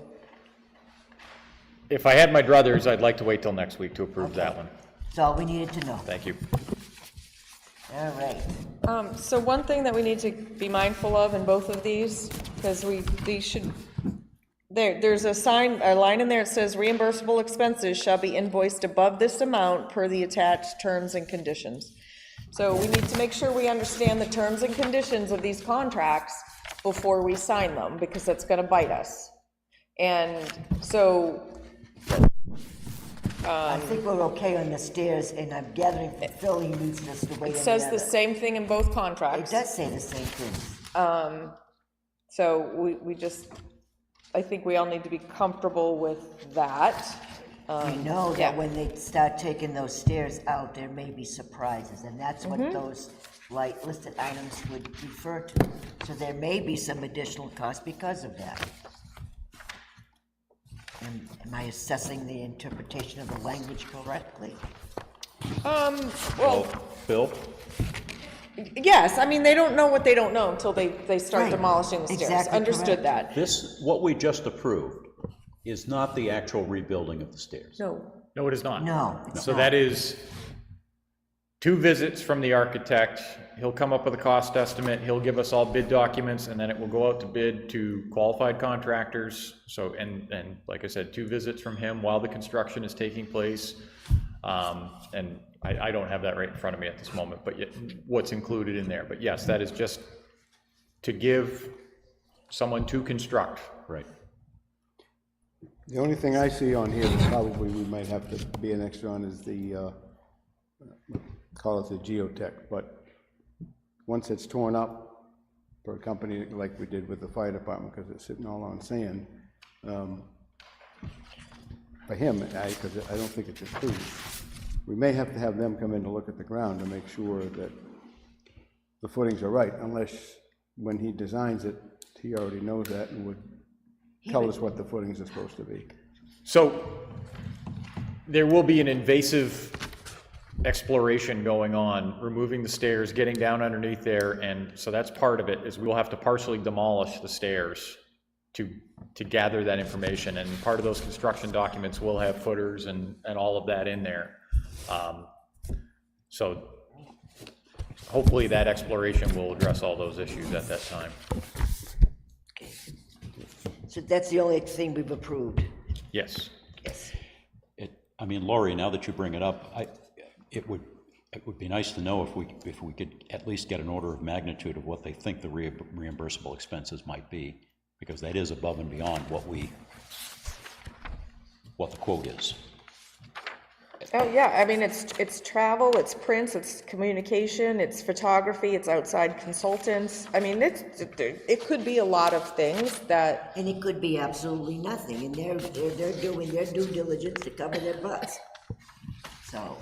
Speaker 5: If I had my druthers, I'd like to wait till next week to approve that one.
Speaker 1: That's all we needed to know.
Speaker 5: Thank you.
Speaker 1: All right.
Speaker 4: So one thing that we need to be mindful of in both of these, because these should, there's a line in there that says reimbursable expenses shall be invoiced above this amount per the attached terms and conditions. So we need to make sure we understand the terms and conditions of these contracts before we sign them, because that's gonna bite us. And so,
Speaker 1: I think we're okay on the stairs, and I'm gathering from Phil, he needs us to wait on
Speaker 4: it
Speaker 1: the
Speaker 4: says the
Speaker 1: other.
Speaker 4: same thing in both
Speaker 1: It
Speaker 4: contracts.
Speaker 1: does say the same thing.
Speaker 4: So we just, I think we all need to be comfortable with that.
Speaker 1: We know
Speaker 4: yeah.
Speaker 1: that when they start taking those stairs out, there may be surprises, and that's what
Speaker 4: Mm-hmm.
Speaker 1: those light listed items would refer to. So there may be some additional cost because of that. Am I assessing the interpretation of the language correctly?
Speaker 4: Well,
Speaker 3: Bill?
Speaker 4: yes, I mean, they don't know what they don't know until they start
Speaker 1: Right.
Speaker 4: demolishing the stairs.
Speaker 1: Exactly
Speaker 4: Understood
Speaker 1: correct.
Speaker 4: that.
Speaker 3: This, what we just approved, is not the actual rebuilding of the stairs.
Speaker 4: No.
Speaker 5: No, it is not.
Speaker 1: No, it's
Speaker 5: So
Speaker 1: not.
Speaker 5: that is 2 visits from the architect. He'll come up with a cost estimate, he'll give us all bid documents, and then it will go out to bid to qualified contractors. So, and like I said, 2 visits from him while the construction is taking place. And I don't have that right in front of me at this moment, but yet, what's included in there. But yes, that is just to give someone to construct.
Speaker 3: Right.
Speaker 6: The only thing I see on here that probably we might have to be an extra on is the, call it the geotech, but once it's torn up for a company like we did with the fire department, because it's sitting all on sand, for him, because I don't think it's approved, we may have to have them come in to look at the ground to make sure that the footings are right, unless when he designs it, he already knows that and would tell us what the footings are supposed to be.
Speaker 5: So there will be an invasive exploration going on, removing the stairs, getting down underneath there, and so that's part of it, is we will have to partially demolish the stairs to gather that information, and part of those construction documents will have footers and all of that in there. So hopefully that exploration will address all those issues at that time.
Speaker 1: So that's the only thing we've approved.
Speaker 5: Yes.
Speaker 1: Yes.
Speaker 3: I mean, Laurie, now that you bring it up, it would be nice to know if we could at least get an order of magnitude of what they think the reimbursable expenses might be, because that is above and beyond what the quote is.
Speaker 4: Oh, yeah, I mean, it's travel, it's prints, it's communication, it's photography, it's outside consultants. I mean, it could be a lot of things that.
Speaker 1: And it could be absolutely nothing, and they're doing their due diligence to cover their butts. So.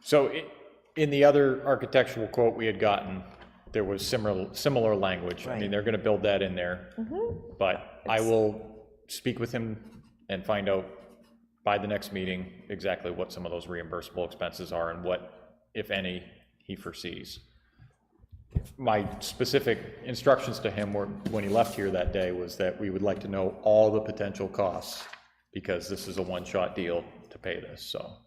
Speaker 5: So in the other architectural quote we had gotten, there was similar language. I mean, they're gonna build that in there. But I will speak with him and find out by the next meeting exactly what some of those reimbursable expenses are and what, if any, he foresees. my specific instructions to him were, when he left here that day, was that we would like to know all the potential costs, because this is a one-shot deal to pay this, so.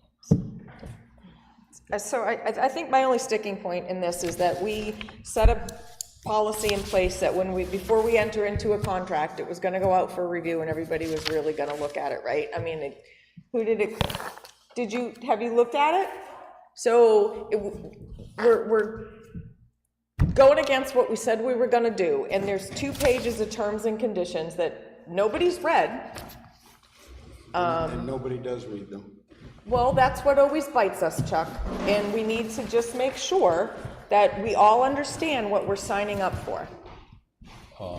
Speaker 4: So I think my only sticking point in this is that we set a policy in place that before we enter into a contract, it was gonna go out for review and everybody was really gonna look at it, right? I mean, have you looked at it? So we're going against what we said we were gonna do, and there's 2 pages of terms and conditions that nobody's read.
Speaker 6: And nobody does read them.
Speaker 4: Well, that's what always bites us, Chuck, and we need to just make sure that we all understand what we're signing up for.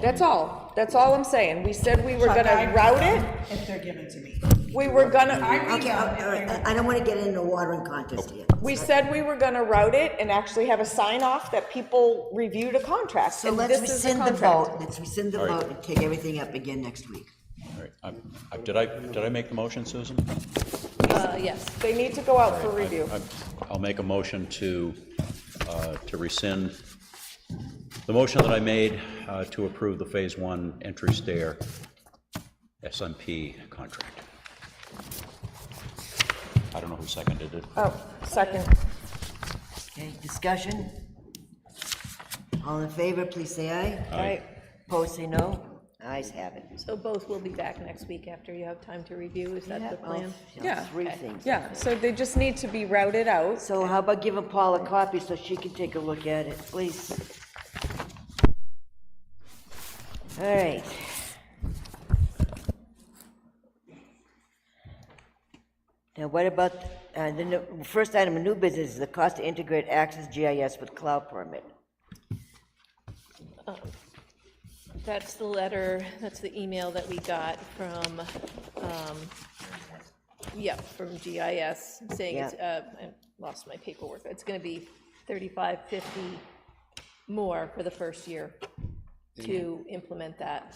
Speaker 4: That's all I'm saying. We said we were gonna route it.
Speaker 19: If they're given to me.
Speaker 4: We were gonna.
Speaker 1: Okay, I don't want to get into a watering contest here.
Speaker 4: We said we were gonna route it and actually have a sign off that people reviewed a contract.
Speaker 1: So
Speaker 4: and
Speaker 1: let's
Speaker 4: this is
Speaker 1: rescind the
Speaker 4: contract.
Speaker 1: vote, let's rescind the vote and take everything up again next week.
Speaker 3: All right, did I make the motion, Susan?
Speaker 18: Yes.
Speaker 4: They need to go out for review.
Speaker 3: I'll make a motion to rescind the motion that I made to approve the Phase 1 entry stair SMP contract. I don't know who seconded it.
Speaker 4: Oh, second.
Speaker 1: Okay, discussion? All in favor, please say aye.
Speaker 4: Aye.
Speaker 1: Opposed, say no. Ayes have it.
Speaker 18: So both will be back next week after you have time to review, is that the plan?
Speaker 4: Yeah.
Speaker 1: 3 things.
Speaker 4: Yeah, so they just need to be routed out.
Speaker 1: So how about giving Paul a copy so she can take a look at it, please? All right. Now, what about, the first item of new business is the cost to integrate Access GIS with cloud permit.
Speaker 18: That's the letter, that's the email that we got from, from GIS, saying it's, I lost my paperwork, it's gonna be $35.50 more for the first year to implement that.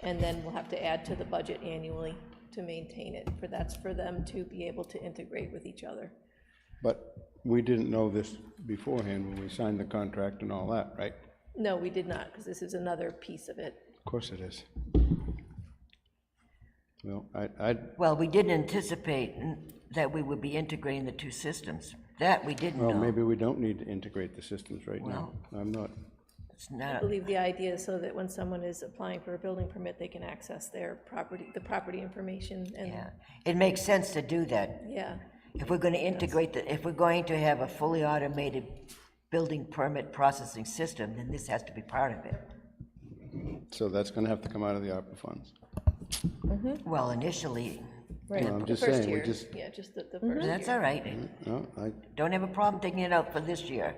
Speaker 18: And then we'll have to add to the budget annually to maintain it, that's for them to be able to integrate with each other.
Speaker 6: But we didn't know this beforehand when we signed the contract and all that, right?
Speaker 18: No, we did not, because this is another piece of it.
Speaker 6: Of course it is. Well,
Speaker 1: Well, we didn't anticipate that we would be integrating the 2 systems. That we didn't know.
Speaker 6: well, maybe we don't need to integrate the systems right now. I'm not.
Speaker 1: It's not.
Speaker 18: I believe the idea is so that when someone is applying for a building permit, they can access their property, the property information and.
Speaker 1: Yeah, it makes sense to do that.
Speaker 18: Yeah.
Speaker 1: If we're going to integrate if we're going to have a fully automated building permit processing system, then this has to be part of it.
Speaker 6: So that's going to have to come out of the ARPA funds.
Speaker 1: Well, initially.
Speaker 18: Right,
Speaker 6: Well, I'm
Speaker 18: the
Speaker 6: just
Speaker 18: first
Speaker 6: saying, we
Speaker 18: year,
Speaker 6: just-
Speaker 18: yeah, just the first year.
Speaker 1: That's all right.
Speaker 6: No,
Speaker 1: Don't have a problem taking it out for this year.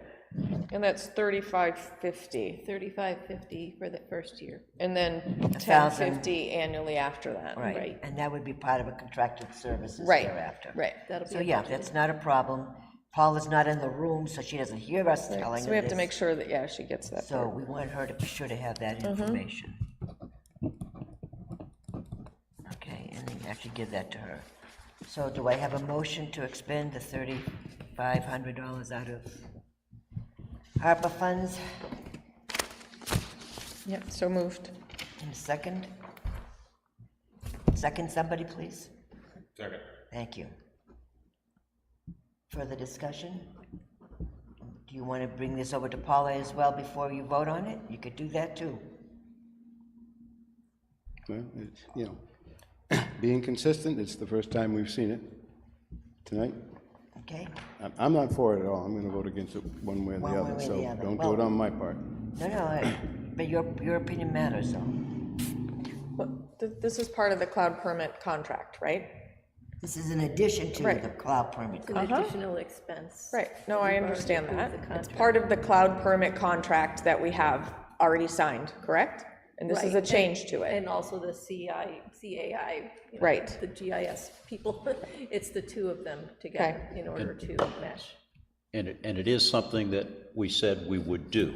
Speaker 4: And that's $35.50,
Speaker 18: $35.50 for the first year.
Speaker 4: and then
Speaker 1: $1,000
Speaker 4: $10.50 annually after that.
Speaker 1: Right, and that would be part of a contracted services
Speaker 4: Right,
Speaker 1: thereafter.
Speaker 4: right.
Speaker 18: That'll be
Speaker 1: So
Speaker 18: a
Speaker 1: yeah,
Speaker 18: budget.
Speaker 1: that's not a problem. Paula's not in the room, so she doesn't hear us telling her this.
Speaker 4: So we have to make sure that, yeah, she gets that.
Speaker 1: So we want her to be sure to have that information. Okay, and then actually give that to her. So do I have a motion to expend the $3,500 out of ARPA funds?
Speaker 4: Yep, so moved.
Speaker 1: In a second? Second, somebody, please?
Speaker 17: Second.
Speaker 1: Thank you. Further discussion? Do you want to bring this over to Paula as well before you vote on it? You could do that too.
Speaker 6: well, it's, being consistent, it's the first time we've seen it tonight.
Speaker 1: Okay?
Speaker 6: I'm not for it at all. I'm going to vote against it one way or the
Speaker 1: One way
Speaker 6: other,
Speaker 1: or
Speaker 6: so
Speaker 1: the other.
Speaker 6: don't
Speaker 1: Well-
Speaker 6: do it on my part.
Speaker 1: No, but your opinion matters, though.
Speaker 4: This is part of the cloud permit contract, right?
Speaker 1: This is in addition to
Speaker 4: Right.
Speaker 1: the cloud permit.
Speaker 18: It's an additional expense.
Speaker 4: Right, no, I
Speaker 18: We've already
Speaker 4: understand
Speaker 18: approved
Speaker 4: that.
Speaker 18: the
Speaker 4: It's
Speaker 18: contract.
Speaker 4: part of the cloud permit contract that we have already signed, correct? And this is a
Speaker 18: Right,
Speaker 4: change to it.
Speaker 18: And also the CAI.
Speaker 4: Right.
Speaker 18: The GIS people, it's the 2 of them together in order to mesh.
Speaker 3: And it is something that we said we would do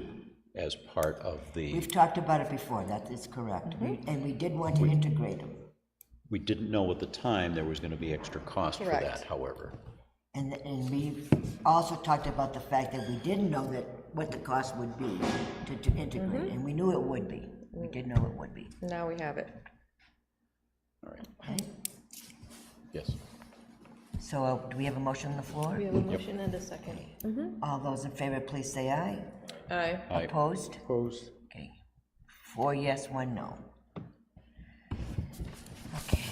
Speaker 3: as part of the,
Speaker 1: We've talked about it before, that is correct. And we did want to integrate them.
Speaker 3: we didn't know at the time there was going to be extra cost for that,
Speaker 4: Correct.
Speaker 3: however.
Speaker 1: And we've also talked about the fact that we didn't know that what the cost would be to integrate, and we knew it would be. We did know it would be.
Speaker 4: Now we have it.
Speaker 1: Okay?
Speaker 3: Yes.
Speaker 1: So do we have a motion on the floor?
Speaker 18: We have a motion and a second.
Speaker 1: All those in favor, please say aye.
Speaker 4: Aye.
Speaker 3: Aye.
Speaker 1: Opposed?
Speaker 6: Opposed.
Speaker 1: Okay. 4 yes, 1 no. Okay.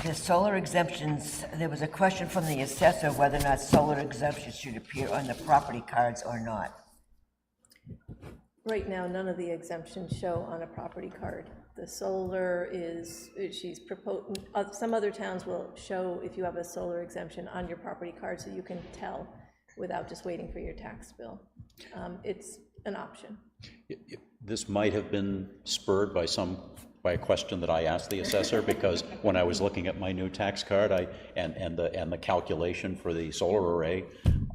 Speaker 1: The solar exemptions, there was a question from the assessor whether or not solar exemptions should appear on the property cards or not.
Speaker 18: Right now, none of the exemptions show on a property card. The solar is, she's proposing, some other towns will show if you have a solar exemption on your property card so you can tell without just waiting for your tax bill. It's an option.
Speaker 3: This might have been spurred by a question that I asked the assessor, because when I was looking at my new tax card, and the calculation for the solar array,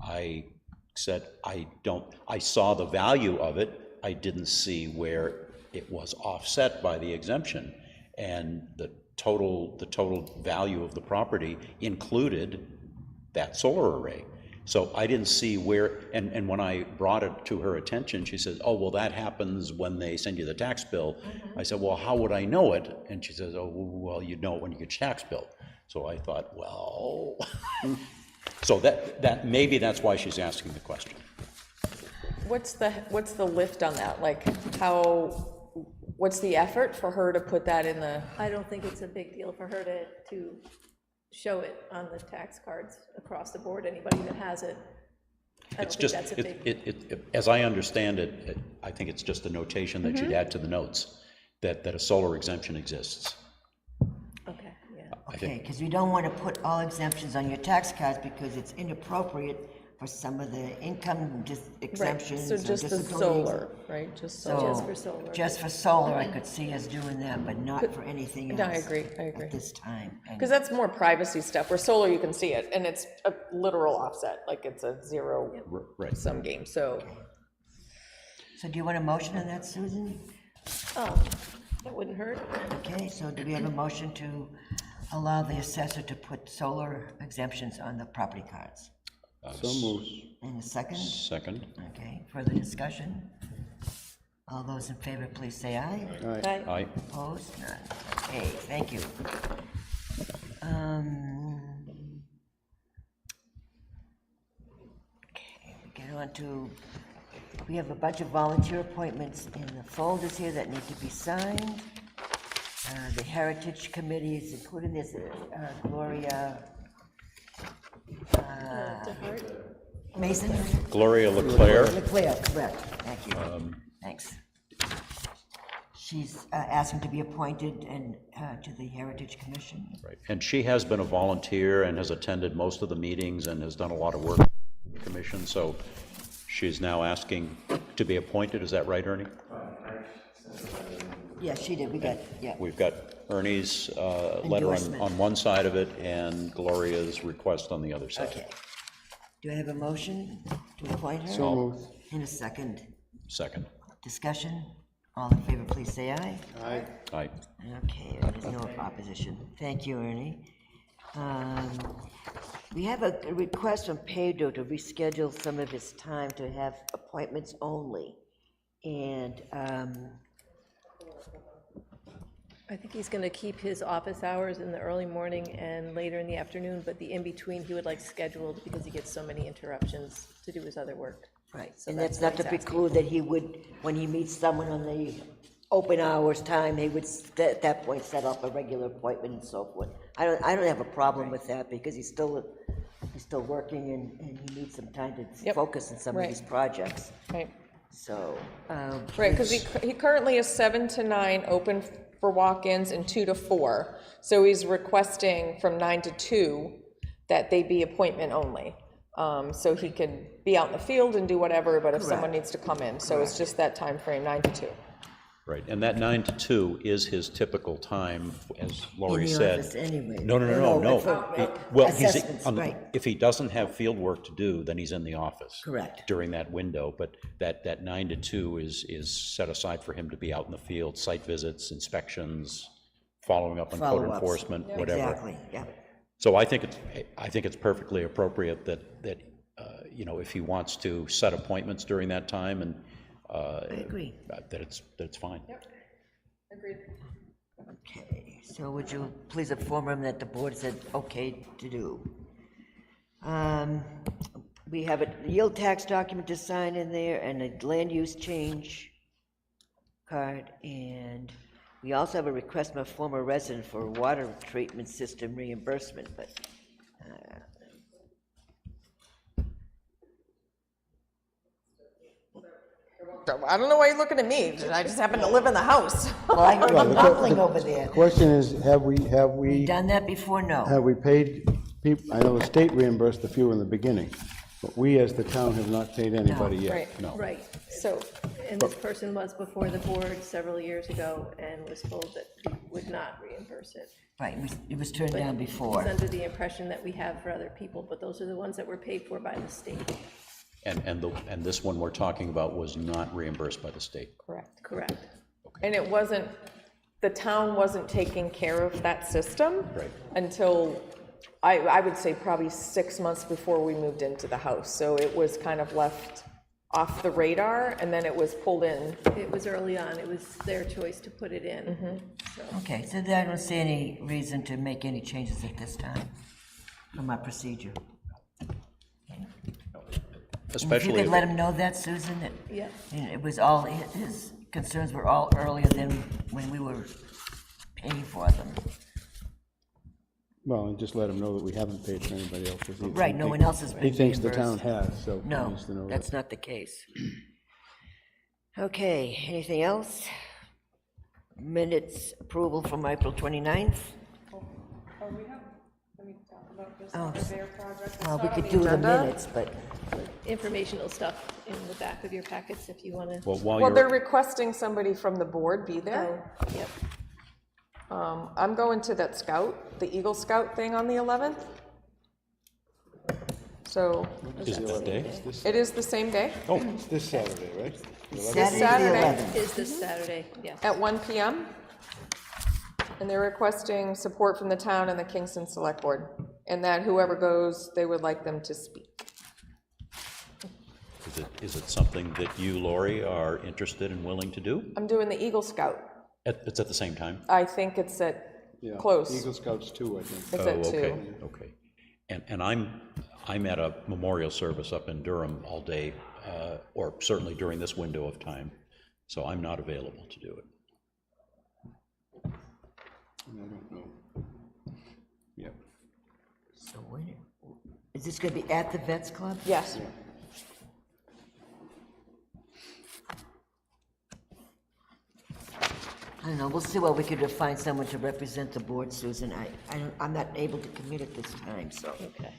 Speaker 3: I said, I saw the value of it, I didn't see where it was offset by the exemption, and the total value of the property included that solar array. So I didn't see where, and when I brought it to her attention, she says, oh, well, that happens when they send you the tax bill. I said, well, how would I know it? And she says, oh, well, you'd know it when you get your tax bill. So I thought, well, so that maybe that's why she's asking the question.
Speaker 4: What's the lift on that? Like, what's the effort for her to put that in the?
Speaker 18: I don't think it's a big deal for her to show it on the tax cards across the board. Anybody that has it, I don't think that's a big.
Speaker 3: As I understand it, I think it's just a notation that you'd add to the notes that a solar exemption exists.
Speaker 18: Okay, yeah.
Speaker 1: Okay, because you don't want to put all exemptions on your tax cards because it's inappropriate for some of the income exemptions.
Speaker 4: Right, so just the solar, right? Just for solar.
Speaker 1: Just for solar, I could see us doing that, but not for anything else.
Speaker 4: No, I agree.
Speaker 1: At this time.
Speaker 4: Because that's more privacy stuff, where solar you can see it, and it's a literal offset, like it's a zero sum game, so.
Speaker 1: So do you want a motion on that, Susan?
Speaker 18: That wouldn't hurt.
Speaker 1: Okay, so do we have a motion to allow the assessor to put solar exemptions on the property cards?
Speaker 6: So moved.
Speaker 1: In a second?
Speaker 3: Second.
Speaker 1: Okay, further discussion? All those in favor, please say aye.
Speaker 6: Aye.
Speaker 3: Aye.
Speaker 1: Opposed? None. Okay, thank you. Okay, we get on to, we have a bunch of volunteer appointments in the folders here that need to be signed. The Heritage Committee is included in this, Gloria Mason?
Speaker 3: Gloria Leclerc.
Speaker 1: Leclerc, correct. Thank you. Thanks. She's asking to be appointed to the Heritage Commission.
Speaker 3: Right, and she has been a volunteer and has attended most of the meetings and has done a lot of work in the commission, so she's now asking to be appointed. Is that right, Ernie?
Speaker 1: Yes, she did. We got, yeah.
Speaker 3: We've got Ernie's letter on one side of it and Gloria's request on the other side.
Speaker 1: Okay. Do I have a motion to appoint her?
Speaker 6: So moved.
Speaker 1: In a second.
Speaker 3: Second.
Speaker 1: Discussion? All in favor, please say aye.
Speaker 6: Aye.
Speaker 3: Aye.
Speaker 1: Okay, there's no opposition. Thank you, Ernie. We have a request from Pedro to reschedule some of his time to have appointments only. And
Speaker 18: I think he's going to keep his office hours in the early morning and later in the afternoon, but the in-between he would like scheduled because he gets so many interruptions to do his other work.
Speaker 1: right,
Speaker 18: So
Speaker 1: and
Speaker 18: that's
Speaker 1: that's not
Speaker 18: what
Speaker 1: to
Speaker 18: he's asking.
Speaker 1: preclude that he would, when he meets someone on the open hours time, he would at that point set up a regular appointment and so forth. I don't have a problem with that because he's still working and he needs some time to focus on some of these projects.
Speaker 4: Right.
Speaker 1: So.
Speaker 4: Right, because he currently is 7 to 9 open for walk-ins and 2 to 4. So he's requesting from 9 to 2 that they be appointment only. So he can be out in the field and do whatever, but if someone needs to come in. So it's just that time frame, 9 to 2.
Speaker 3: Right, and that 9 to 2 is his typical time, as Lori
Speaker 1: In the
Speaker 3: said.
Speaker 1: office anyway.
Speaker 3: No. Well,
Speaker 1: assessments, right.
Speaker 3: if he doesn't have field work to do, then he's in the office.
Speaker 1: Correct.
Speaker 3: During that window, but that 9 to 2 is set aside for him to be out in the field, site visits, inspections, following up on code
Speaker 1: Follow-ups.
Speaker 3: enforcement, whatever.
Speaker 1: Exactly, yeah.
Speaker 3: So I think it's perfectly appropriate that you know, if he wants to set appointments during that time, and
Speaker 1: I agree.
Speaker 3: that it's fine.
Speaker 4: Agreed.
Speaker 1: Okay, so would you please inform him that the board said okay to do? We have a yield tax document to sign in there and a land use change card, and we also have a request from a former resident for water treatment system reimbursement, but
Speaker 4: I don't know why you're looking at me. I just happen to live in the house.
Speaker 1: well, I heard
Speaker 6: Well,
Speaker 1: you mumbling over there.
Speaker 6: The question is, have we
Speaker 1: Done that before? No.
Speaker 6: have we paid people, I know the state reimbursed a few in the beginning, but we as the town have not paid anybody yet.
Speaker 18: Right,
Speaker 6: No.
Speaker 18: right. So, and this person was before the board several years ago and was told that we would not reimburse it.
Speaker 1: Right, it was turned down
Speaker 18: He's
Speaker 1: before.
Speaker 18: under the impression that we have for other people, but those are the ones that were paid for by the state.
Speaker 3: And this one we're talking about was not reimbursed by the state.
Speaker 4: Correct.
Speaker 18: Correct.
Speaker 4: And it wasn't, the town wasn't taking care of that system until, I would say probably 6 months before we moved into the house. So it was kind of left off the radar, and then it was pulled in.
Speaker 18: It was early on. It was their choice to put it in. So.
Speaker 1: Okay, so I don't see any reason to make any changes at this time from our procedure.
Speaker 3: Especially
Speaker 1: if you could
Speaker 3: if
Speaker 1: let him know that, Susan, that
Speaker 18: Yeah.
Speaker 1: it was all, his concerns were all earlier than when we were paying for them.
Speaker 6: Well, and just let them know that we haven't paid for anybody else. 'Cause
Speaker 1: Right, no one else has been
Speaker 6: He thinks the
Speaker 1: reimbursed.
Speaker 6: town has, so he
Speaker 1: No,
Speaker 6: needs to know
Speaker 1: that's
Speaker 6: that.
Speaker 1: not the case. Okay, anything else? Minutes approval from April 29th? Oh, well, we could do the minutes, but
Speaker 18: Informational stuff in the back of your packets if you want to.
Speaker 4: Well, they're requesting somebody from the board be there.
Speaker 18: Yep.
Speaker 4: I'm going to that scout, the Eagle Scout thing on the 11th. So.
Speaker 3: Is it that day?
Speaker 4: It is the same day.
Speaker 3: Oh.
Speaker 6: It's this Saturday, right?
Speaker 4: This Saturday.
Speaker 18: Is this Saturday, yes.
Speaker 4: At 1 PM. And they're requesting support from the town and the Kingston Select Board, and that whoever goes, they would like them to speak.
Speaker 3: Is it something that you, Lori, are interested and willing to do?
Speaker 4: I'm doing the Eagle Scout.
Speaker 3: It's at the same time?
Speaker 4: I think it's at
Speaker 6: Yeah,
Speaker 4: close.
Speaker 6: Eagle Scouts too, I think.
Speaker 4: It's at 2.
Speaker 3: Okay, okay. And I'm at a memorial service up in Durham all day, or certainly during this window of time, so I'm not available to do it.
Speaker 6: I don't know. Yep.
Speaker 1: so when, is this going to be at the Vets Club?
Speaker 4: Yes.
Speaker 1: I don't know, we'll see what we could do to find someone to represent the board, Susan. I'm not able to commit at this time, so.
Speaker 18: Okay.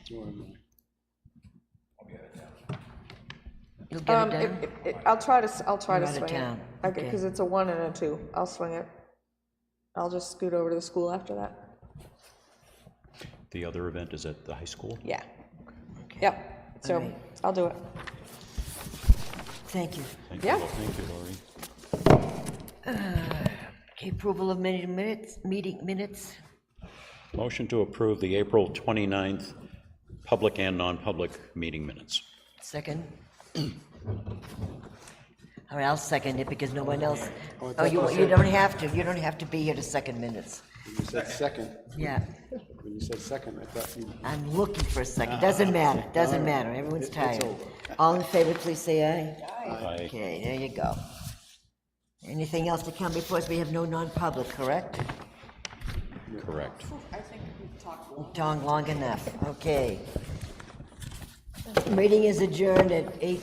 Speaker 1: You'll get it done?
Speaker 4: I'll try to
Speaker 1: You're out
Speaker 4: swing
Speaker 1: of
Speaker 4: it.
Speaker 1: town.
Speaker 4: Okay, because it's a 1 and a 2. I'll swing it. I'll just scoot over to the school after that.
Speaker 3: The other event is at the high school?
Speaker 4: Yeah. Yep, so
Speaker 1: All right.
Speaker 4: I'll do it.
Speaker 1: Thank you.
Speaker 3: Thank
Speaker 4: Yeah.
Speaker 3: you, thank you, Lori.
Speaker 1: Okay, approval of meeting minutes?
Speaker 3: Motion to approve the April 29th public and non-public meeting minutes.
Speaker 1: Second? All right, I'll second it because no one else,
Speaker 6: Oh, I
Speaker 1: oh,
Speaker 6: thought
Speaker 1: you
Speaker 6: you
Speaker 1: don't have to be here to second minutes.
Speaker 6: You said second.
Speaker 1: Yeah,
Speaker 6: When you said second, I thought you.
Speaker 1: I'm looking for a second, doesn't matter, everyone's
Speaker 6: It's
Speaker 1: tired.
Speaker 6: over.
Speaker 1: All in favor, please say aye.
Speaker 3: Aye.
Speaker 1: Okay, there you go. Anything else to come before us? We have no non-public, correct?
Speaker 3: Correct.
Speaker 1: We've talked long enough, okay. Meeting is adjourned at 8